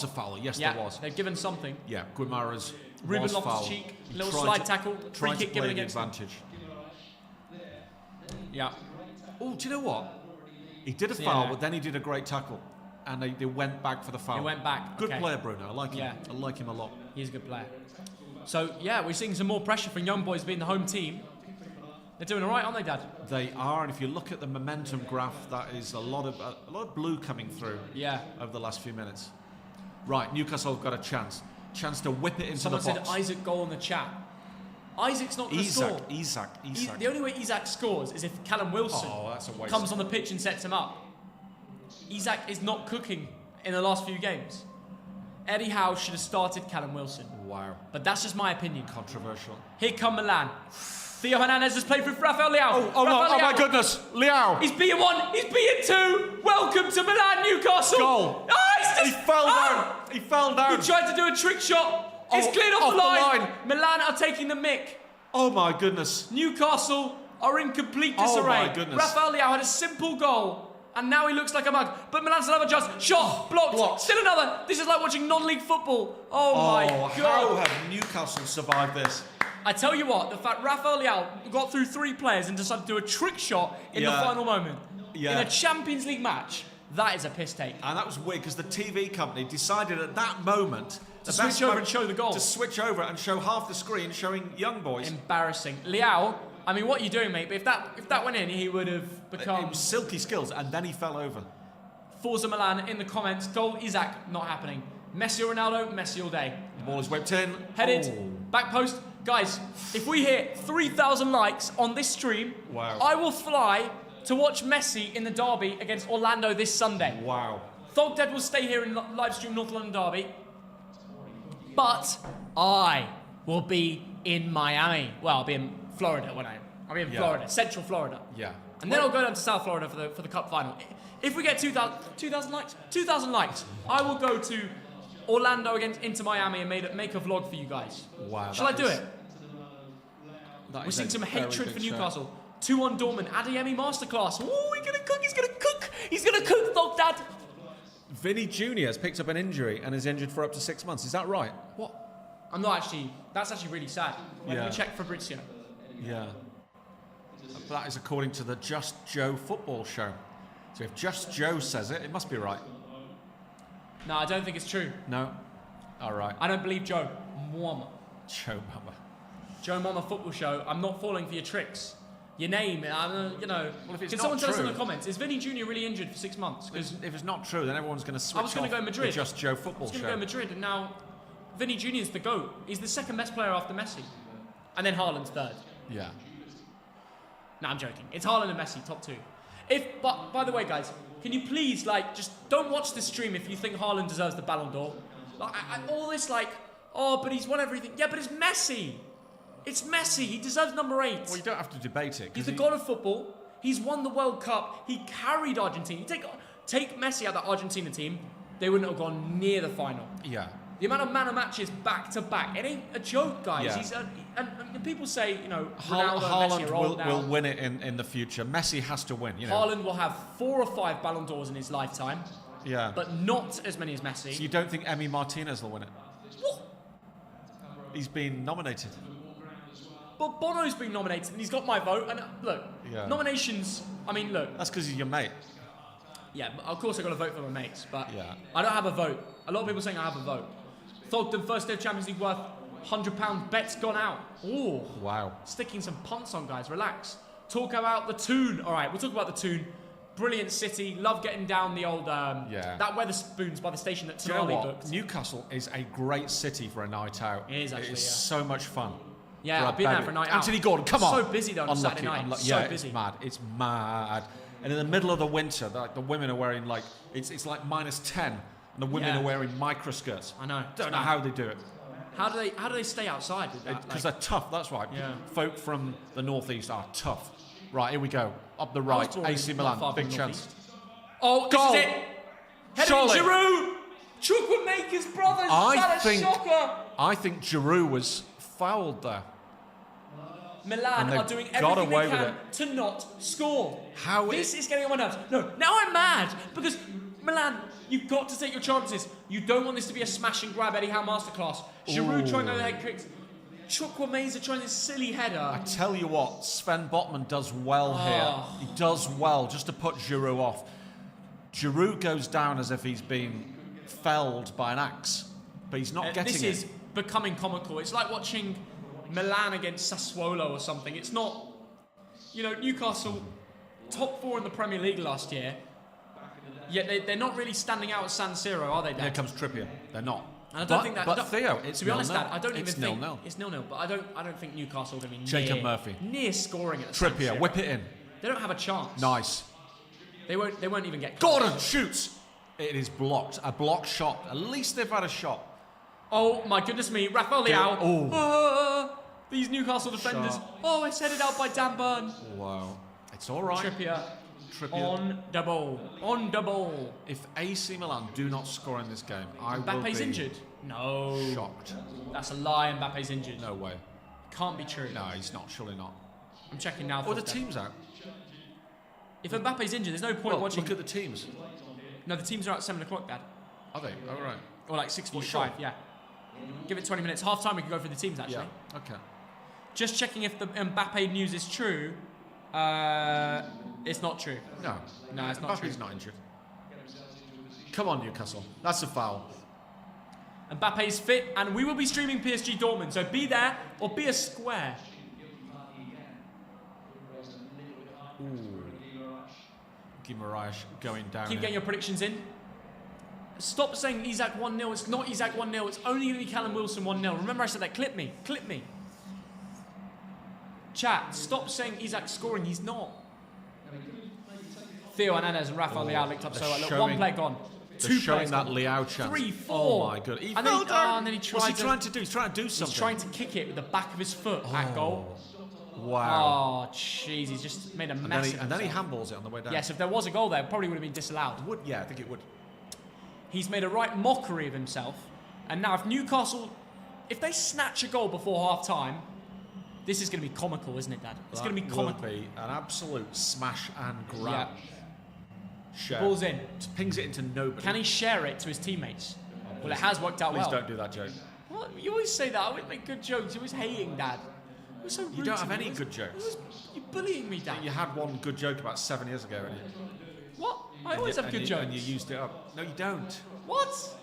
a foul. Yes, there was. They've given something. Yeah, Guimaraes Ruben was foul. Loftus-Cheek, little slide tackle, free kick given against him. advantage. Yeah. Oh, do you know what? He did a foul, but then he did a great tackle. And they went back for the foul. They went back. Good player, Bruno. I like him. Yeah. I like him a lot. He's a good player. So, yeah, we're seeing some more pressure from young boys being the home team. They're doing all right, aren't they, Dad? They are, and if you look at the momentum graph, that is a lot of blue coming through. Yeah. Over the last few minutes. Right, Newcastle have got a chance to whip it into Someone the box. said Isaac goal in the chat. Isaac's not going to score. Isak. The only way Isak scores is if Callum Wilson that's a waste. comes on the pitch and sets him up. Isak is not cooking in the last few games. Eddie Howe should have started Callum Wilson. Wow. But that's just my opinion. Controversial. Here come Milan. Theo Hernandez has played with Rafael Leao. Oh my goodness. Leao. He's beaten one. He's beaten two. Welcome to Milan, Newcastle. Goal. Oh, he fell down. He fell down. He tried to do a trick shot. It's cleared off the line. Milan are taking the mick. Oh my goodness. Newcastle are in complete disarray. Oh my goodness. Rafael Leao had a simple goal, and now he looks like a mug. But Milan still have a chance. Shot, blocked. Still another. This is like watching non-league football. Oh my God. How have Newcastle survived this? I tell you what, the fact Rafael Leao got through three players and decided to do a trick shot in the final moment in a Champions League match, that is a piss take. And that was weird because the TV company decided at that moment to switch over and show the goal. To switch over and show half the screen showing young boys. Embarrassing. Leao, I mean, what are you doing, mate? But if that went in, he would have become... It was silky skills, and then he fell over. Forza Milan in the comments. Goal, Isak, not happening. Messi or Ronaldo, Messi all day. The ball is whipped in. Headed, back post. Guys, if we hit 3,000 likes on this stream, I will fly to watch Messi in the derby against Orlando this Sunday. Wow. Thogden will stay here and live stream North London derby. But I will be in Miami. Well, I'll be in Florida I'll be in Florida, Central Florida. Yeah. And then I'll go down to South Florida for the Cup final. If we get 2,000 likes, I will go to Orlando against Inter Miami and make a vlog for you guys. Wow. Shall I do it? We're seeing some hatred for Newcastle. 2-1 Dortmund. Adeyemi masterclass. Oh, he's gonna cook. He's gonna cook, Thogden. Vinny Jr. has picked up an injury and is injured for up to 6 months. Is that right? What? I'm not actually. That's actually really sad. Let me check Fabrizio. Yeah. That is according to the Just Joe football show. So if Just Joe says it, it must be right. No, I don't think it's true. No? All right. I don't believe Joe. Mama. Joe Mama. Joe Mama football show. I'm not falling for your tricks. Your name, you know. Well, if it's can someone tell us in the comments, is Vinny Jr. really injured for 6 months? If it's not true, then everyone's going to switch off. I was going to go Madrid. The Just Joe football show. I was going to go Madrid, and now Vinny Jr. is the GOAT. He's the second best player after Messi. And then Haaland's third. Yeah. No, I'm joking. It's Haaland and Messi, top two. But by the way, guys, can you please, just don't watch this stream if you think Haaland deserves the Ballon d'Or. All this, but he's won everything. Yeah, but it's Messi. It's Messi. He deserves number 8. Well, you don't have to debate it. He's the god of football. He's won the World Cup. He carried Argentina. Take Messi out of the Argentina team, they wouldn't have gone near the final. Yeah. The amount of man of matches back to back, it ain't a joke, guys. Yeah. And people say, Ronaldo, Haaland Messi are old now. will win it in the future. Messi has to win. Haaland will have 4 or 5 Ballon d'Ors in his lifetime. Yeah. But not as many as Messi. So you don't think Emi Martinez will win it? What? He's been nominated. But Bono's been nominated and he's got my vote. And look, nominations, look. That's because he's your mate. Yeah, of course I've got to vote for my mates, but yeah. I don't have a vote. A lot of people saying I have a vote. Thogden, first day of Champions League worth £100 bet's gone out. Ooh. Wow. Sticking some punts on, guys. Relax. Talk about the tune. All right, we'll talk about the tune Brilliant city. Love getting down the old that Weatherspoons by the station that Do you know Tonali what? booked. Newcastle is a great city for a night out. It is actually, It is yeah. so much fun. Yeah, I've been there for a night out. Anthony Gordon, come on. So busy though on Saturday night. So yeah, busy. It's mad. It's mad. And in the middle of the winter, the women are wearing like it's like -10, and the women Yeah. are wearing microskirts. I know. Don't know how they do it. How do they stay outside with that? Because they're tough. That's right. Yeah. Folk from the northeast are tough. Right, here we go. Up the I was right, born AC in- not Milan, far from big the chance. northeast. Oh, this Goal. is it. Heading Surely. Giroud. Chocolate Makers brothers. I Is that a think- shocker? I think Giroud was fouled there. Milan And they've are doing got everything away they with can to not score. How This is getting on my nerves. No, now I'm mad because Milan, you've got to take your chances. You don't want this to be a smash and grab Eddie Howe masterclass. Giroud trying to head kicks. Chukwuemeka trying this silly header. I tell you what, Sven Botman does well here. He does well just to put Giroud off. Giroud goes down as if he's been felled by an axe, but he's not getting This it. is becoming comical. It's like watching Milan against Sassuolo or something. It's not, Newcastle, top 4 in the Premier League last year, yet they're not really standing out at San Siro, are they, Dad? Here comes Trippier. They're not. And I don't think that. But Theo, it's to be honest, 0-0. Dad, I don't even It's think 0-0. it's 0-0. But I don't think Newcastle are going to be Jacob Murphy. near scoring at the San Trippier, Siro. whip it in. They don't have a chance. Nice. They won't even get. Close. Gordon shoots. It is blocked. A blocked shot. At least they've had a shot. Oh my goodness me, Rafael Leao. Oh. These Newcastle defenders. Shot. Oh, it's headed out by Dan Burn. Wow. It's all right. Trippier. Trippier. On the ball. On the ball. If AC Milan do not score in this game, I will Mbappe's be injured. No. shocked. That's a lie. Mbappe's injured. No way. Can't be true. No, he's not. Surely not. I'm checking now. Or the Dad. team's out. If Mbappe's injured, there's no point Well, watching. look at the teams. No, the teams are at 7 o'clock, Dad. Are they? All right. Or like 6:45. sure? Yeah. Give it 20 minutes. Half time, we can go for the teams actually. Yeah. Okay. Just checking if the Mbappe news is true. It's not true. No. No, it's not true. Mbappe's not injured. Come on, Newcastle. That's a foul. Mbappe's fit, and we will be streaming PSG Dortmund. So be there or be a square. Guimaraes going down. Keep getting your predictions in. Stop saying Isaac 1-0. It's not Isaac 1-0. It's only going to be Callum Wilson 1-0. Remember I said that. Clip me. Clip me. Chat, stop saying Isaac scoring. He's not. Theo Hernandez and Rafael Leao linked up so well. Look, one play gone. They're 2 showing plays that gone. Leao chance. 3-4. Oh my god. He And fell then he- down. and then he What's tried he to- trying to do? He's trying to do something. He's trying to kick it with the back of his foot at goal. Wow. Oh, jeez. He's just made a and mess then of he himself. handballs it on the way down. Yes, if there was a goal there, it probably would have been disallowed. Would, yeah, I think it would. He's made a right mockery of himself. And now if Newcastle, if they snatch a goal before half time, this is going to be comical, isn't it, Dad? It's going to be comical. Will be an absolute smash and grab. Share. Ball's in. Just pings it into nobody. Can he share it to his teammates? Well, it has worked out Please well. don't do that joke. What? You always say that. I always make good jokes. You're always hating, Dad. You're so rude You don't to have me. any Always- good jokes. You're bullying me, Dad. You had one good joke about 7 years ago, and What? I always have good jokes. And you used it up. No, you don't. What?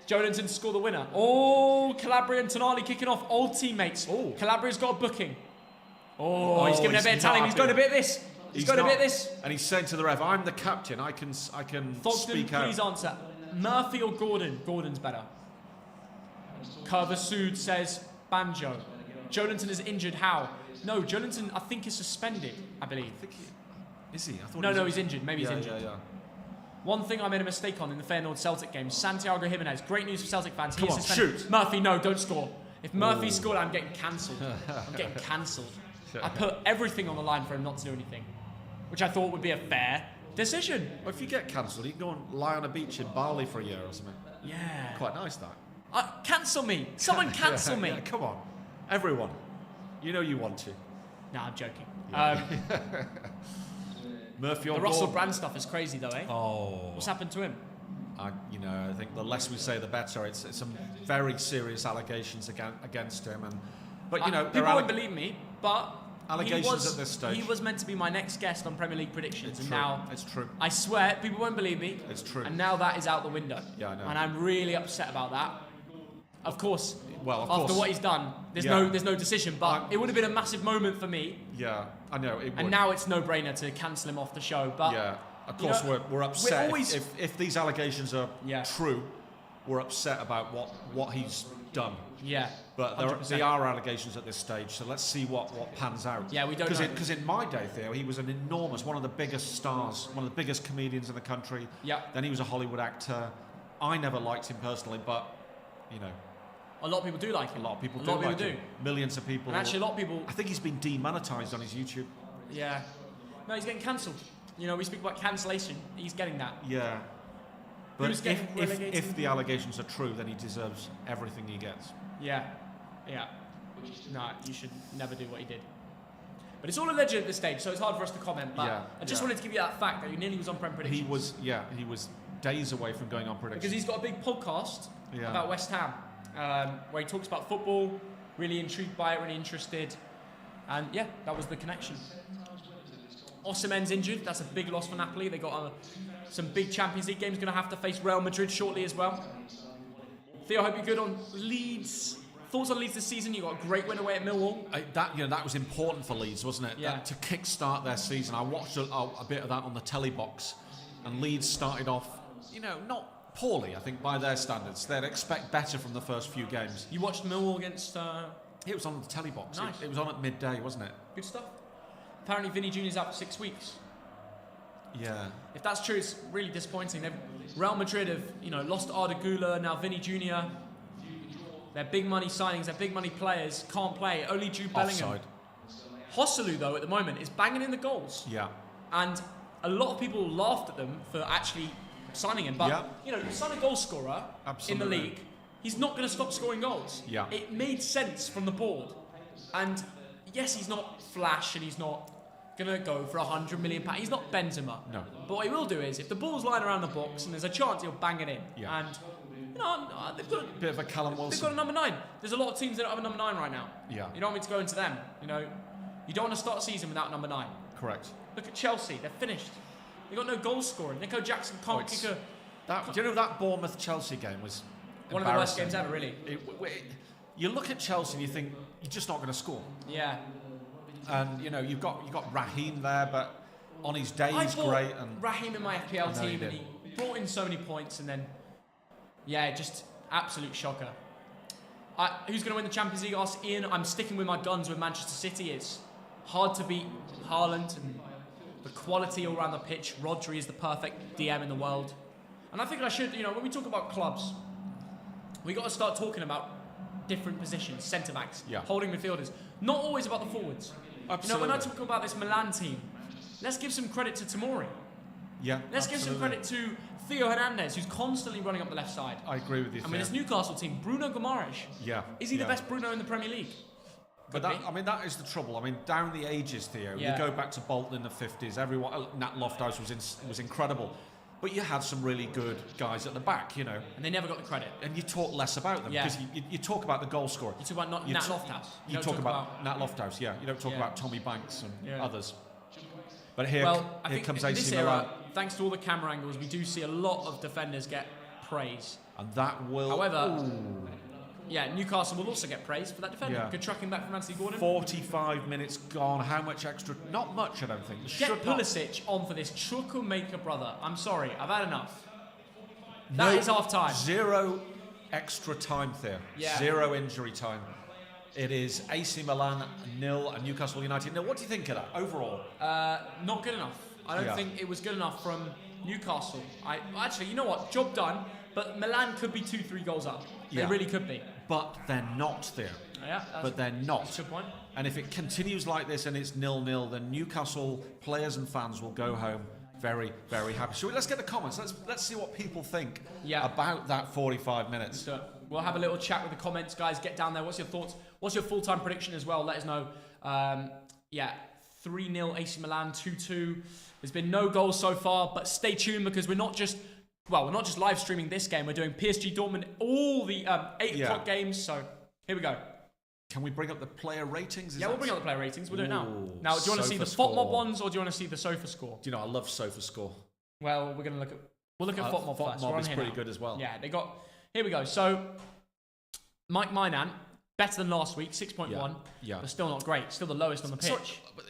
Jolinton to score the winner. Oh, Calabria and Tonali kicking off. Old teammates. Oh. Calabria's got a booking. Oh, he's giving a he's bit of not Italian. He's happy. going a bit of this. He's going a not. bit of this. And he's saying to the ref, "I'm the captain. I can Thogden, speak out." please answer. Murphy or Gordon? Gordon's better. Curvasood says Banjo. Jolinton is injured. How? No, Jolinton I think is suspended, I believe. Is he? I thought No, he was he's injured. Maybe he's injured. Yeah. One thing I made a mistake on in the Feyenoord Celtic game, Santiago Jimenez. Great news for Celtic fans. He Come is on, suspended. shoot. Murphy, no, don't score. If Murphy scored, I'm getting cancelled. I'm getting cancelled. I put everything on the line for him not to do anything, which I thought would be a fair decision. Well, if you get cancelled, you can go and lie on a beach in Bali for a year or something. Yeah. Quite nice, that. Cancel me. Someone cancel me. Yeah, come on. Everyone. You know you want to. No, I'm joking. Murphy The on Russell board. Brand stuff is crazy though, eh? Oh. What's happened to him? I think the less we say, the better. It's some very serious allegations against him, but there people are won't believe me, but allegations at this stage. He was meant to be my next guest on Premier League predictions, It's and true. now It's true. I swear people won't believe me. It's true. And now that is out the window. Yeah, I know. And I'm really upset about that. Of course, Well, of after course. what he's done, there's no decision. But it would have been a massive moment for me. Yeah, I know. It would. And now it's no-brainer to cancel him off the show. But yeah, of course we're upset. If these allegations are true, we're upset about what he's done. Yeah. But they are allegations at this stage, so let's see what pans out. Yeah, we don't know. Because in my day, Theo, he was one of the biggest stars, one of the biggest comedians in the country. Yeah. Then he was a Hollywood actor. I never liked him personally, but, you know. A lot of people do like him. A lot of people do. Millions of people. And actually, a lot of people... I think he's been demonetized on his YouTube. Yeah. No, he's getting cancelled. You know, we speak about cancellation. He's getting that. Yeah. But if the allegations are true, then he deserves everything he gets. Yeah. Yeah. No, you should never do what he did. But it's all alleged at this stage, so it's hard for us to comment. But I just wanted to give you that fact that he nearly was on Prem predictions. He was days away from going on predictions. Because he's got a big podcast about West Ham, where he talks about football, really intrigued by it, really interested. And yeah, that was the connection. Osimhen's injured. That's a big loss for Napoli. They got some big Champions League games. Going to have to face Real Madrid shortly as well. Theo, I hope you're good on Leeds. Thoughts on Leeds this season? You got a great win away at Millwall. That was important for Leeds, wasn't it? Yeah. To kick-start their season. I watched a bit of that on the telly box, and Leeds started off, not poorly, I think, by their standards. They'd expect better from the first few games. You watched Millwall against... It was on the telly box. Nice. It was on at midday, wasn't it? Good stuff. Apparently Vinny Jr.'s out for 6 weeks. Yeah. If that's true, it's really disappointing. Real Madrid have, lost Arda Güler, now Vinny Jr. They're big money signings, they're big money players, can't play. Only Jude Bellingham. Offside. Hosselu, though, at the moment, is banging in the goals. Yeah. And a lot of people laughed at them for actually signing him. But, you sign a goal scorer in the league, he's not going to stop scoring goals. Yeah. It made sense from the board. And, yes, he's not flash and he's not going to go for £100 million. He's not Benzema. No. But what he will do is, if the ball's lying around the box and there's a chance, he'll bang it in. Yeah. And... they've got a bit of a Callum Wilson. They've got a number 9. There's a lot of teams that don't have a number 9 right now. Yeah. You don't want me to go into them. You don't want to start a season without number 9. Correct. Look at Chelsea. They're finished. They've got no goal scoring. Nico Jackson can't kick a... Do you know that Bournemouth-Chelsea game was one of the worst games ever, really. You look at Chelsea and you think, you're just not going to score. Yeah. And, you've got Raheem there, but on his day he's great. And Raheem in my FPL team, and he brought in so many points, and then... Yeah, just... Absolute shocker. Who's going to win the Champions League? Asked Ian. I'm sticking with my guns with Manchester City. It's hard to beat Haaland and the quality all around the pitch. Rodri is the perfect DM in the world. And I think I should, when we talk about clubs, we got to start talking about different positions, centre-backs, holding midfielders. Not always about the forwards. Absolutely. When I talk about this Milan team, let's give some credit to Tomori. Yeah, Let's give some credit to Theo Hernandez, who's constantly running up the left side. I agree with you. This Newcastle team, Bruno Guimaraes. Yeah. Is he the best Bruno in the Premier League? But that is the trouble. Down the ages, Theo. You go back to Bolton in the 50s. Everyone, Nat Lofthouse was incredible, but you had some really good guys at the back, And they never got the credit. And you talk less about them because you talk about the goal scorer. You talk about Nat Lofthouse. You talk about Nat Lofthouse. Yeah. You don't talk about Tommy Banks and others. But here comes AC Milan. Thanks to all the camera angles, we do see a lot of defenders get praise. And that will... However, Newcastle will also get praise for that defender. Good tracking back from Anthony Gordon. 45 minutes gone. How much extra? Not much, I don't think. Get Pulisic on for this Chukwuemeka brother. I'm sorry, I've had enough. That is half time. 0 extra time there. 0 injury time. It is AC Milan 0 and Newcastle United 0. What do you think of that overall? Not good enough. I don't think it was good enough from Newcastle. Actually, you know what? Job done. But Milan could be 2-3 goals up. They really could be. But they're not there. Yeah, but they're not. That's a good point. And if it continues like this and it's 0-0, then Newcastle players and fans will go home very, very happy. Let's get the comments. Let's see what people think about that 45 minutes. So we'll have a little chat with the comments, guys. Get down there. What's your thoughts? What's your full-time prediction as well? Let us know. 3-0 AC Milan, 2-2. There's been no goals so far, but stay tuned because we're not just live streaming this game. We're doing PSG Dortmund, all the 8 o'clock games. So here we go. Can we bring up the player ratings? We'll bring up the player ratings. We'll do it now. Now, do you want to see the FOTMOB ones or do you want to see the sofa score? Do you know, I love sofa score. Well, we'll look at FOTMOB first. FOTMOB is pretty good as well. Yeah, they got... Here we go. So, Mike Milan, better than last week, 6.1, but still not great. Still the lowest on the pitch. So,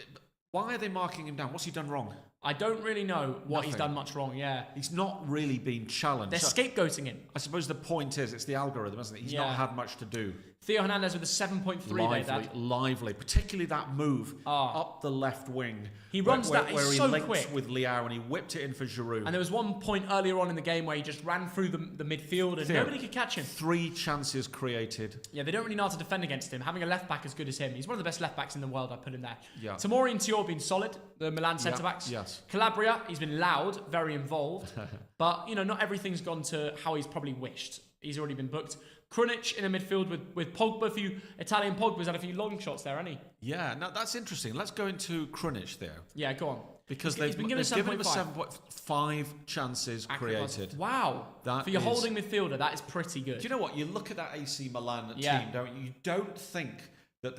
why are they marking him down? What's he done wrong? I don't really know what he's done much wrong, He's not really been challenged. They're scapegoating him. I suppose the point is, it's the algorithm, isn't it? He's not had much to do. Theo Hernandez with a 7.3 lively, particularly that move up the left wing. He runs where he linked quick with Leao and he whipped it in for Giroud. And there was one point earlier on in the game where he just ran through the midfield and nobody could catch him. 3 chances created. Yeah, they don't really know how to defend against him. Having a left back as good as him, he's one of the best left backs in the world. I put him there. Yeah. Tamori and Thiaw have been solid. The Milan centre backs. Yes. Calabria, he's been loud, very involved, but not everything's gone to how he's probably wished. He's already been booked. Krunic in the midfield with Pogba. A few Italian Pogba's had a few long shots there, hasn't he? Yeah, now that's interesting. Let's go into Krunic there. Yeah, go on. Because they've given him a 7.5 chances created. Wow. For your holding midfielder, that is pretty good. Do you know what? You look at that AC Milan team, don't you? You don't think that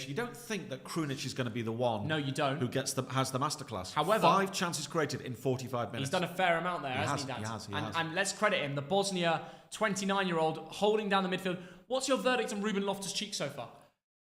you don't think that Krunic is going to be the one. No, you don't. Who has the masterclass. However, 5 chances created in 45 minutes. He's done a fair amount there, hasn't he, Dan? He has. And let's credit him. The Bosnia 29-year-old holding down the midfield. What's your verdict on Ruben Loftus-Cheek so far?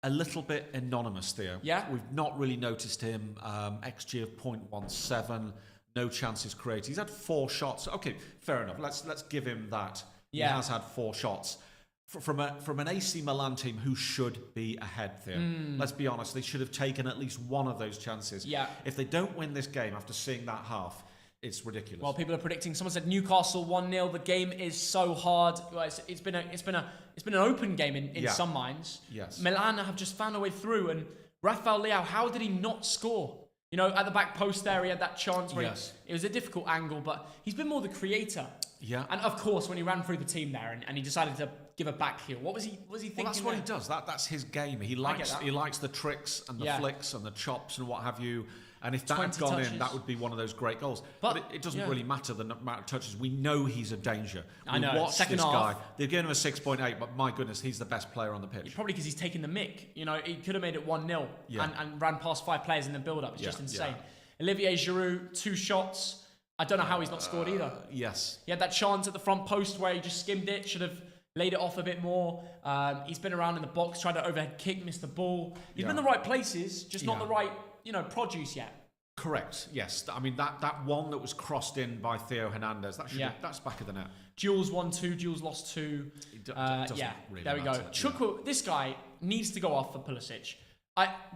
A little bit anonymous, Theo. Yeah? We've not really noticed him. XG of 0.17. No chances created. He's had 4 shots. Okay, fair enough. Let's give him that. Yeah. He has had 4 shots. From an AC Milan team who should be ahead there. Let's be honest, they should have taken at least one of those chances. Yeah. If they don't win this game after seeing that half, it's ridiculous. Well, people are predicting. Someone said Newcastle 1-0. The game is so hard. Well, it's been an open game in some minds. Yes. Milan have just found a way through, and Rafael Leao, how did he not score? At the back post there, he had that chance where it was a difficult angle, but he's been more the creator. Yeah. And of course, when he ran through the team there and he decided to give a back heel, what was he thinking? Well, that's what he does. That's his game. He likes the tricks and the flicks and the chops and what have you. And if that had gone in, that would be one of those great goals. But it doesn't really matter the amount of touches. We know he's a danger. I know. Watch this guy. They've given him a 6.8, but my goodness, he's the best player on the pitch. Probably because he's taken the mick. He could have made it 1-0 and ran past 5 players in the build-up. It's just insane. Olivier Giroud, 2 shots. I don't know how he's not scored either. Yes. He had that chance at the front post where he just skimmed it, should have laid it off a bit more. He's been around in the box, tried to overhead kick, missed the ball. He's been in the right places, just not the right, produce yet. Correct, yes. I mean, that one that was crossed in by Theo Hernandez, that's back of the net. Jules won 2, Jules lost 2. Really there we go. Chukwu, this guy needs to go off for Pulisic.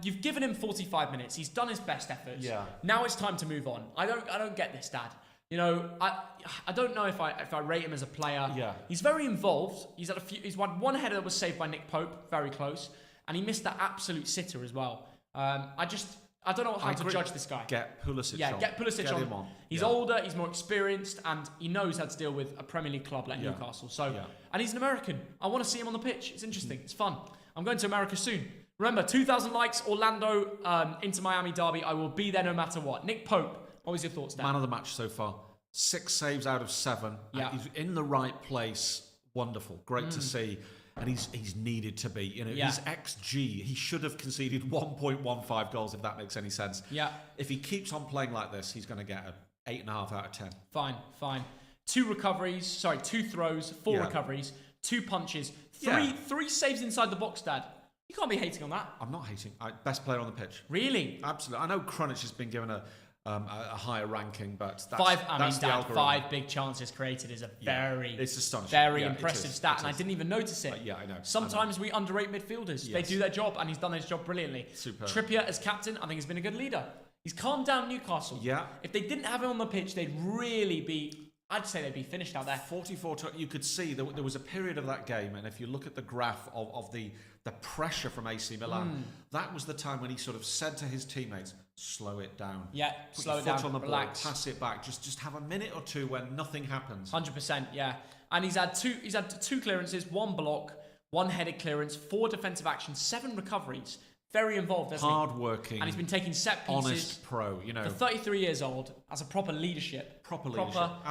You've given him 45 minutes. He's done his best efforts. Yeah. Now it's time to move on. I don't get this, Dad. I don't know if I rate him as a player. Yeah. He's very involved. He's won one header that was saved by Nick Pope, very close, and he missed that absolute sitter as well. I don't know how to judge this guy. Get Pulisic on. Yeah, get Pulisic on. Him on. He's older, he's more experienced, and he knows how to deal with a Premier League club like Newcastle. So, and he's an American. I want to see him on the pitch. It's interesting. It's fun. I'm going to America soon. Remember, 2,000 likes, Orlando, Inter Miami derby. I will be there no matter what. Nick Pope, what was your thoughts, Dan? Man of the match so far. 6 saves out of 7. Yeah. He's in the right place. Wonderful. Great to see. And he's needed to be. His XG, he should have conceded 1.15 goals, if that makes any sense. Yeah. If he keeps on playing like this, he's going to get an 8.5 out of 10. Fine. 2 throws, 4 recoveries, 2 punches, 3 saves inside the box, Dad. You can't be hating on that. I'm not hating. Best player on the pitch. Really? Absolutely. I know Krunic has been given a higher ranking, but that's the algorithm. 5 big chances created is a it's astonishing. very impressive stat, and I didn't even notice it. I know. Sometimes we underrate midfielders. Yes. They do their job, and he's done his job brilliantly. Superb. Trippier as captain, I think he's been a good leader. He's calmed down Newcastle. Yeah. If they didn't have him on the pitch, they'd really be... I'd say they'd be finished out there. 44. You could see there was a period of that game, and if you look at the graph of the pressure from AC Milan, that was the time when he sort of said to his teammates, "Slow it down. Yeah, Put slow your it foot down. on the Relax. ball, pass it back. Just have a minute or two when nothing happens." 100%. Yeah, and he's had 2 clearances, 1 block, 1 headed clearance, 4 defensive actions, 7 recoveries. Very involved, hasn't he? Hard-working. And he's been taking set pieces. Honest pro, For 33 years old, as a proper leadership. Proper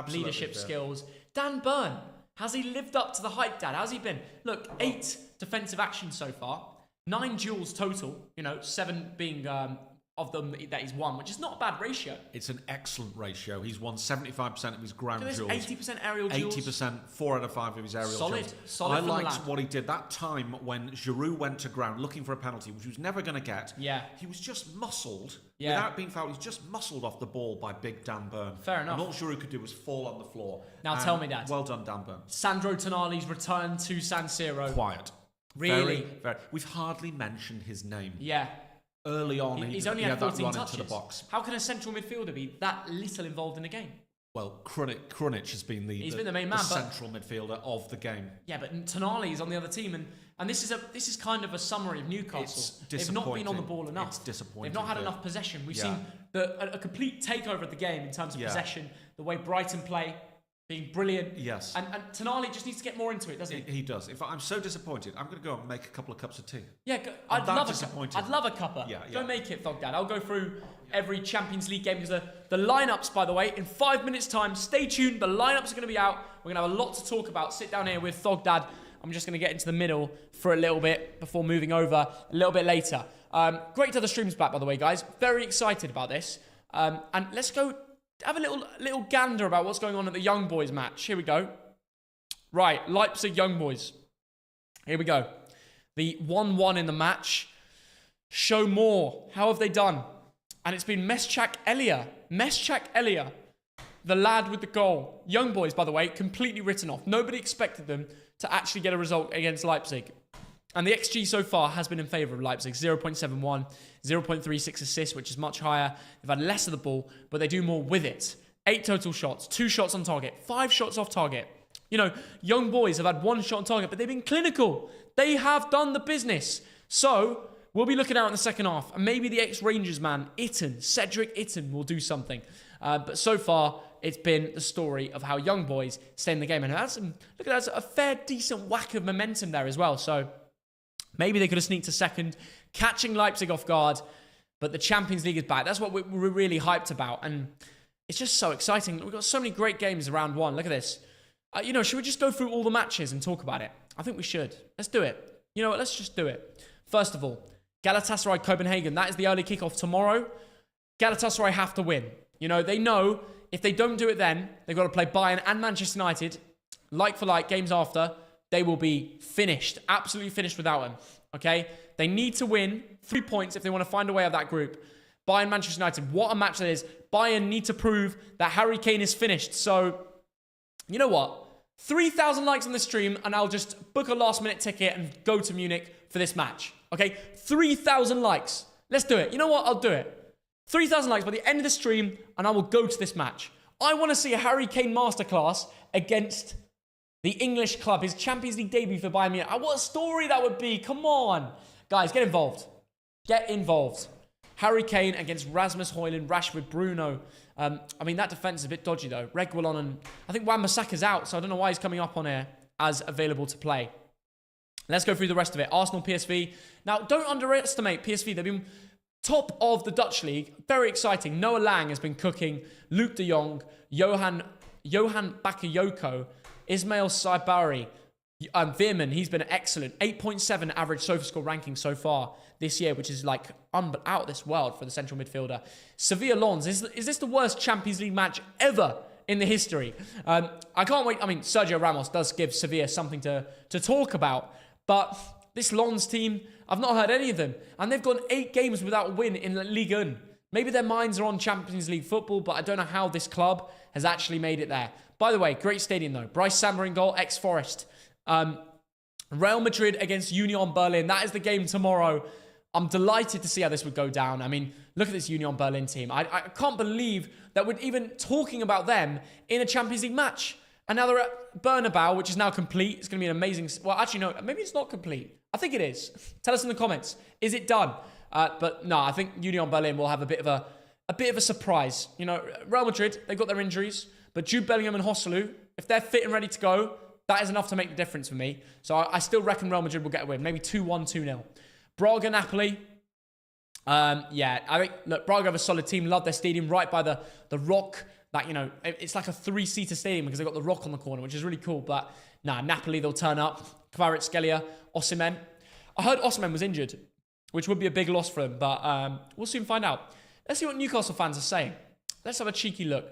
leadership skills. Dan Burn, has he lived up to the hype, Dad? How's he been? Look, 8 defensive actions so far, 9 duels total, 7 being of them that he's won, which is not a bad ratio. It's an excellent ratio. He's won 75% of his ground Look at duels. this, 80% aerial duels. 80%, 4 out of 5 of his aerial duels. Solid I from liked Milan. what he did that time when Giroud went to ground looking for a penalty, which he was never going to get. Yeah. He was just muscled Yeah. without being fouled. He was just muscled off the ball by big Dan Burn. Fair enough. And all Giroud could do was fall on the floor. Now And tell me, Dad. Well done, Dan Burn. Sandro Tonali's return to San Siro. Quiet. Really? Very. We've hardly mentioned his name. Yeah. Early on, He's he only had had that 14 run touches. into the box. How can a central midfielder be that little involved in the game? Well, Krunic has been the main man, but central midfielder of the game. Yeah, but Tonali is on the other team, and this is kind of a summary of Newcastle. It's They've not been on the ball disappointing. enough. It's disappointing. They've not had enough possession. We've Yeah. seen a complete takeover of the game in terms of Yeah. possession, the way Brighton play, being brilliant. Yes. And Tonali just needs to get more into it, doesn't he? He does. In fact, I'm so disappointed. I'm going to go and make a couple of cups of tea. Yeah, I'm that disappointed. I'd love a cuppa. Yeah. Go make it, Thogdad. I'll go through every Champions League game because the lineups, by the way, in 5 minutes' time. Stay tuned. The lineups are going to be out. We're going to have a lot to talk about. Sit down here with Thogdad. I'm just going to get into the middle for a little bit before moving over a little bit later. Great to have the streams back, by the way, guys. Very excited about this. And let's go have a little gander about what's going on at the Young Boys match. Here we go. Right, Leipzig Young Boys. Here we go. The 1-1 in the match. Show more. How have they done? And it's been Meschak Elia, the lad with the goal. Young Boys, by the way, completely written off. Nobody expected them to actually get a result against Leipzig. And the XG so far has been in favour of Leipzig. 0.71, 0.36 assists, which is much higher. They've had less of the ball, but they do more with it. 8 total shots, 2 shots on target, 5 shots off target. You know, Young Boys have had 1 shot on target, but they've been clinical. They have done the business. So we'll be looking out in the second half. And maybe the ex-Rangers man, Cedric Itten, will do something. But so far, it's been the story of how Young Boys stay in the game. And that's look at that, a fair, decent whack of momentum there as well. So maybe they could have sneaked a second, catching Leipzig off guard. But the Champions League is back. That's what we're really hyped about. And it's just so exciting. We've got so many great games round 1. Look at this. Should we just go through all the matches and talk about it? I think we should. Let's do it. You know what? Let's just do it. First of all, Galatasaray Copenhagen. That is the early kickoff tomorrow. Galatasaray have to win. You know, they know if they don't do it then, they've got to play Bayern and Manchester United, like for like, games after. They will be finished. Absolutely finished without them. Okay? They need to win 3 points if they want to find a way out of that group. Bayern, Manchester United. What a match that is. Bayern need to prove that Harry Kane is finished. So, you know what? 3,000 likes on this stream and I'll just book a last minute ticket and go to Munich for this match. Okay? 3,000 likes. Let's do it. You know what? I'll do it. 3,000 likes by the end of the stream and I will go to this match. I want to see a Harry Kane masterclass against the English club. His Champions League debut for Bayern Munich. What a story that would be. Come on. Guys, get involved. Get involved. Harry Kane against Rasmus Højlund, Rashford, Bruno. That defence is a bit dodgy though. Reguilon and I think Wan-Bissaka's out, so I don't know why he's coming up on here as available to play. Let's go through the rest of it. Arsenal, PSV. Now, don't underestimate PSV. They've been top of the Dutch league. Very exciting. Noah Lang has been cooking. Luke de Jong, Johan Bakayoko, Ismail Saibari, Veerman, he's been excellent. 8.7 average SofaScore ranking so far this year, which is like out of this world for the central midfielder. Sevilla Lons, is this the worst Champions League match ever in the history? I can't wait. Sergio Ramos does give Sevilla something to talk about, but this Lons team, I've not heard any of them, and they've gone 8 games without a win in La Ligue 1. Maybe their minds are on Champions League football, but I don't know how this club has actually made it there. By the way, great stadium though. Bryce Samba in goal, ex-Forest. Real Madrid against Union Berlin. That is the game tomorrow. I'm delighted to see how this would go down. Look at this Union Berlin team. I can't believe that we're even talking about them in a Champions League match. And now they're at Bernabeu, which is now complete. It's going to be an amazing... Well, actually, no. Maybe it's not complete. I think it is. Tell us in the comments. Is it done? But no, I think Union Berlin will have a bit of a surprise. You know, Real Madrid, they've got their injuries. But Jude Bellingham and Joselu, if they're fit and ready to go, that is enough to make the difference for me. So I still reckon Real Madrid will get a win. Maybe 2-1, 2-0. Braga, Napoli. I think, look, Braga have a solid team. Love their stadium right by the rock. That, you know, it's like a 3-seater stadium because they've got the rock on the corner, which is really cool. But Napoli, they'll turn up. Kvaratskhelia, Osimhen. I heard Osimhen was injured. which would be a big loss for them. But we'll soon find out. Let's see what Newcastle fans are saying. Let's have a cheeky look.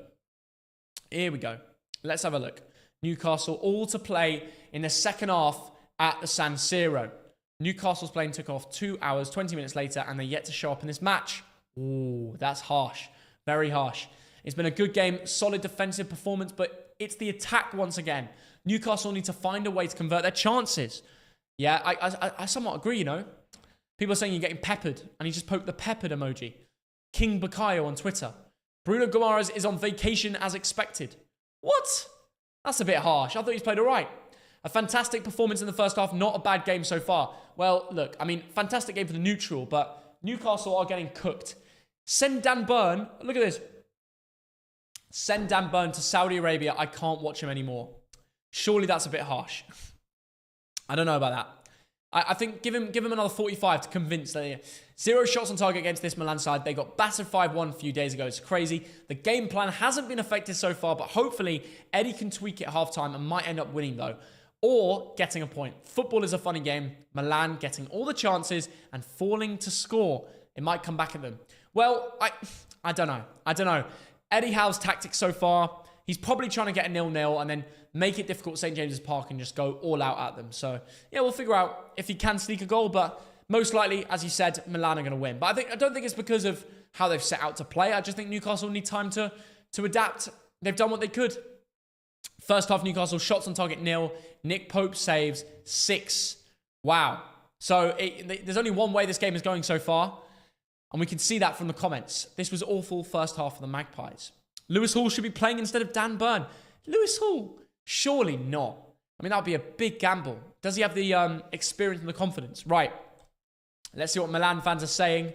Here we go. Let's have a look. Newcastle all to play in the second half at the San Siro. Newcastle's plane took off 2 hours, 20 minutes later, and they're yet to show up in this match. Ooh, that's harsh. Very harsh. It's been a good game, solid defensive performance, but it's the attack once again. Newcastle need to find a way to convert their chances. Yeah, I somewhat agree, you know. People are saying you're getting peppered, and he just poked the peppered emoji. King Bakayo on Twitter. Bruno Guimaraes is on vacation as expected. What? That's a bit harsh. I thought he's played all right. A fantastic performance in the first half, not a bad game so far. Well, look, I mean, fantastic game for the neutral, but Newcastle are getting cooked. Send Dan Burn, look at this. Send Dan Burn to Saudi Arabia. I can't watch him anymore. Surely that's a bit harsh. I don't know about that. I think give him another 45 to convince that 0 shots on target against this Milan side. They got battered 5-1 a few days ago. It's crazy. The game plan hasn't been affected so far, but hopefully Eddie can tweak it at halftime and might end up winning though. Or getting a point. Football is a funny game. Milan getting all the chances and falling to score. It might come back at them. Well, I don't know. Eddie Howe's tactics so far, he's probably trying to get a 0-0 and then make it difficult at St. James's Park and just go all out at them. So, yeah, we'll figure out if he can sneak a goal, but most likely, as you said, Milan are going to win. But I don't think it's because of how they've set out to play. I just think Newcastle need time to adapt. They've done what they could. First half, Newcastle shots on target 0. Nick Pope saves 6. Wow. So there's only one way this game is going so far. And we can see that from the comments. This was awful first half for the Magpies. Lewis Hall should be playing instead of Dan Burn. Lewis Hall? Surely not. I mean, that would be a big gamble. Does he have the experience and the confidence? Right. Let's see what Milan fans are saying.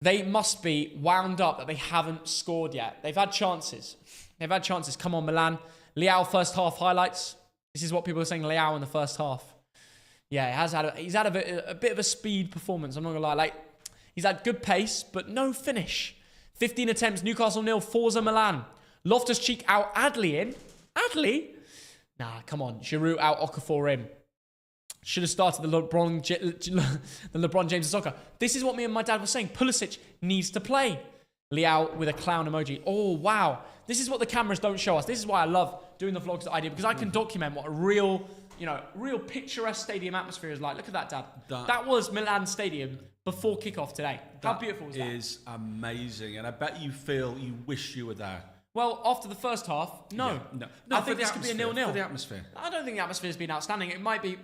They must be wound up that they haven't scored yet. They've had chances. Come on, Milan. Leao first half highlights. This is what people are saying, Leao in the first half. Yeah, he's had a bit of a speed performance. I'm not going to lie. Like, he's had good pace, but no finish. 15 attempts, Newcastle 0, Forza Milan. Loftus-Cheek out, Adley in. Adley? Nah, come on. Giroud out, Okafor in. Should have started the LeBron James of soccer. This is what me and my dad were saying. Pulisic needs to play. Leao with a clown emoji. Oh, wow. This is what the cameras don't show us. This is why I love doing the vlogs that I do, because I can document what a real picturesque stadium atmosphere is like. Look at that, Dad. That was Milan Stadium before kickoff today. How beautiful was that? That is amazing. And I bet you wish you were there. Well, after the first half, no. I think this could be a 0-0. For the atmosphere. I don't think the atmosphere has been outstanding. It might be,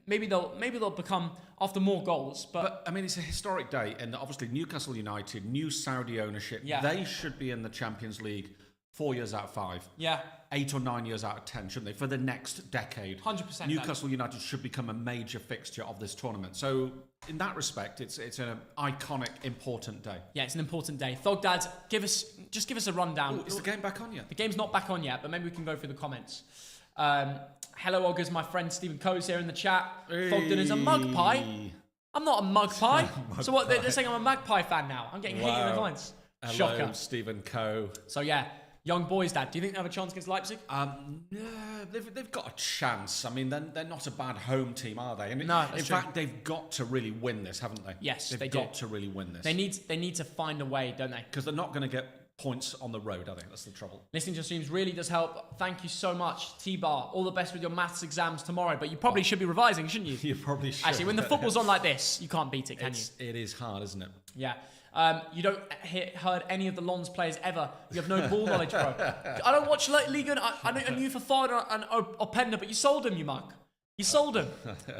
maybe they'll become after more goals. But I mean, it's a historic day, and obviously Newcastle United, new Saudi ownership. Yeah. They should be in the Champions League 4 years out of 5. Yeah. 8 or 9 years out of 10, shouldn't they? For the next decade. 100%. Newcastle United should become a major fixture of this tournament. So, in that respect, it's an iconic, important day. Yeah, it's an important day. Thog Dad, give us a rundown. Ooh, is the game back on yet? The game's not back on yet, but maybe we can go through the comments. Hello, August. My friend Stephen Coe's here in the chat. Hey. Thogden is a magpie. I'm not a magpie. So what? They're saying I'm a magpie fan now. I'm getting hated in the comments. Hello, Shocker. Stephen Coe. So yeah. Young boys, Dad, do you think they have a chance against Leipzig? Yeah, they've got a chance. I mean, they're not a bad home team, are they? And no, in fact, they've got to really win this, haven't they? Yes, they've got to really win this. They need to find a way, don't they? Because they're not going to get points on the road, are they? That's the trouble. Listening to your streams really does help. Thank you so much, T-Bar. All the best with your maths exams tomorrow. But you probably should be revising, shouldn't you? You probably should. Actually, when the football's on like this, you can't beat it, can you? It is hard, isn't it? Yeah. You don't heard any of the Lons players ever. You have no ball knowledge, bro. I don't watch Ligue 1. I knew Fafana and Openda, but you sold him, you mug. You sold him.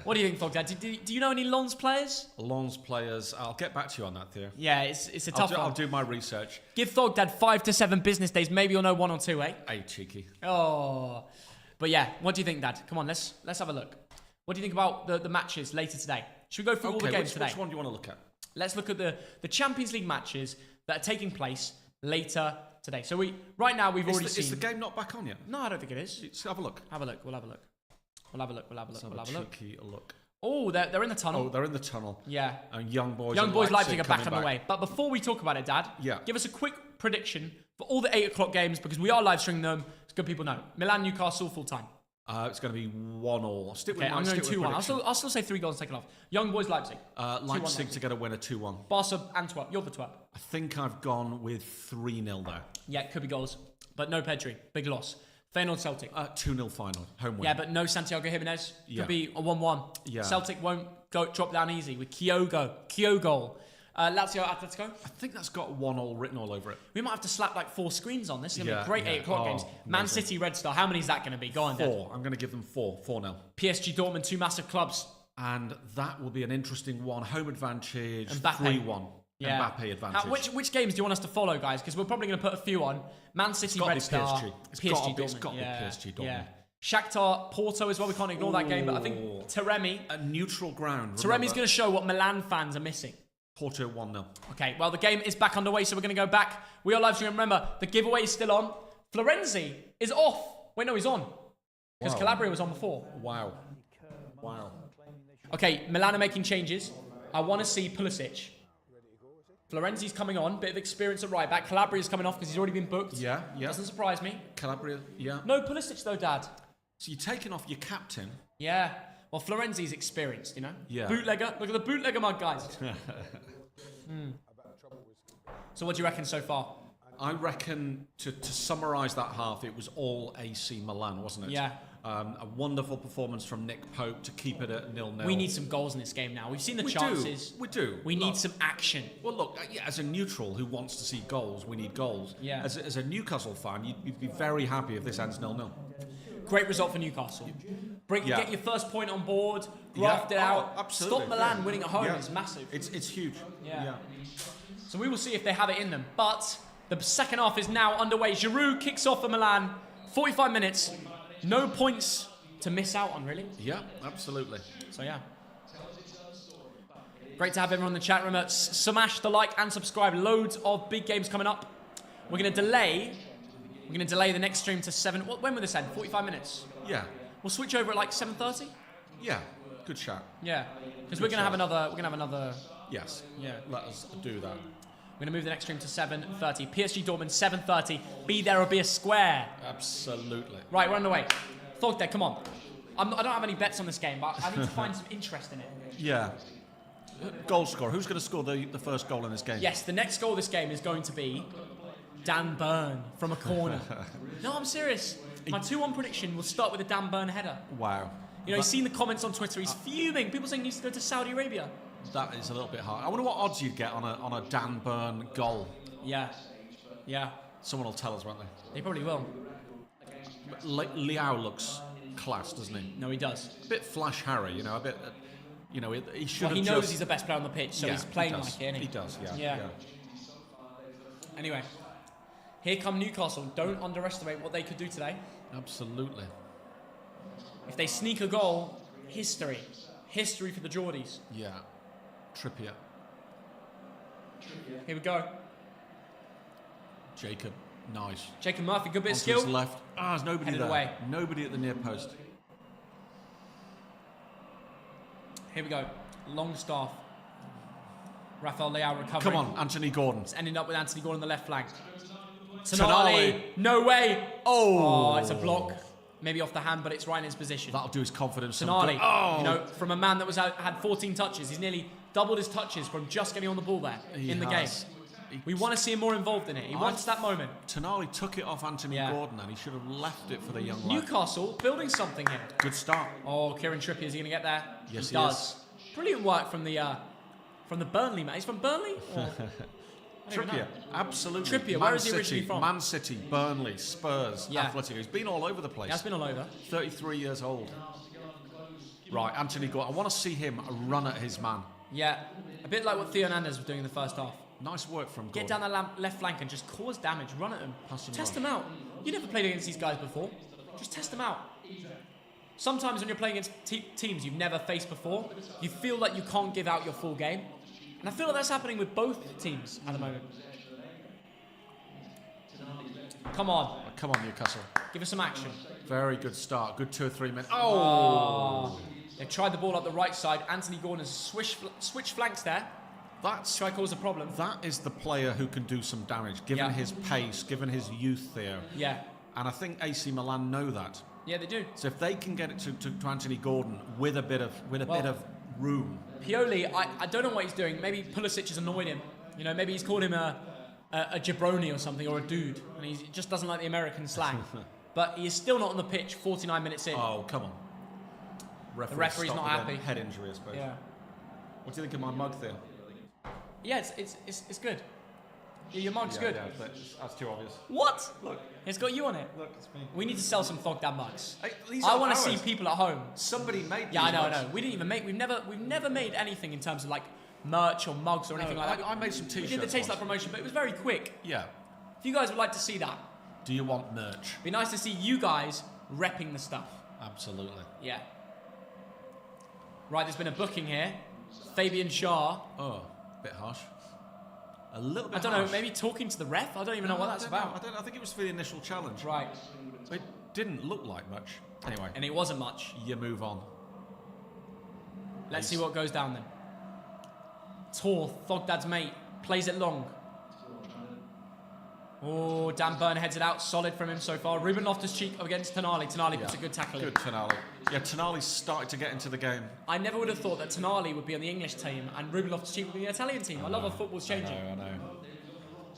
What do you think, Thog Dad? Do you know any Lons players? Lons players. I'll get back to you on that, Theo. Yeah, it's a tough one. I'll do my research. Give Thog Dad 5 to 7 business days. Maybe you'll know 1 or 2, eh? Hey, cheeky. Oh. But yeah, what do you think, Dad? Come on, let's have a look. What do you think about the matches later today? Should we go through all the games today? Which one do you want to look at? Let's look at the Champions League matches that are taking place later today. So right now we've already seen... Is the game not back on yet? No, I don't think it is. Let's have a look. We'll have a look. We'll have a look. Oh, they're in the tunnel. Oh, they're in the tunnel. Yeah. And young boys Leipzig are back on the way. But before we talk about it, Dad, give us a quick prediction for all the 8 o'clock games, because we are live streaming them. It's good people know. Milan, Newcastle, full time. It's going to be 1-1. Stick with Okay, I'm going stick with 2-1. prediction. I'll still say 3 goals taken off. Young Boys Leipzig. Leipzig to get a winner 2-1. Barca Antwerp. You're the twerp. I think I've gone with 3-0 there. Yeah, could be goals. But no Pedri. Big loss. Feyenoord Celtic. 2-0 final. Home win. Yeah, but no Santiago Jimenez. Could Yeah. be a 1-1. Yeah. Celtic won't drop down easy with Kyogo goal. Lazio Atletico. I think that's got 1-1 written all over it. We might have to slap like 4 screens on. This is going to Yeah, be great yeah. 8 o'clock games. Man amazing. City Red Star. How many is that going to be? Go on, Dad. 4. I'm going to give them 4-0. PSG Dortmund, 2 massive clubs. And that will be an interesting one. Home advantage, Mbappe. 3-1. Yeah. Mbappe advantage. Which games do you want us to follow, guys? Because we're probably going to put a few on. Man City Red Star. PSG. It's PSG got Dortmund. to be PSG Dortmund. Yeah. Shakhtar Porto as well. We can't ignore that game. But I think Ooh. Taremi. A neutral ground. Taremi's going to show what Milan fans are missing. Porto 1-0. Okay, well, the game is back underway, so we're going to go back. We are live streaming. Remember, the giveaway is still on. Florenzi is off. Wait, no, he's on. Because Wow. Calabria was on before. Wow. Okay, Milan are making changes. I want to see Pulisic. Florenzi's coming on. Bit of experience at right back. Calabria's coming off because he's already been booked. Yeah. Doesn't surprise me. Calabria, yeah. No Pulisic, though, Dad. So you're taking off your captain. Yeah. Well, Florenzi's experienced, you know? Yeah. Bootlegger. Look at the bootlegger mug, guys. So what do you reckon so far? I reckon, to summarise that half, it was all AC Milan, wasn't it? Yeah. A wonderful performance from Nick Pope to keep it at 0-0. We need some goals in this game now. We've seen the We chances. do. We need Look. some action. Well, look, yeah, as a neutral who wants to see goals, we need goals. Yeah. As a Newcastle fan, you'd be very happy if this ends 0-0. Great result for Newcastle. Yeah. Get your first point on board, graft it Yeah. out. Oh, absolutely. Stop Milan winning at home Yeah. is massive. It's huge. Yeah. So we will see if they have it in them. But the second half is now underway. Giroud kicks off for Milan. 45 minutes. No points to miss out on, really. Yeah, absolutely. So, yeah. Great to have everyone in the chat room. Smash the like and subscribe. Loads of big games coming up. We're going to delay the next stream to 7. When will this end? 45 minutes. Yeah. We'll switch over at like 7:30. Yeah. Good shot. Yeah, because we're gonna have another. Yes. Yeah. Let us do that. We're gonna move the next stream to 7:30. PSG Dortmund 7:30. Be there or be a square. Absolutely. Right, we're on the way. Thogden, come on. I don't have any bets on this game, but I need to find some interest in it. Yeah. Goal scorer. Who's going to score the first goal in this game? Yes, the next goal of this game is going to be Dan Burn from a corner. No, I'm serious. My 2-1 prediction will start with a Dan Burn header. Wow. You know, he's seen the comments on Twitter. He's fuming. People saying he needs to go to Saudi Arabia. That is a little bit hard. I wonder what odds you'd get on a Dan Burn goal. Yeah. Someone will tell us, won't they? They probably will. Liao looks class, doesn't he? No, he does. A bit Flash Harry, you know, a bit. He should Well, have he knows just... he's the best player on the pitch, so Yeah, he's playing he like does. it, isn't he? He does, yeah. Yeah. Anyway, here come Newcastle. Don't underestimate what they could do today. Absolutely. If they sneak a goal, history. History for the Geordies. Yeah. Trippier. Here we go. Jacob. Nice. Jacob Murphy, good bit of Onto skill. his left. There's nobody Headed there. away. Nobody at the near post. Here we go. Longstaff. Rafael Leao recovering. Come on, Anthony Gordon. It's ending up with Anthony Gordon on the left flank. Tonali. No way. Oh, It's a block. Maybe off the hand, but it's right in his position. That'll do his confidence some Tonali, good. Oh, you know, from a man that had 14 touches, he's nearly doubled his touches from just getting on the ball there in the game. We want to see him more involved in it. He wants that moment. Tonali took it off Anthony Gordon and he should have left it for the young lad. Newcastle building something here. Good start. Oh, Kieran Trippier, is he going to get there? Yes, he does. Brilliant work from the Burnley man. He's from Burnley? Trippier, absolutely. Trippier, where is he originally from? Man City, Burnley, Spurs, Atletico. He's been all over the place. He has been all over. 33 years old. Right, Anthony Gordon. I want to see him run at his man. Yeah, a bit like what Theo Hernandez was doing in the first half. Nice work from Gordon. Get down the left flank and just cause damage. Run at him. Test them out. You never played against these guys before. Just test them out. Sometimes when you're playing against teams you've never faced before, you feel like you can't give out your full game. And I feel like that's happening with both teams at the moment. Come on. Come on, Newcastle. Give us some action. Very good start. Good 2 or 3 minutes. They tried the ball up the right side. Anthony Gordon has switched flanks there. Try cause a problem. That is the player who can do some damage, given his pace, given his youth there. Yeah. And I think AC Milan know that. Yeah, they do. So if they can get it to Anthony Gordon with a bit of room. Pioli, I don't know what he's doing. Maybe Pulisic has annoyed him. You know, maybe he's called him a jabroni or something, or a dude, and he just doesn't like the American slang. But he is still not on the pitch 49 minutes in. Oh, come on. The referee's not happy. Head injury, I suppose. Yeah. What do you think of my mug there? Yeah, it's good. Yeah, your mug's good. Yeah, that's too obvious. What? Look. It's got you on it. Look, it's me. We need to sell some Thogden mugs. Hey, I want to see people at home. Somebody made these Yeah, I mugs. know. We didn't even make. We've never made anything in terms of like merch or mugs or anything like that. I made some t-shirts. We did the Taste Like promotion, but it was very quick. Yeah. If you guys would like to see that, Do you want merch? it'd be nice to see you guys repping the stuff. Absolutely. Yeah. Right, there's been a booking here. Fabian Shah. Oh, a bit harsh. A little bit I don't harsh. know, maybe talking to the ref? I don't even know what that's about. I think it was for the initial challenge. Right. It didn't look like much. Anyway, And it wasn't much. you move on. Let's see what goes down then. Tor, Thogdad's mate, plays it long. Oh, Dan Burn heads it out. Solid from him so far. Ruben Loftus-Cheek against Tonali. Tonali puts a good tackle in. Good Tonali. Yeah, Tonali's started to get into the game. I never would have thought that Tonali would be on the English team and Ruben Loftus-Cheek would be the Italian team. I love how football's changing. I know.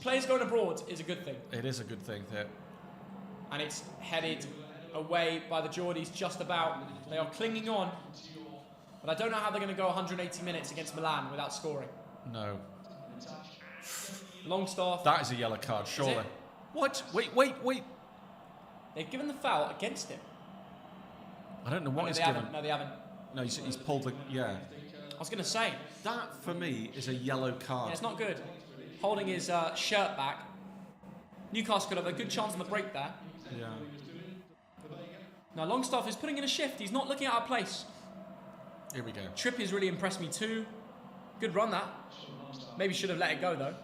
Players going abroad is a good thing. It is a good thing that And it's headed away by the Geordies just about. They are clinging on. But I don't know how they're going to go 180 minutes against Milan without scoring. no. Longstaff. That is a yellow card, surely. it? What? Wait. They've given the foul against him. I don't know what he's they given. haven't. No, they haven't. No, he's pulled the. Yeah. I was going to say. That, for me, is a yellow card. Yeah, it's not good. Holding his shirt back. Newcastle could have a good chance on the break there. Yeah. Now, Longstaff is putting in a shift. He's not looking out of place. Here we go. Trippier's really impressed me too. Good run, that. Maybe should have let it go, though.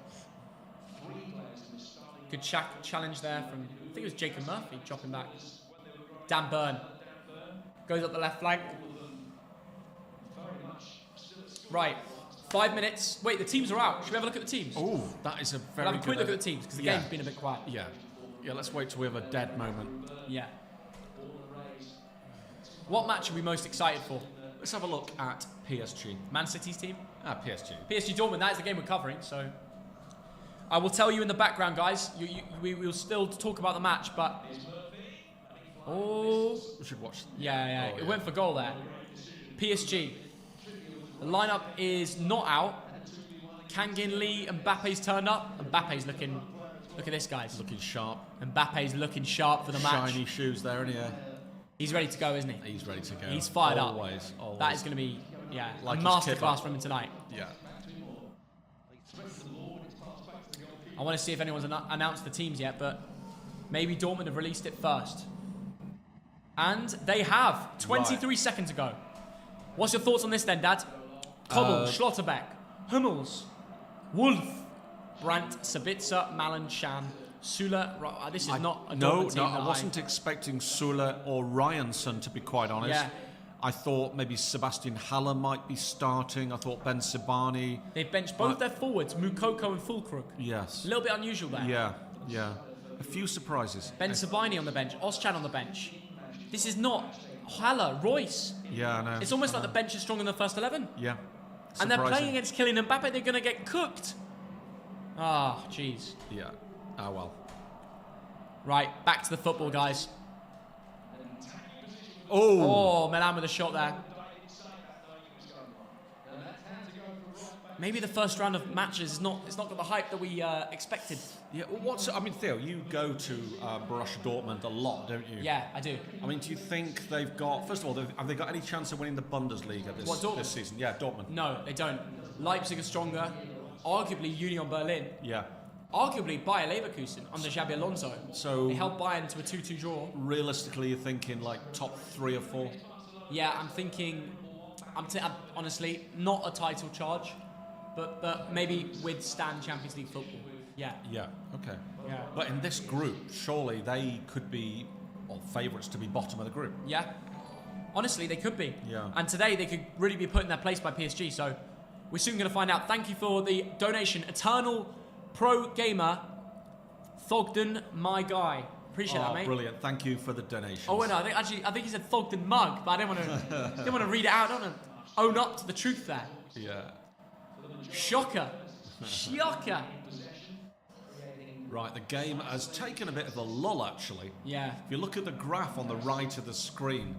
Good challenge there from, I think it was Jacob Murphy dropping back. Dan Burn goes up the left flank. Right, 5 minutes. Wait, the teams are out. Should we have a look at the teams? Oh, that is a very We'll have a quick good look at the teams because the yeah. game's been a bit quiet. Yeah. Yeah, let's wait till we have a dead moment. Yeah. What match are we most excited for? Let's have a look at PSG. Man City's team? PSG. PSG Dortmund, that is the game we're covering, so I will tell you in the background, guys. We will still talk about the match, but We should watch. yeah, Oh, it yeah. went for goal there. PSG. The lineup is not out. Kangin Lee, Mbappe's turned up. Mbappe's looking. Look at this, guys. Looking sharp. Mbappe's looking sharp for the match. Shiny shoes there, isn't he? He's ready to go, isn't he? He's ready to go. He's fired always, up. Always. That is going to be, Like a his masterclass kipper. from him tonight. Yeah. I want to see if anyone's announced the teams yet, but maybe Dortmund have released it first. And they have, 23 seconds ago. What's your thoughts on this then, Dad? Kobbel, Schlotterbeck, Hummels, Wolf, Brandt, Sabitzer, Malan, Sham, Sula. This is not a Dortmund team. I wasn't expecting Sula or Ryanson, to be quite honest. Yeah. I thought maybe Sebastian Haller might be starting. I thought Ben Sibani. They've benched both their forwards, Mukoko and Fulkrug. Yes. A little bit unusual there. Yeah. A few surprises. Ben Sabini on the bench, Oschan on the bench. This is not Haller, Royce. Yeah, I know. It's almost like the bench is stronger than the first 11. Yeah. And they're Surprising. playing against Kylian Mbappe, they're going to get cooked. Ah, jeez. Yeah. Ah, well. Right, back to the football, guys. Oh. Oh, Milan with a shot there. Maybe the first round of matches is not. It's not got the hype that we expected. Yeah. Well, Theo, you go to Borussia Dortmund a lot, don't you? Yeah, I do. I mean, do you think they've got? First of all, have they got any chance of winning the Bundesliga this season? Yeah, Dortmund. No, they don't. Leipzig are stronger. Arguably Union Berlin. Yeah. Arguably Bayer Leverkusen under Xabi Alonso. So they held Bayern to a 2-2 draw. Realistically, you're thinking like top 3 or 4. Yeah, I'm thinking. I'm honestly not a title charge, but maybe withstand Champions League football. Yeah. Yeah. Okay. Yeah. But in this group, surely they could be favourites to be bottom of the group. Yeah. Honestly, they could be. Yeah. And today they could really be put in their place by PSG. So we're soon going to find out. Thank you for the donation, Eternal Pro Gamer, Thogden, my guy. Appreciate that, mate. Brilliant. Thank you for the donation. Oh, wait, no, I think he said thogden mug, but I didn't want to read it out. I don't want to own up to the truth there. Yeah. Shocker. Shocker. Right, the game has taken a bit of a lull, actually. Yeah. If you look at the graph on the right of the screen,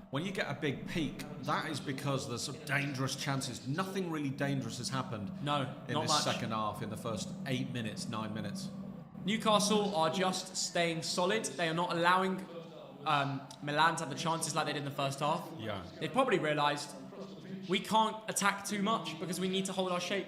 when you get a big peak, that is because there's some dangerous chances. Nothing really dangerous has happened No, in not this much. second half, in the first 8 minutes, 9 minutes. Newcastle are just staying solid. They are not allowing Milan to have the chances like they did in the first half. Yeah. They've probably realised we can't attack too much because we need to hold our shape.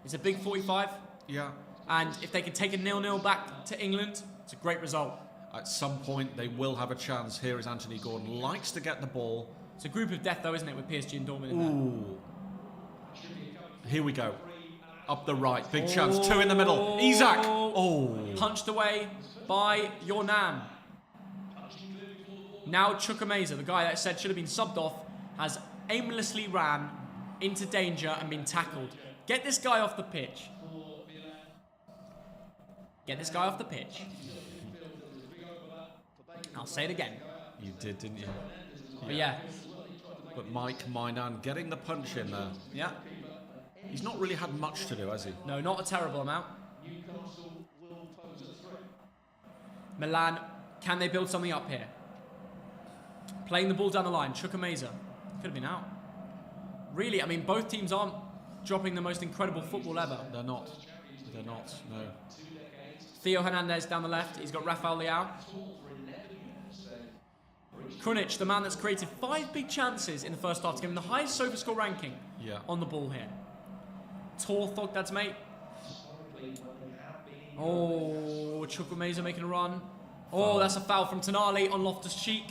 It's a big 45. Yeah. And if they can take a 0-0 back to England, it's a great result. At some point, they will have a chance. Here is Anthony Gordon. Likes to get the ball. It's a group of death, though, isn't it, with PSG and Dortmund in Ooh. Here we go. Up the right. Big chance. Two in the middle. Isak. Oh. there. Punched away by your Nan. Now Chukwuemeka, the guy that said should have been subbed off, has aimlessly ran into danger and been tackled. Get this guy off the pitch. Get this guy off the pitch. I'll say it again. You did, didn't you? But yeah. But Mike Mainan getting the punch in there. Yeah. He's not really had much to do, has he? No, not a terrible amount. Milan, can they build something up here? Playing the ball down the line. Chukwuemeka. Could have been out. Really, I mean, both teams aren't dropping the most incredible football ever. They're not. They're not, no. Theo Hernandez down the left. He's got Rafael Leao. Krunic, the man that's created 5 big chances in the first half to give him the highest SofaScore ranking on the ball here. Tor Thogdad's mate. Oh, Chukwuemeka making a run. Oh, that's a foul from Tonali on Loftus-Cheek.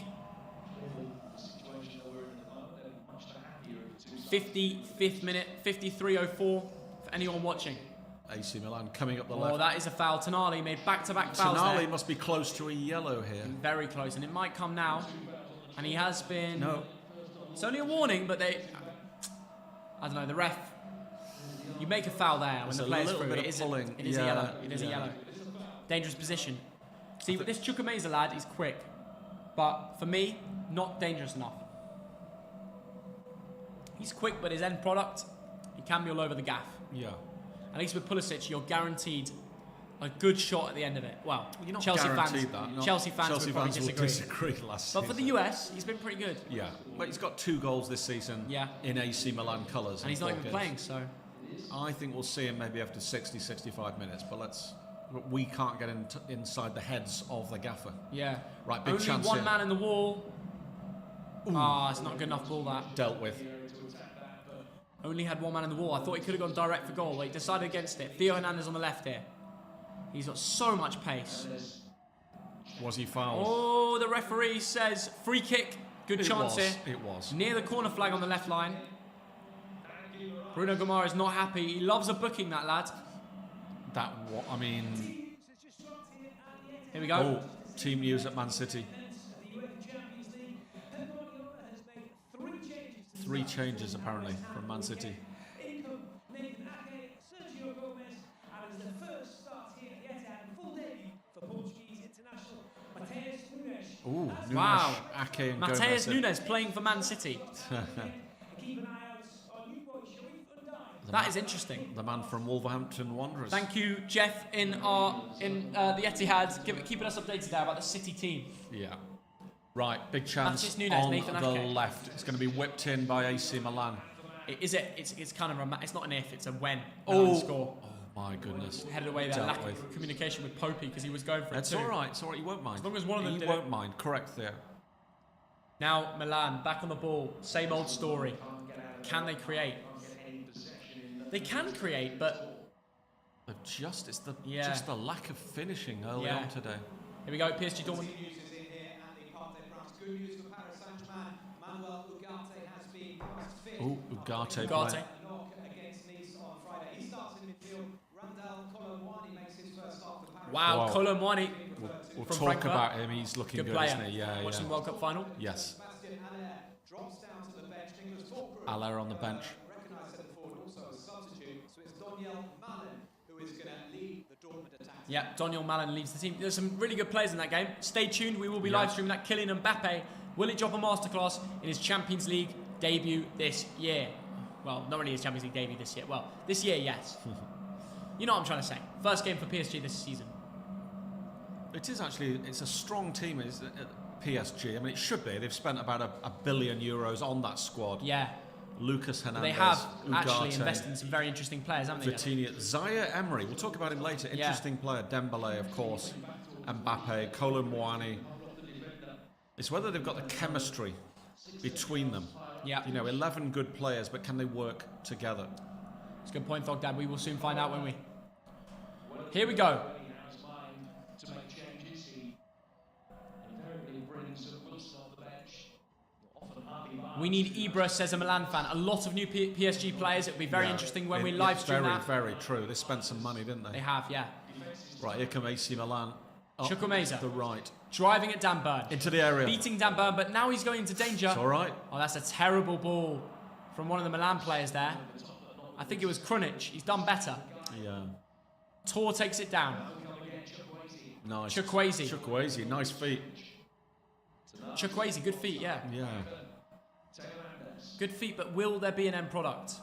55th minute, 53:04 for anyone watching. AC Milan coming up the left. Oh, that is a foul. Tonali made back-to-back fouls Tonali there. must be close to a yellow here. Very close, and it might come now. And he has been... No. It's only a warning, but they... I don't know, the ref... You make a foul there when There's the a player's little through. bit It of is, pulling. it is a yellow. It is a yellow. Dangerous position. See, but this Chukwuemeka lad is quick. But for me, not dangerous enough. He's quick, but his end product, he can be all over the gaff. Yeah. At least with Pulisic, you're guaranteed a good shot at the end of it. Well, You're not Chelsea guaranteed fans, that. Chelsea fans would probably will disagree last But for the season. US, he's been pretty good. Yeah. But he's got 2 goals this season in AC Milan colours. And he's not even playing, so... I think we'll see him maybe after 60, 65 minutes, but we can't get inside the heads of the gaffer. Yeah. Right, big Only chance one here. man in the wall. It's not a good enough ball, that. Dealt with. Only had one man in the wall. I thought he could have gone direct for goal. He decided against it. Theo Hernandez on the left here. He's got so much pace. Was he fouled? Oh, the referee says free kick. Good chance here. It was. Near the corner flag on the left line. Bruno Gamara is not happy. He loves a booking, that lad. I mean... Here we go. Oh, team news at Man City. 3 changes, apparently, from Man City. Ooh, Wow. Ake and Mateus Gomez. Nunes playing for Man City. That is interesting. The man from Wolverhampton Wanderers. Thank you, Jeff, in the Etihad, keeping us updated there about the City team. Yeah. Right, big chance Mateus Nunes, on Nathan the Ake. left. It's going to be whipped in by AC Milan. It's kind of it's not an if, it's a when. Oh, score. oh my goodness. Headed away there. Dealt Lack with. of communication with Popey because he was going for That's it too. all right. It's all right. He won't mind. As long as one of them he did won't it. mind. Correct there. Now Milan back on the ball. Same old story. Can they create? They can create, but It's just the lack of finishing early on today. Here we go. PSG Dortmund. Oh, Ugarte. Ugarte. Wow, Kolo Muani. We'll from talk Frankfurt. about him. He's looking Good good, player. isn't he? Yeah, Watching the World Cup final. Yes. Aller on the bench. Yeah, Daniel Milan leaves the team. There's some really good players in that game. Stay tuned. We will be live streaming that. Kylian Mbappe. Will he drop a masterclass in his Champions League debut this year? Well, not really his Champions League debut this year. Well, this year, yes. You know what I'm trying to say. First game for PSG this season. It is actually, it's a strong team, PSG. I mean, it should be. They've spent about a billion euros on that squad. Yeah. Lucas Hernandez, They have Ugarte, actually invested in some very interesting players, haven't they? Vitinha, Zaire Emery. We'll talk about him later. Interesting player. Dembele, of course. Mbappe, Kolo Muani. It's whether they've got the chemistry between them. Yeah. You know, 11 good players, but can they work together? It's a good point, Thogden. We will soon find out, won't we? Here we go. We need Ibra, says a Milan fan. A lot of new PSG players. It'll be very interesting when we live stream that. Very true. They spent some money, didn't they? They have, yeah. Right, here come AC Milan. Chukwuemeka. The right. Driving at Dan Burn. Into the area. Beating Dan Burn, but now he's going into danger. It's all right. Oh, that's a terrible ball from one of the Milan players there. I think it was Krunic. He's done better. Yeah. Tor takes it down. Nice. Chukwueze. Nice feet. Chukwueze, good feet, yeah. Yeah. Good feet, but will there be an end product?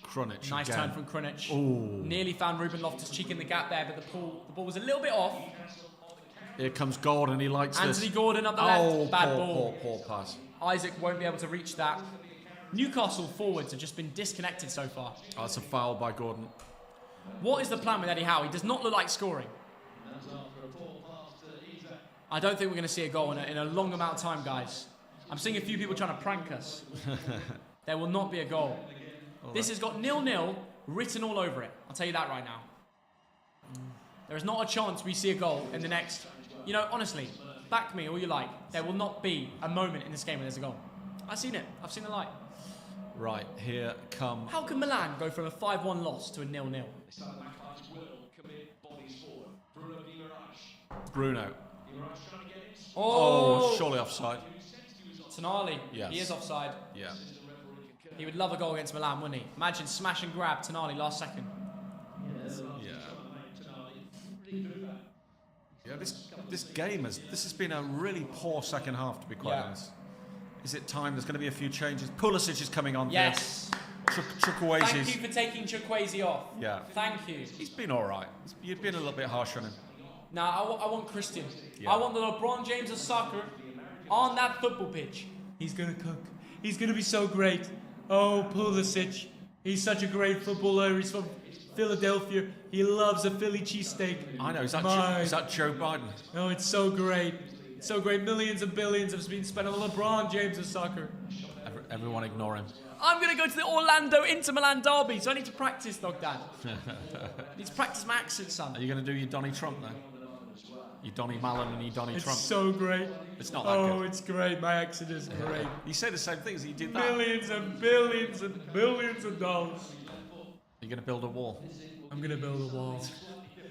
Krunic Nice again. turn from Krunic. Ooh. Nearly found Ruben Loftus-Cheek in the gap there, but the ball was a little bit off. Here comes Gordon. He likes this. Anthony Gordon up the left. Bad ball. Poor pass. Isaac won't be able to reach that. Newcastle forwards have just been disconnected so far. Oh, that's a foul by Gordon. What is the plan with Eddie Howe? He does not look like scoring. I don't think we're going to see a goal in a long amount of time, guys. I'm seeing a few people trying to prank us. There will not be a goal. This has got 0-0 written all over it. I'll tell you that right now. There is not a chance we see a goal in the next... You know, honestly, back me all you like. There will not be a moment in this game where there's a goal. I've seen it. I've seen the light. Right, here come... How can Milan go from a 5-1 loss to a 0-0? Bruno. Oh, surely offside. Tonali. Yes. He is offside. Yeah. He would love a goal against Milan, wouldn't he? Imagine smash and grab Tonali last second. Yeah, this game has been a really poor second half, to be quite honest. Is it time? There's going to be a few changes. Pulisic is coming on. Yes. Chukwueze. Thank you for taking Chukwueze off. Yeah. Thank you. He's been all right. You've been a little bit harsh on him. Now, I want Christian. Yeah. I want the LeBron James of soccer on that football pitch. He's going to cook. He's going to be so great. Oh, Pulisic. He's such a great footballer. He's from Philadelphia. He loves a Philly cheesesteak. I know. Is that Joe Biden? Oh, it's so great. It's so great. Millions and billions have been spent on the LeBron James of soccer. Everyone ignore him. I'm going to go to the Orlando Inter Milan derby, so I need to practice, Thogden. I need to practice my accent, son. Are you going to do your Donny Trump now? Your Donny Mallon and your Donny Trump? It's so great. It's not that good. Oh, it's great. My accent is great. You say the same things. You did that. Millions and billions and billions of dollars. You're going to build a wall. I'm going to build a wall.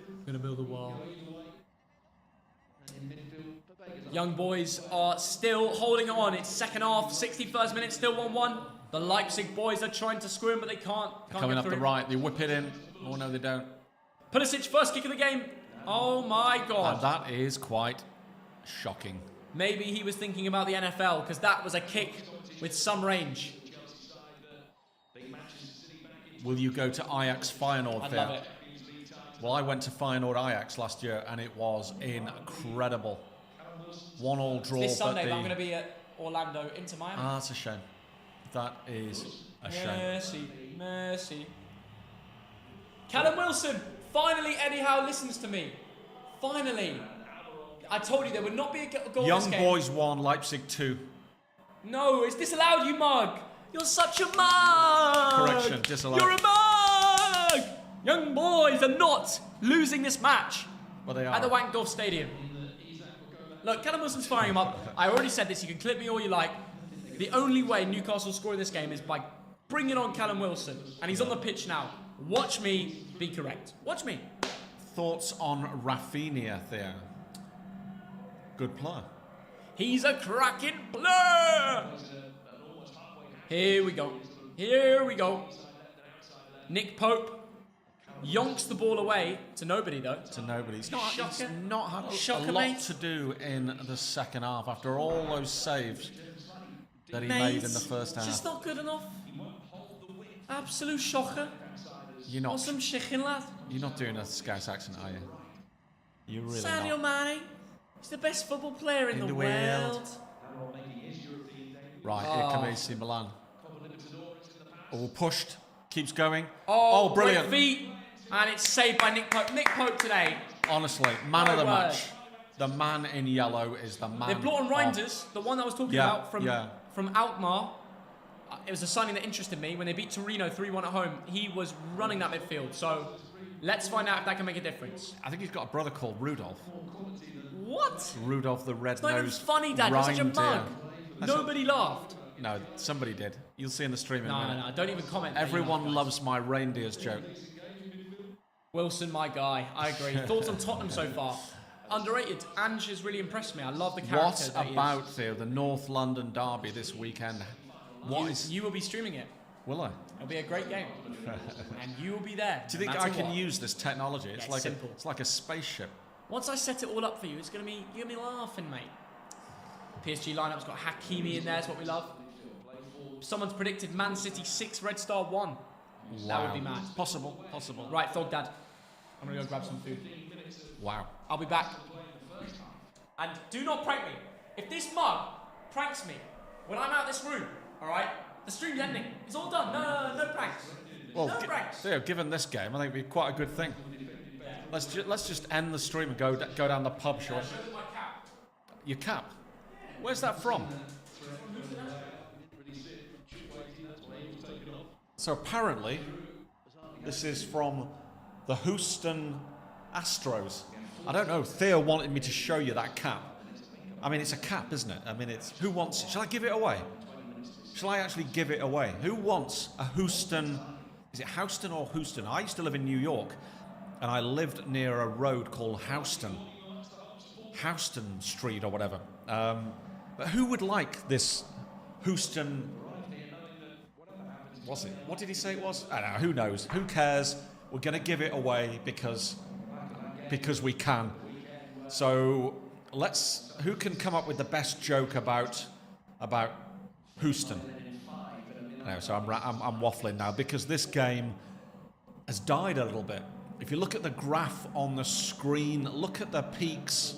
I'm going to build a wall. Young boys are still holding on. It's second half, 61st minute, still 1-1. The Leipzig boys are trying to screw him, but they can't Coming up the right, they whip it in. Oh no, they don't. Pulisic, first kick of the game. Oh my God. And that is quite shocking. Maybe he was thinking about the NFL, because that was a kick with some range. Will you go to Ajax Feyenoord? I'd love it. Well, I went to Feyenoord Ajax last year, and it was incredible. 1-1 draw. This Sunday, but I'm going to be at Orlando, Inter Miami. Ah, that's a shame. That is a shame. Mercy. Callum Wilson. Finally, Eddie Howe listens to me. Finally. I told you there would not be a goal in this Young game. Boys 1, Leipzig 2. No, it's disallowed, you mug. You're such a mug. Correction, disallowed. You're a mug. Young Boys are not losing this match. Well, they are. At the Wankdorf Stadium. Look, Callum Wilson's firing him up. I already said this. You can clip me all you like. The only way Newcastle score in this game is by bringing on Callum Wilson. And he's on the pitch now. Watch me be correct. Watch me. Thoughts on Rafinha there? Good player. He's a cracking player. Here we go. Here we go. Nick Pope. Yonks the ball away to nobody, though. To nobody. He's not Shocker. had a Shocker, lot mate. to do in the second half after all those saves that he Mate, made in the first half. Just not good enough. Absolute shocker. You're not, Awesome chicken, lad. you're not doing a Scouse accent, are you? You're really Sadio not. Mane. He's the best football player in the world. world. Right, here come AC Milan. All pushed. Keeps going. Oh, brilliant. Great feet. And it's saved by Nick Pope. Nick Pope today. Honestly, man of the word. match. The man in yellow is the man. They brought on of- Reinders, the one that I was talking Yeah, about from Alkmaar. It was a signing that interested me. When they beat Torino 3-1 at home, he was running that midfield. So let's find out if that can make a difference. I think he's got a brother called Rudolph. What? Rudolph the It's not even red-nosed funny, Dad. You're such a reindeer. mug. That's Nobody laughed. No, somebody did. You'll see in the stream in a No, minute. don't even comment. Everyone loves my reindeers joke. Wilson, my guy. I agree. Thoughts on Tottenham so far? Underrated. Ange has really impressed me. I love the character. What that he is. about, Theo, the North London derby this weekend? You will be streaming it. Will I? It'll be a great game, and you will be there. Do you think no I matter can what. use this technology? It's Yeah, like simple. it's like a spaceship. Once I set it all up for you, you're gonna be laughing, mate. PSG lineup's got Hakimi in there. It's what we love. Someone's predicted Man City 6, Red Star 1. That would be mad. Possible. Right, Thog Dad. I'm gonna go grab some food. Wow. I'll be back. And do not prank me. If this mug pranks me when I'm out this room, all right, the stream's ending. It's all done. No pranks. Well, no pranks. Theo, given this game, I think it'd be quite a good thing. Let's just end the stream and go down the pub, shall we? My cap. Your cap? Where's that from? So apparently, this is from the Houston Astros. I don't know. Theo wanted me to show you that cap. I mean, it's a cap, isn't it? I mean, it's who wants it? Shall I give it away? Shall I actually give it away? Who wants a Houston? Is it Houston or Houston? I used to live in New York, and I lived near a road called Houston Street or whatever. But who would like this Houston? Was it? What did he say it was? I don't know. Who knows? Who cares? We're going to give it away because we can. So who can come up with the best joke about Houston? No, so I'm waffling now because this game has died a little bit. If you look at the graph on the screen, look at the peaks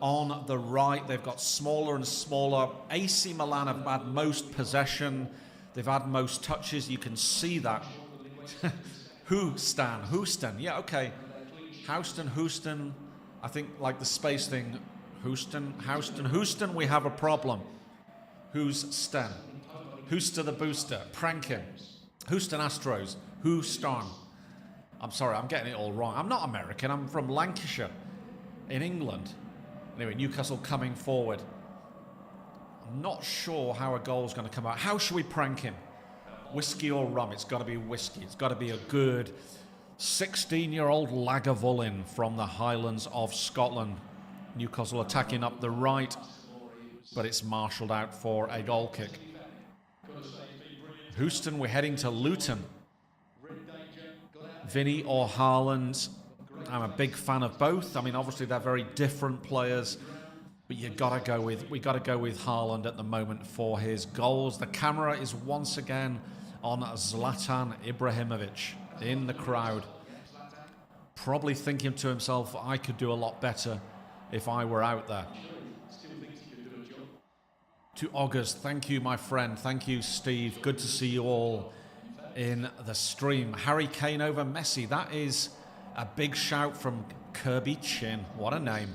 on the right. They've got smaller and smaller. AC Milan have had most possession. They've had most touches. You can see that. Houston. Yeah, okay. Houston. I think like the space thing. Houston, we have a problem. Who's Stan? Who's to the booster? Prank him. Houston Astros. Houston. I'm sorry, I'm getting it all wrong. I'm not American. I'm from Lancashire in England. Anyway, Newcastle coming forward. I'm not sure how a goal's going to come out. How should we prank him? Whiskey or rum? It's got to be whiskey. It's got to be a good 16-year-old Lagavulin from the Highlands of Scotland. Newcastle attacking up the right, but it's marshalled out for a goal kick. Houston, we're heading to Luton. Vinny or Haaland? I'm a big fan of both. I mean, obviously they're very different players, but we got to go with Haaland at the moment for his goals. The camera is once again on Zlatan Ibrahimovic in the crowd, probably thinking to himself, I could do a lot better if I were out there. To August, thank you, my friend. Thank you, Steve. Good to see you all in the stream. Harry Kane over Messi. That is a big shout from Kirby Chin. What a name.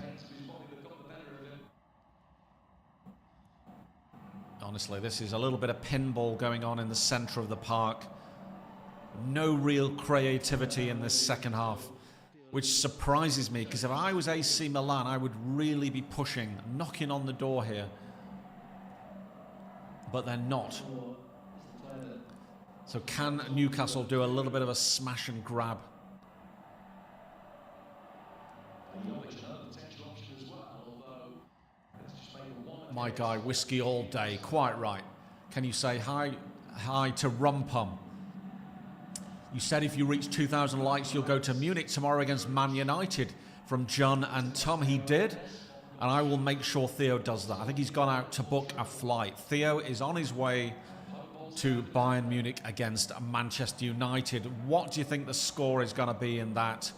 Honestly, this is a little bit of pinball going on in the centre of the park. No real creativity in this second half, which surprises me, because if I was AC Milan, I would really be pushing, knocking on the door here. But they're not. So can Newcastle do a little bit of a smash and grab? My guy, whiskey all day, quite right. Can you say hi to Rumpum? You said if you reach 2,000 likes, you'll go to Munich tomorrow against Man United, from John and Tom. He did, and I will make sure Theo does that. I think he's gone out to book a flight. Theo is on his way to Bayern Munich against Manchester United. What do you think the score is going to be in that?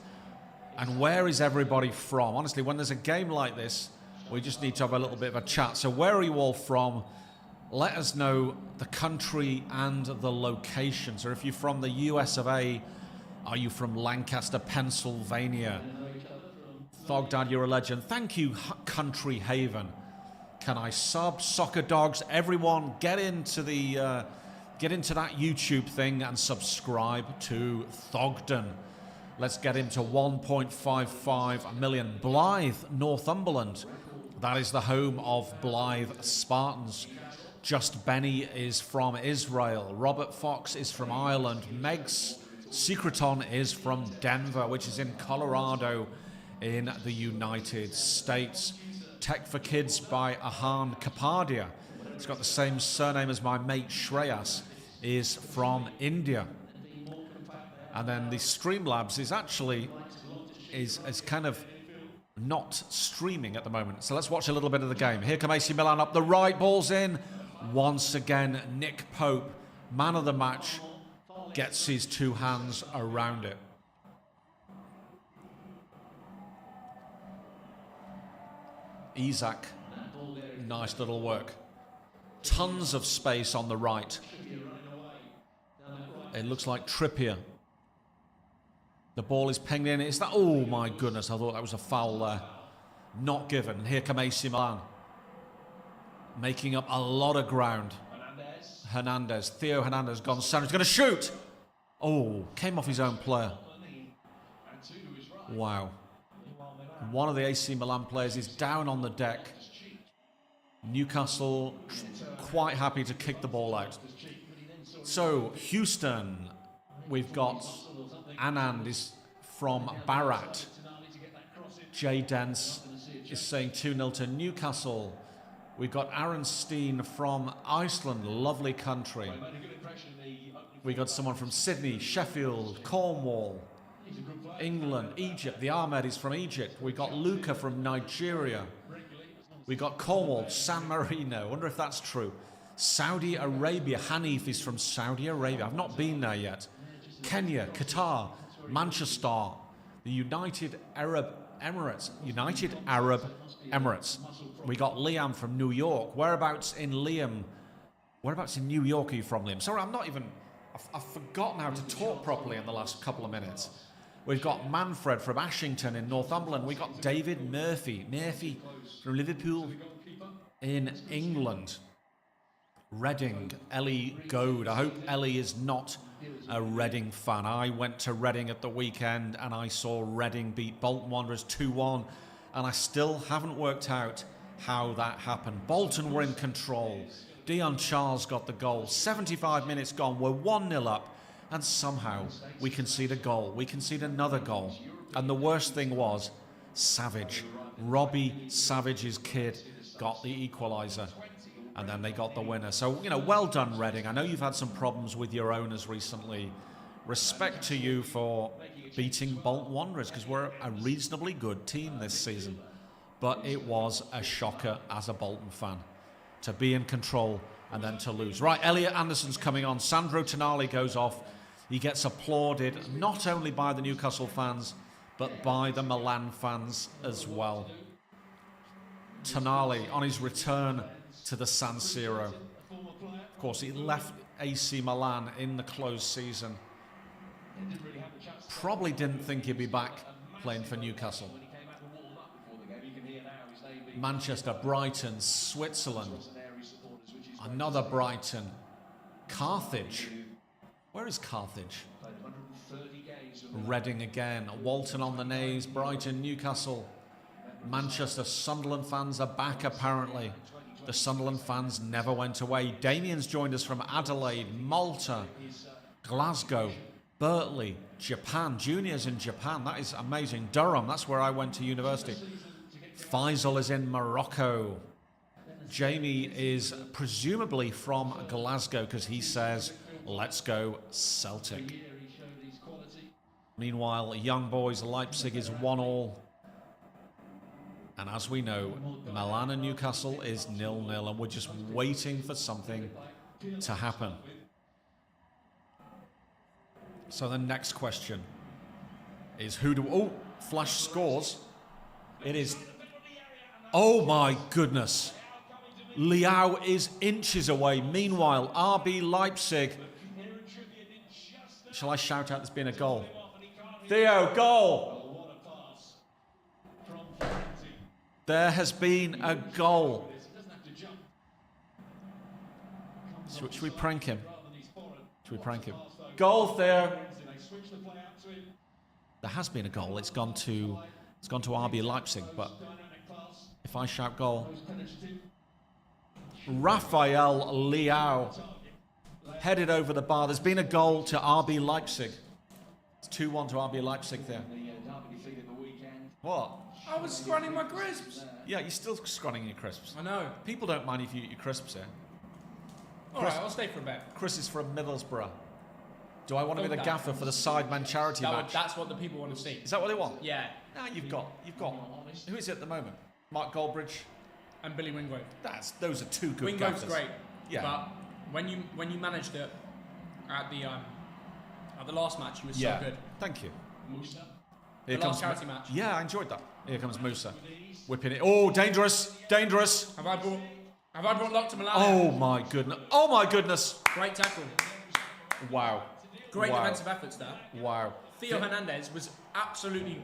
And where is everybody from? Honestly, when there's a game like this, we just need to have a little bit of a chat. So where are you all from? Let us know the country and the locations. Or if you're from the US of A, are you from Lancaster, Pennsylvania? Thogdad, you're a legend. Thank you, Country Haven. Can I sub? Soccer Dogs, everyone get into that YouTube thing and subscribe to Thogden. Let's get him to 1.55 million. Blythe, Northumberland. That is the home of Blythe Spartans. Just Benny is from Israel. Robert Fox is from Ireland. Megs Secreton is from Denver, which is in Colorado in the United States. Tech for Kids by Ahan Kapadia. It's got the same surname as my mate Shreyas, is from India. And then the Streamlabs is actually is kind of not streaming at the moment. So let's watch a little bit of the game. Here come AC Milan up the right, ball's in. Once again, Nick Pope, man of the match, gets his two hands around it. Isaac, nice little work. Tons of space on the right. It looks like Trippier. The ball is pinged in. Is that? Oh my goodness! I thought that was a foul there. Not given. Here come AC Milan, making up a lot of ground. Hernandez. Theo Hernandez gone center. He's going to shoot. Oh, came off his own player. Wow. One of the AC Milan players is down on the deck. Newcastle quite happy to kick the ball out. So, Houston, we've got Anand is from Barat. Jay Dence is saying 2-0 to Newcastle. We've got Aaron Steen from Iceland, lovely country. We got someone from Sydney, Sheffield, Cornwall, England, Egypt. The Ahmed is from Egypt. We got Luca from Nigeria. We got Cornwall, San Marino. I wonder if that's true. Saudi Arabia. Hanif is from Saudi Arabia. I've not been there yet. Kenya, Qatar, Manchester, the United Arab Emirates. We got Liam from New York. Whereabouts in New York are you from, Liam? Sorry, I've forgotten how to talk properly in the last couple of minutes. We've got Manfred from Ashington in Northumberland. We've got David Murphy from Liverpool in England. Reading, Ellie Goad. I hope Ellie is not a Reading fan. I went to Reading at the weekend and I saw Reading beat Bolton Wanderers 2-1, and I still haven't worked out how that happened. Bolton were in control. Dion Charles got the goal. 75 minutes gone. We're 1-0 up, and somehow we concede a goal. We concede another goal. And the worst thing was Savage. Robbie Savage's kid got the equaliser. And then they got the winner. So, well done, Reading. I know you've had some problems with your owners recently. Respect to you for beating Bolton Wanderers, because we're a reasonably good team this season. But it was a shocker as a Bolton fan to be in control and then to lose. Right, Elliot Anderson's coming on. Sandro Tonali goes off. He gets applauded not only by the Newcastle fans, but by the Milan fans as well. Tonali on his return to the San Siro. Of course, he left AC Milan in the closed season. Probably didn't think he'd be back playing for Newcastle. Manchester, Brighton, Switzerland. Another Brighton. Carthage. Where is Carthage? Reading again. Walton on the nays. Brighton, Newcastle. Manchester, Sunderland fans are back apparently. The Sunderland fans never went away. Damien's joined us from Adelaide, Malta, Glasgow, Berkeley, Japan. Juniors in Japan, that is amazing. Durham, that's where I went to university. Faisal is in Morocco. Jamie is presumably from Glasgow because he says, let's go Celtic. Meanwhile, Young Boys Leipzig is 1-1. And as we know, Milan and Newcastle is 0-0, and we're just waiting for something to happen. So the next question is who do... Oh, Flash scores. It is... Oh my goodness. Liao is inches away. Meanwhile, RB Leipzig... Shall I shout out there's been a goal? Theo, goal! There has been a goal. Should we prank him? Should we prank him? Goal, Theo! There has been a goal. It's gone to RB Leipzig, but if I shout goal... Rafael Liao headed over the bar. There's been a goal to RB Leipzig. It's 2-1 to RB Leipzig there. What? I was scrunning my crisps. Yeah, you're still scrunning your crisps. I know. People don't mind if you eat your crisps here. Alright, I'll stay for a bit. Chris is from Middlesbrough. Do I want to be the gaffer for the Sideman charity match? That's what the people want to see. Is that what they want? Yeah. Nah, you've got. Who is it at the moment? Mark Goldbridge. And Billy Wingrove. Those are two good Wingrove's gaffers. great. Yeah. But when you managed it at the last match, you were so good. Thank you. The last charity match. Yeah, I enjoyed that. Here comes Musa, whipping it. Oh, dangerous, dangerous. Have I brought luck to Milan? Oh my goodness. Oh my goodness. Great tackle. Wow. Great Wow. defensive efforts there. Wow. Theo Hernandez was absolutely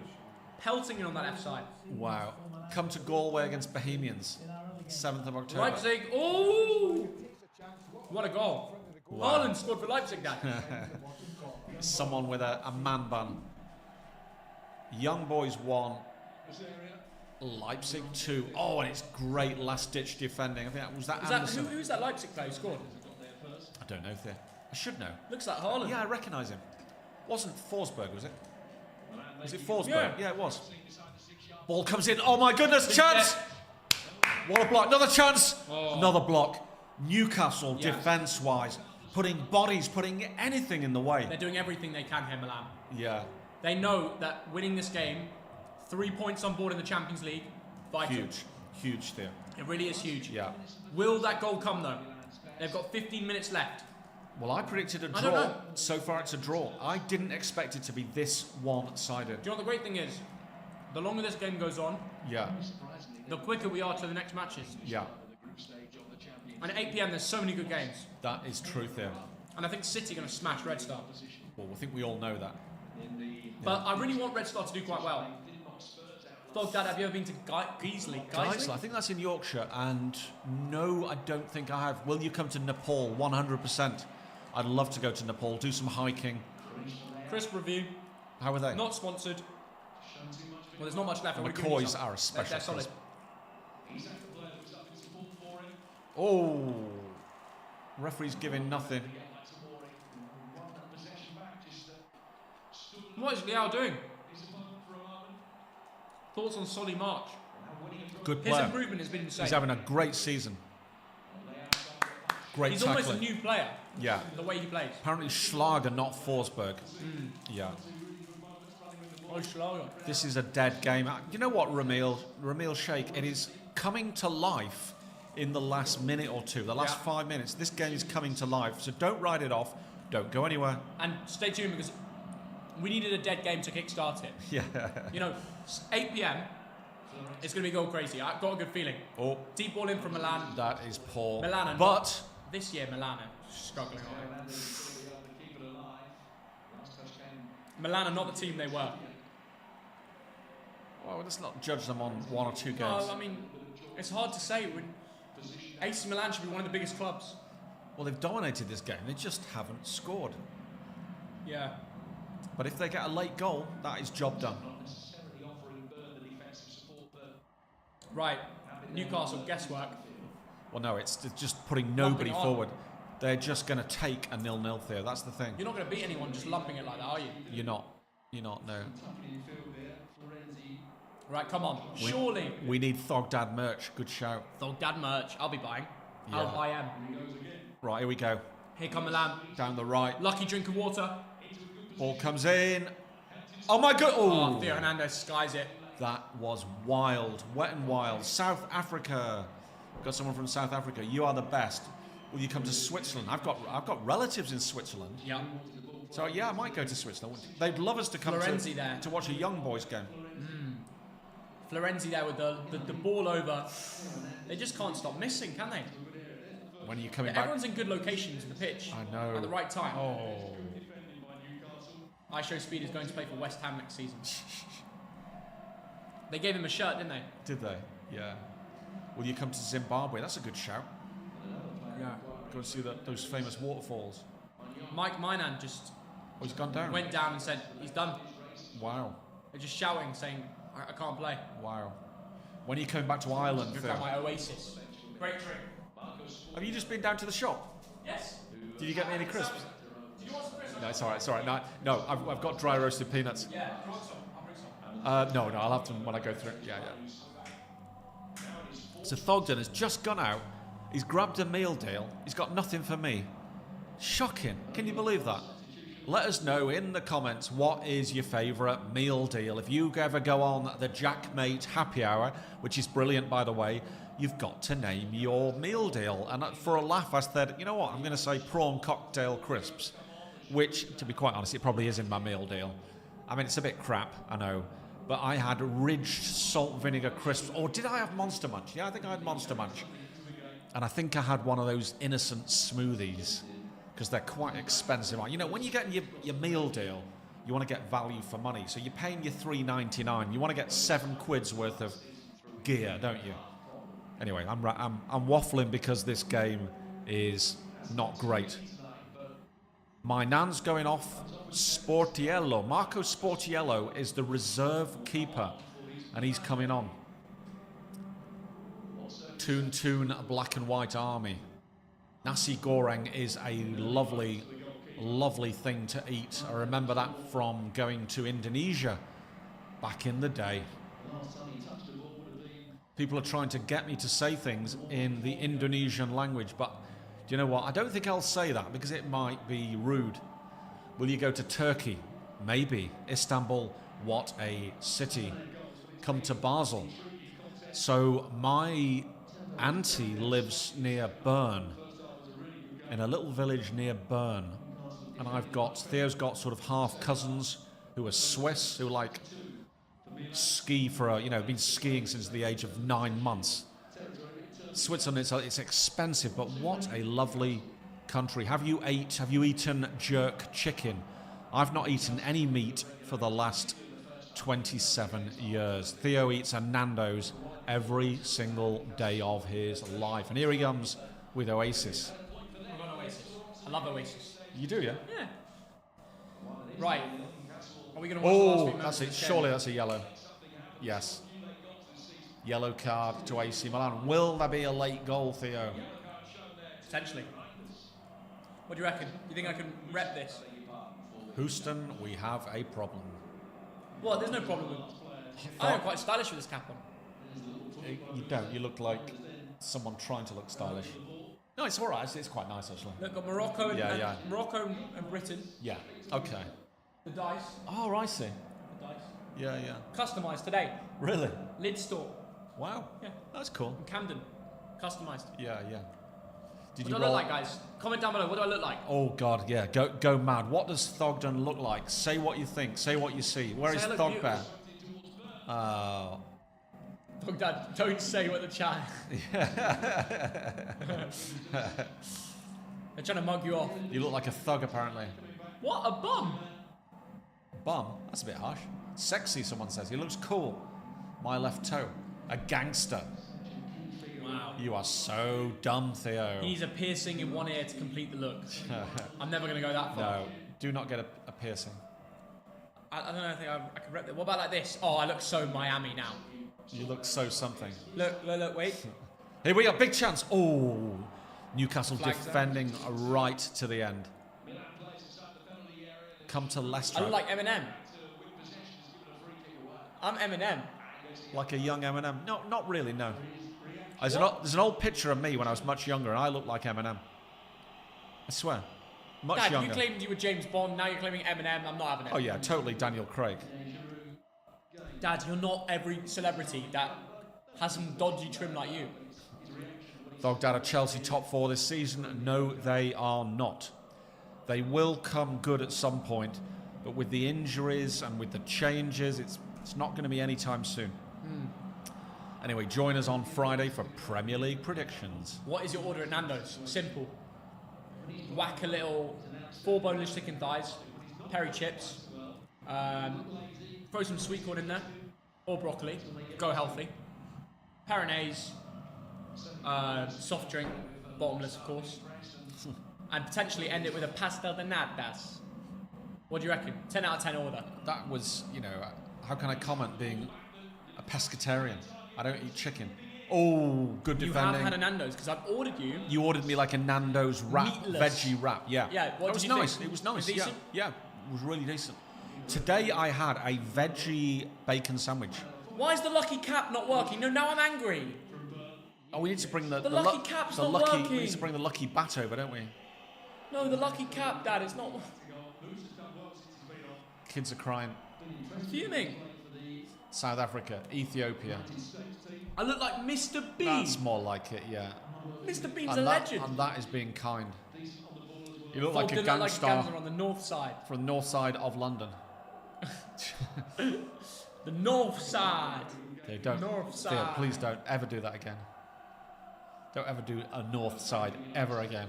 pelting in on that left side. Wow. Come to Galway against Bohemians. 7th of October. Leipzig. Oh! What a goal. Wow. Haaland scored for Leipzig, Dad. Someone with a man bun. Young Boys 1. Leipzig 2. Oh, and it's great last-ditch defending. I think that was Anderson. Who's that Leipzig player who scored? I don't know if they... I should know. Looks like Haaland. Yeah, I recognise him. Wasn't Forsberg, was it? Was it Forsberg? Yeah, it was. Ball comes in. Oh my goodness, chance! What a block. Another chance. Oh. Another block. Newcastle, defence-wise, putting bodies, putting anything in the way. They're doing everything they can here, Milan. Yeah. They know that winning this game, 3 points on board in the Champions League, vital. Huge. Huge there. It really is huge. Yeah. Will that goal come, though? They've got 15 minutes left. Well, I predicted a I don't draw. know. So far, it's a draw. I didn't expect it to be this one-sided. Do you know what the great thing is? The longer this game goes on, Yeah. the quicker we are to the next matches. Yeah. And at 8 p.m, there's so many good games. That is truth there. And I think City are going to smash Red Star. Well, I think we all know that. But I really want Red Star to do quite well. Dog, Dad, have you ever been to Guiseley? Guiseley? I think that's in Yorkshire. And no, I don't think I have. Will you come to Nepal? 100%. I'd love to go to Nepal, do some hiking. Crisp review. How are they? Not sponsored. Well, there's not much left. McCoys are a special. They're solid. Oh, referee's giving nothing. What is Liao doing? Thoughts on Solly March? Good His player. improvement has been insane. He's having a great season. Great He's tackling. almost a new player. Yeah. The way he plays. Apparently Schlager, not Forsberg. Yeah. Oh, Schlager. This is a dead game. You know what, Ramil Sheikh? It is coming to life in the last minute or two, the last 5 minutes. This game is coming to life, so don't write it off. Don't go anywhere. And stay tuned because we needed a dead game to kickstart it. Yeah. You know, 8 p.m. It's going to be go crazy. I've got a good feeling. Oh, Deep ball in from Milan. that is poor. Milan, but this year Milan are struggling on it. Milan are not the team they were. well, let's not judge them on 1 or 2 games. Well, I mean, it's hard to say. AC Milan should be one of the biggest clubs. Well, they've dominated this game. They just haven't scored. Yeah. But if they get a late goal, that is job done. Right. Newcastle, guesswork. Well, no, it's just putting nobody Lumping it on. forward. They're just going to take a 0-0 there. That's the thing. You're not going to beat anyone just lumping it like that, are you? You're not. You're not, no. Right, come on. Surely. We need Thogdad merch. Good shout. Dad merch. I'll be buying. Yeah. I'll buy M. Right, here we go. Here come Milan. Down the right. Lucky drink of water. Ball comes in. Oh my God! Oh, Oh, Theo Hernandez skies it. that was wild. Wet and wild. South Africa. Got someone from South Africa. You are the best. Will you come to Switzerland? I've got relatives in Switzerland. Yeah. So yeah, I might go to Switzerland. They'd love us to come Florenzi there. to watch a young boys game. Florenzi there with the ball over. They just can't stop missing, can they? When are you coming Everyone's in good locations in the pitch. I know. At the right time. Oh. I Show Speed is going to play for West Ham next season. They gave him a shirt, didn't they? Did they? Yeah. Will you come to Zimbabwe? That's a good shout. Yeah. Go and see those famous waterfalls. Mike Minan just Oh, he's gone down. went down and said he's done. Wow. They're just shouting, saying, I can't play. Wow. When are you coming back to Ireland, You're Phil? at my Oasis. Great drink. Have you just been down to the shop? Yes. Did you get me any crisps? Did you want some crisps? No, it's all right. It's all right. No, I've got dry roasted peanuts. Yeah, you want some? I'll bring some. No, I'll have them when I go through. Yeah, yeah. So Thogden has just gone out. He's grabbed a meal deal. He's got nothing for me. Shocking. Can you believe that? Let us know in the comments what is your favourite meal deal. If you ever go on the Jackmate Happy Hour, which is brilliant by the way, you've got to name your meal deal. And for a laugh, I said, you know what? I'm going to say prawn cocktail crisps, which, to be quite honest, it probably is in my meal deal. I mean, it's a bit crap, I know. But I had ridged salt vinegar crisps. Or did I have Monster Munch? Yeah, I think I had Monster Munch. And I think I had one of those innocent smoothies, because they're quite expensive. You know, when you're getting your meal deal, you want to get value for money. So you're paying your $3.99. You want to get £7 worth of gear, don't you? Anyway, I'm waffling because this game is not great. My nan's going off. Sportiello. Marco Sportiello is the reserve keeper, and he's coming on. Toon Black and White Army. Nasi goreng is a lovely, lovely thing to eat. I remember that from going to Indonesia back in the day. People are trying to get me to say things in the Indonesian language, but do you know what? I don't think I'll say that because it might be rude. Will you go to Turkey? Maybe. Istanbul, what a city. Come to Basel. So my auntie lives near Bern, in a little village near Bern. And Theo's got sort of half cousins who are Swiss, who like ski been skiing since the age of 9 months. Switzerland, it's expensive, but what a lovely country. Have you eaten jerk chicken? I've not eaten any meat for the last 27 years. Theo eats a Nando's every single day of his life. And here he comes with Oasis. I've got Oasis. I love Oasis. You do, yeah? Yeah. Right. Are we going to watch the last few Oh, minutes that's of it. this game? Surely that's a yellow. Yes. Yellow card to AC Milan. Will there be a late goal, Theo? Potentially. What do you reckon? You think I can rep this? Houston, we have a problem. Well, there's no problem with... I am quite stylish with this cap on. You don't. You look like someone trying to look stylish. No, it's all right. It's quite nice, actually. Look, got Morocco and, Yeah. Morocco and Britain. Yeah. Okay. The dice. Oh, I see. The dice. Yeah. Customised today. Really? Lid store. Wow. Yeah. That's cool. In Camden. Customised. Yeah. Did What you do I look like, guys? Comment down below. What do I look like? Oh God, yeah. Go mad. What does Thogden look like? Say what you think. Say what you see. Where is Thogbear? Oh. Dad, don't say what the chat. They're trying to mug you off. You look like a thug, apparently. What? A bum? Bum? That's a bit harsh. Sexy, someone says. He looks cool. My left toe. A gangster. Wow. You are so dumb, Theo. He needs a piercing in one ear to complete the look. I'm never going to go that far. No, do not get a piercing. I don't know if I can rep that. What about like this? Oh, I look so Miami now. You look so something. Look, wait. Here we go, big chance. Oh, Newcastle Flags defending right to the end. Come to Leicester. I look like Eminem. I'm Eminem. Like a young Eminem? No, not really, no. There's an old picture of me when I was much younger and I look like Eminem. I swear. Much Dad, younger. you claimed you were James Bond, now you're claiming Eminem. I'm not having it. Oh yeah, totally Daniel Craig. Dad, you're not every celebrity that has some dodgy trim like you. Thogden are Chelsea top 4 this season? No, they are not. They will come good at some point, but with the injuries and with the changes, it's not going to be anytime soon. Anyway, join us on Friday for Premier League predictions. What is your order at Nando's? Simple. Whack a little 4 boneless chicken thighs, peri chips, throw some sweet corn in there, or broccoli, go healthy, Peronaise, soft drink, bottomless of course, and potentially end it with a pastel de natas. What do you reckon? 10 out of 10 order. That was, how can I comment being a pescatarian? I don't eat chicken. Oh, good You defending. have had a Nando's because I've ordered you. You ordered me like a Nando's wrap, Meatless. veggie wrap. Yeah. Yeah, what that was did you nice. think? It was nice. Was it Yeah, decent? yeah, it was really decent. Today I had a veggie bacon sandwich. Why is the lucky cap not working? No, now I'm angry. Oh, we need to bring the lucky cap's not We working. need to bring the lucky bat over, don't we? No, the lucky cap, Dad, it's not. Kids are crying. I'm fuming. South Africa, Ethiopia. I look like Mr. Bean. That's more like it, yeah. Mr. Bean's And a that, legend. and that is being kind. You look like a Didn't look like a gangster gangster on the north side. from the north side of London. The north side. Okay, don't. North Theo, side. please don't ever do that again. Don't ever do a north side ever again.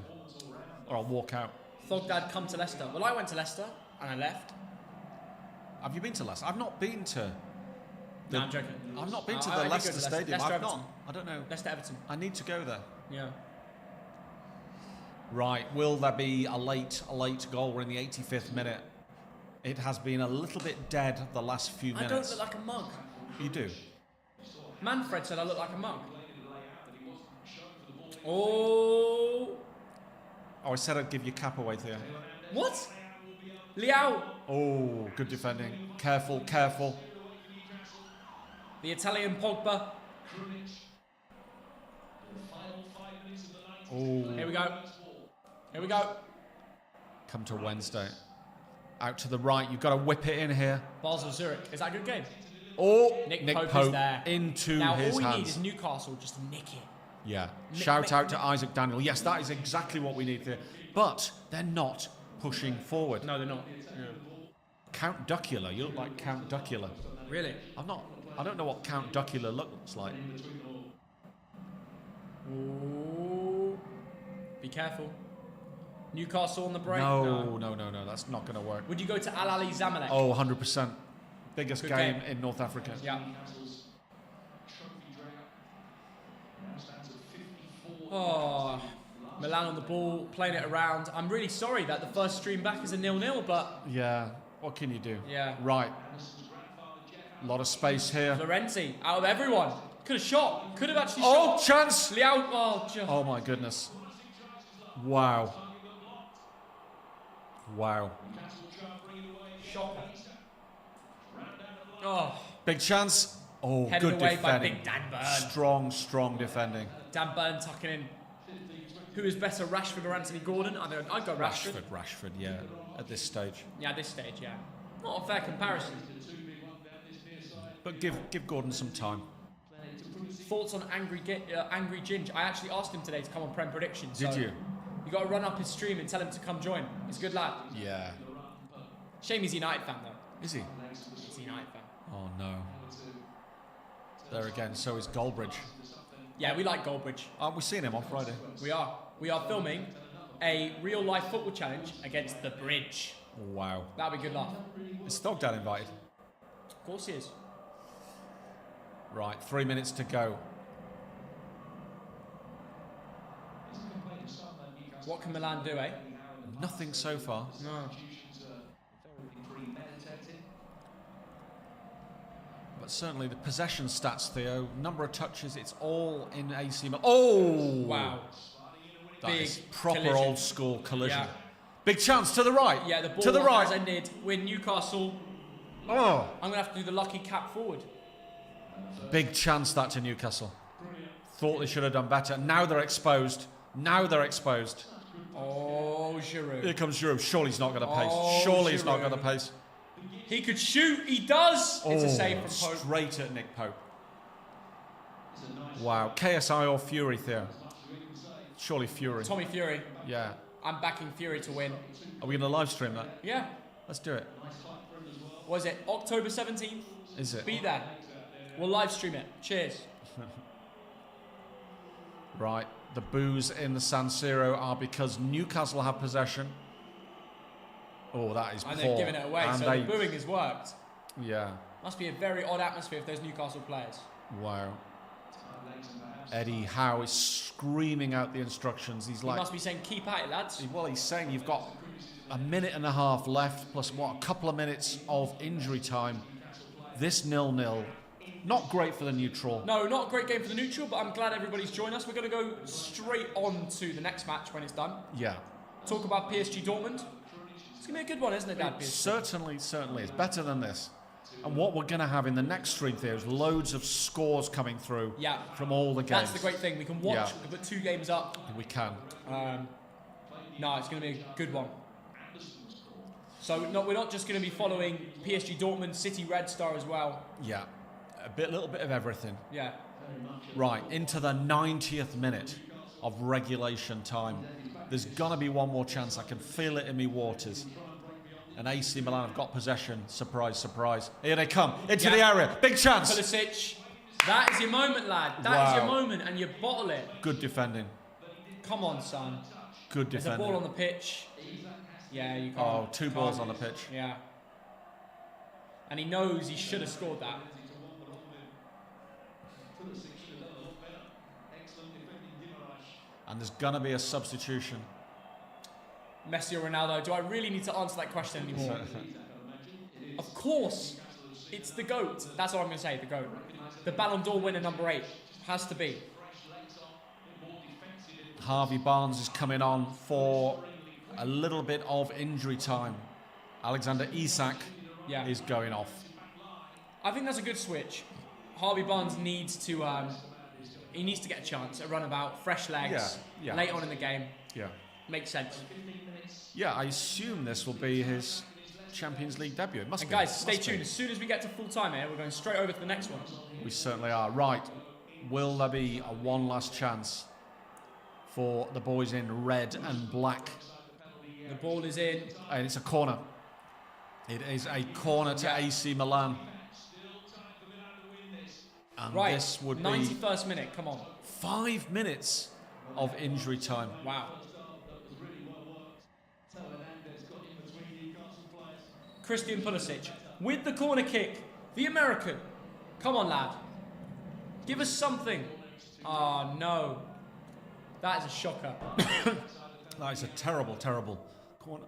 Or I'll walk out. Thogden come to Leicester. Well, I went to Leicester and I left. Have you been to Leicester? I've not been to. No, I'm joking. I've not been to I the did go Leicester to Stadium. Leicester I've not. Everton. I don't know. Leicester Everton. I need to go there. Yeah. Right. Will there be a late goal? We're in the 85th minute. It has been a little bit dead the last few I minutes. don't look like a mug. You do. Manfred said I look like a mug. Oh. Oh, I said I'd give you cap away, Theo. What? Liao. Oh, good defending. Careful, careful. The Italian Pogba. Oh, Here we go. Here we go. come to Wednesday. Out to the right. You've got to whip it in here. Basel Zurich. Is that a good game? Oh, Nick Pope is Pope there. into Now his all we need hands. is Newcastle just to nick it. Yeah. Nick- Shout out to Isaac Daniel. Yes, that is exactly what we need there. But they're not pushing forward. No, they're not. Count Duckula. You look like Count Duckula. Really? I don't know what Count Duckula looks like. Ooh. Be careful. Newcastle on the break? No. That's not going to work. Would you go to Al Ali Zamalek? Oh, 100%. Biggest Good game game. in North Africa. Yeah. Oh, Milan on the ball, playing it around. I'm really sorry that the first stream back is a 0-0, but Yeah. What can you do? yeah. Right. A lot of space here. Florenzi, out of everyone. Could have shot. Could have actually Oh, shot. chance! Liao, oh, Oh my goodness. Wow. Wow. Shocker. Oh, Big chance. Oh, headed good away by defending. Big Dan Burn. Strong defending. Dan Burn tucking in. Who is better, Rashford or Anthony Gordon? I'd go Rashford. Rashford, yeah, at this stage. Yeah, at this stage, yeah. Not a fair comparison. But give Gordon some time. Thoughts on Angry Ginge? I actually asked him today to come on Prem Predictions. Did so you? You got to run up his stream and tell him to come join. He's a good lad. Yeah. Shame he's a United fan though. Is he? He's a United fan. Oh no. There again, so is Goldbridge. Yeah, we like Goldbridge. Aren't we seeing him on Friday? We are. We are filming a real life football challenge against the Bridge. Wow. That'll be a good laugh. Is Thogden invited? Of course he is. Right, 3 minutes to go. What can Milan do, eh? Nothing so far. No. But certainly the possession stats, Theo, number of touches, it's all in AC Milan. Oh! Wow. That Big is proper collision. old school collision. Yeah. Big chance to the right. Yeah, the ball to the has right. ended with Newcastle. Oh! I'm going to have to do the lucky cap forward. Big chance that to Newcastle. Thought they should have done better. Now they're exposed. Now they're exposed. Oh, Giroud. Here comes Giroud. Surely he's not going to pace. Oh, Surely he's not Giroud. going to pace. He could shoot. He does. It's a save from Pope. Straight at Nick Pope. Wow. KSI or Fury, Theo? Surely Fury. Tommy Fury. Yeah. I'm backing Fury to win. Are we going to live stream that? Yeah. Let's do it. Was it October 17th? Is it? Be there. We'll live stream it. Cheers. Right. The boos in the San Siro are because Newcastle have possession. Oh, that is And poor. they're giving it away, And so the booing has worked. Yeah. Must be a very odd atmosphere for those Newcastle players. Wow. Eddie Howe is screaming out the instructions. He's He like, must be saying, keep at it, lads. well, he's saying you've got a minute and a half left, plus what, a couple of minutes of injury time. This 0-0, not great for the neutral. No, not a great game for the neutral, but I'm glad everybody's joined us. We're going to go straight on to the next match when it's done. Yeah. Talk about PSG Dortmund. It's going to be a good one, isn't it, Dad? PSG? Certainly. It's better than this. And what we're going to have in the next stream, Theo, is loads of scores coming through from all the games. That's the great thing. We can watch, we can put 2 games up. We can. No, it's going to be a good one. So we're not just going to be following PSG Dortmund, City Red Star as well. Yeah. Little bit of everything. Yeah. Right, into the 90th minute of regulation time. There's going to be one more chance. I can feel it in me waters. And AC Milan have got possession. Surprise, surprise. Here they come. Into the area. Big chance. Pulisic. That is your moment, lad. That is your moment, and you bottle it. Good defending. Come on, son. Good There's defending. a ball on the pitch. Yeah, you can't. Oh, 2 balls on the pitch. Yeah. And he knows he should have scored that. And there's going to be a substitution. Messi or Ronaldo, do I really need to answer that question anymore? Of course, it's the GOAT. That's what I'm going to say, the GOAT. The Ballon d'Or winner number 8 has to be. Harvey Barnes is coming on for a little bit of injury time. Alexander Isak is going off. I think that's a good switch. Harvey Barnes needs to he needs to get a chance, a runabout, fresh legs, late on in the game. Yeah. Makes sense. Yeah, I assume this will be his Champions League debut. It must And be. guys, stay tuned. As soon as we get to full time here, we're going straight over to the next one. We certainly are. Right. Will there be a one last chance for the boys in red and black? The ball is in. And it's a corner. It is a corner to AC Milan. And Right, this would 91st minute, come on. 5 minutes of injury time. Wow. Christian Pulisic with the corner kick. The American. Come on, lad. Give us something. Oh, no. That is a shocker. That is a terrible, terrible corner.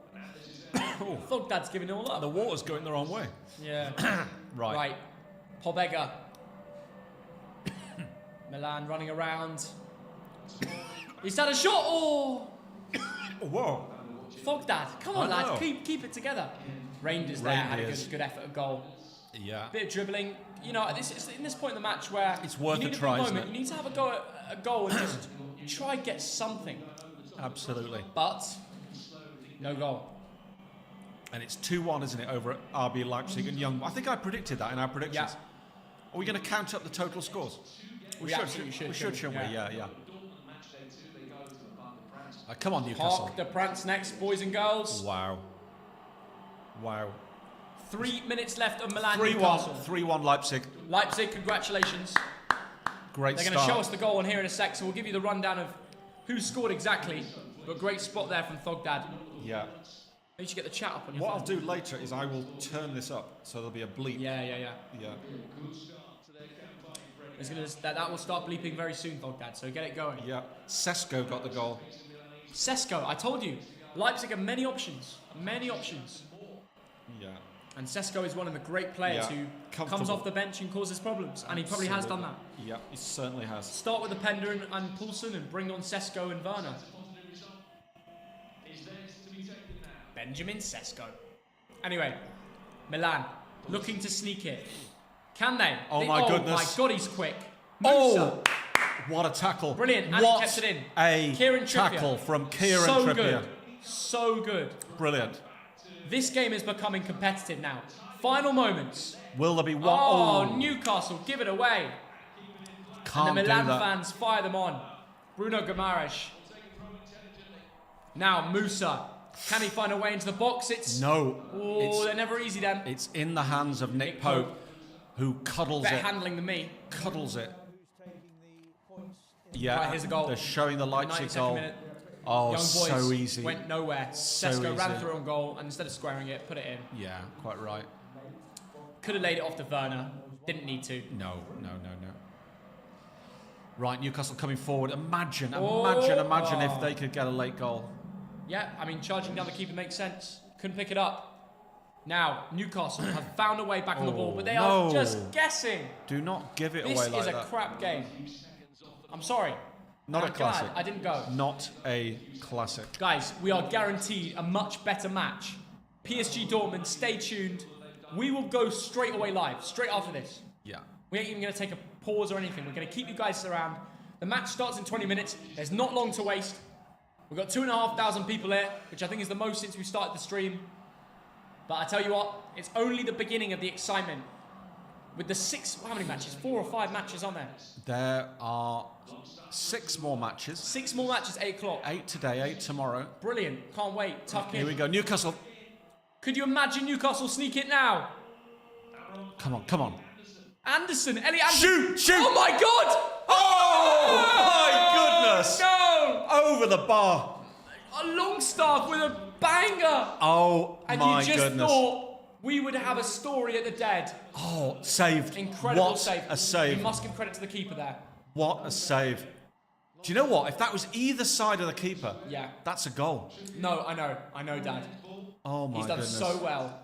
Thogdad's giving it all up. The water's going the wrong way. Yeah. Right. Pobega. Milan running around. He's had a shot. Oh! Whoa. Thogdad. Come on, I know. lad. Keep it together. Reinders there had a good effort at goal. Yeah. Bit of dribbling. You know, it's in this point in the match where It's worth you need a try, big isn't moment. it? You need to have a go at a goal and just try and get something. Absolutely. But no goal. And it's 2-1, isn't it, over at RB Leipzig and Young. I think I predicted that in our predictions. Yeah. Are we going to count up the total scores? We absolutely should. We should, shouldn't we? Yeah. Yeah. Come on, Newcastle. Park the prance next, boys and girls. Wow. 3 minutes left of Milan 3-1. Newcastle. 3-1 Leipzig. Leipzig, congratulations. Great They're start. going to show us the goal on here in a sec, so we'll give you the rundown of who scored exactly. But great spot there from Thogdad. Yeah. You should get the chat up on your What phone. I'll do later is I will turn this up so there'll be a bleep. Yeah. Yeah. That will start bleeping very soon, Thogdad, so get it going. Yeah. Sesko got the goal. Sesko, I told you, Leipzig have many options. Yeah. And Sesko is one of the great players who comes off the bench and causes problems, and he probably has done that. Yeah, he certainly has. Start with the Pender and Poulsen and bring on Sesko and Werner. Benjamin Sesko. Anyway, Milan looking to sneak it. Can they? Oh my goodness. My God, he's quick. Oh! Musa. What a tackle. Brilliant. And he what kept it in. a Kieran Trippier. tackle from Kieran So Trippier. good. So good. Brilliant. This game is becoming competitive now. Final moments. Will there be one? Oh, Newcastle, give it away. Can't And the Milan do that. fans fire them on. Bruno Guimaraes. Now Musa. Can he find a way into the box? It's No. Oh, they're never easy then. It's in the hands of Nick Pope, who cuddles Better it. handling than me. Cuddles it. Yeah, Right, here's a goal. they're showing the Leipzig 92nd goal. minute. Oh, Young boys so easy. went nowhere. So Sesko ran easy. through on goal, and instead of squaring it, put it in. Yeah, quite right. Could have laid it off to Werner. Didn't need to. No. Right, Newcastle coming forward. Imagine Oh. if they could get a late goal. Yeah, I mean, charging down the keeper makes sense. Couldn't pick it up. Now, Newcastle have found a way back on the ball, but they are no. just guessing. Do not give it This away is like a that. crap game. I'm sorry. Not I'm a classic. glad I didn't go. Not a classic. Guys, we are guaranteed a much better match. PSG Dortmund, stay tuned. We will go straight away live, straight after this. Yeah. We ain't even going to take a pause or anything. We're going to keep you guys around. The match starts in 20 minutes. There's not long to waste. We've got 2,500 people here, which I think is the most since we started the stream. But I tell you what, it's only the beginning of the excitement. With the how many matches? 4 or 5 matches on there. There are 6 more matches. 6 more matches, 8 o'clock. 8 today, 8 tomorrow. Brilliant. Can't wait. Tuck in. Here we go. Newcastle. Could you imagine Newcastle sneak it now? Come on. Anderson, Elliot Anderson. Shoot! Oh my God! Oh, my goodness! No! Over the bar. A Longstaff with a banger. Oh, And my you just goodness. thought we would have a story at the dead. Oh, saved. Incredible what save. a save. We must give credit to the keeper there. What a save. Do you know what? If that was either side of the keeper, Yeah. that's a goal. No, I know, Dad. Oh, my He's done goodness. so well.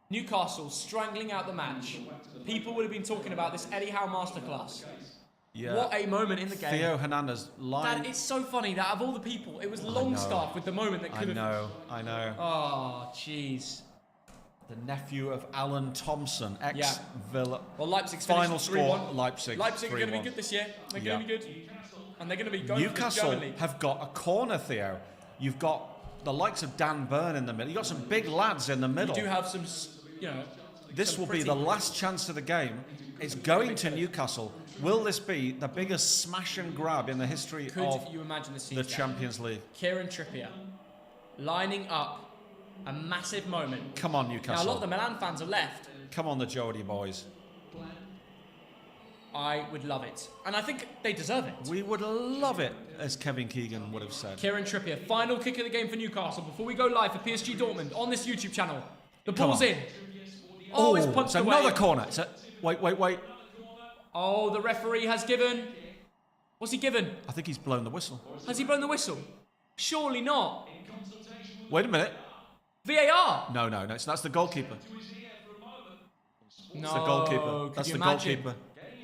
Newcastle strangling out the match. People would have been talking about this Eddie Howe masterclass. Yeah. What a moment in the game. Theo Hernandez lying. Dad, it's so funny that of all the people, it was Longstaff with the moment that could have... I know. Oh, jeez. The nephew of Alan Thompson, ex-Villa. Well, Leipzig's Final finished score, 3-1. Leipzig Leipzig are going to 3-1. be good this year. They're Yeah. going to be good. And they're going to be going Newcastle for the German League. have got a corner, Theo. You've got the likes of Dan Burn in the middle. You've got some big lads in the middle. You do have some, you know... This some will be pretty- the last chance of the game. It's going to Newcastle. Will this be the biggest smash and grab in the history Could of you imagine the scene? the Champions League? Kieran Trippier lining up a massive moment. Come on, Now, a Newcastle. lot of the Milan fans are left. Come on, the Geordie boys. I would love it. And I think they deserve it. We would love it, as Kevin Keegan would have said. Kieran Trippier, final kick of the game for Newcastle before we go live for PSG Dortmund on this YouTube channel. The Come ball's on. in. Oh, it's punched it's away. another corner. Wait. Oh, the referee has given... What's he given? I think he's blown the whistle. Has he blown the whistle? Surely not. Wait a minute. VAR. No, that's the goalkeeper. No, It's the goalkeeper. could That's you the imagine? goalkeeper.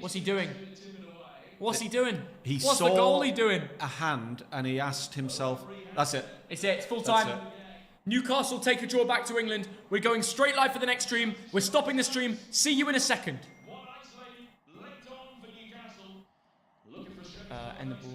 What's he doing? What's he doing? He What's saw the goalie doing? a hand and he asked himself, that's it. It's it. It's full That's time. it. Newcastle take a draw back to England. We're going straight live for the next stream. We're stopping the stream. See you in a second. End the ball.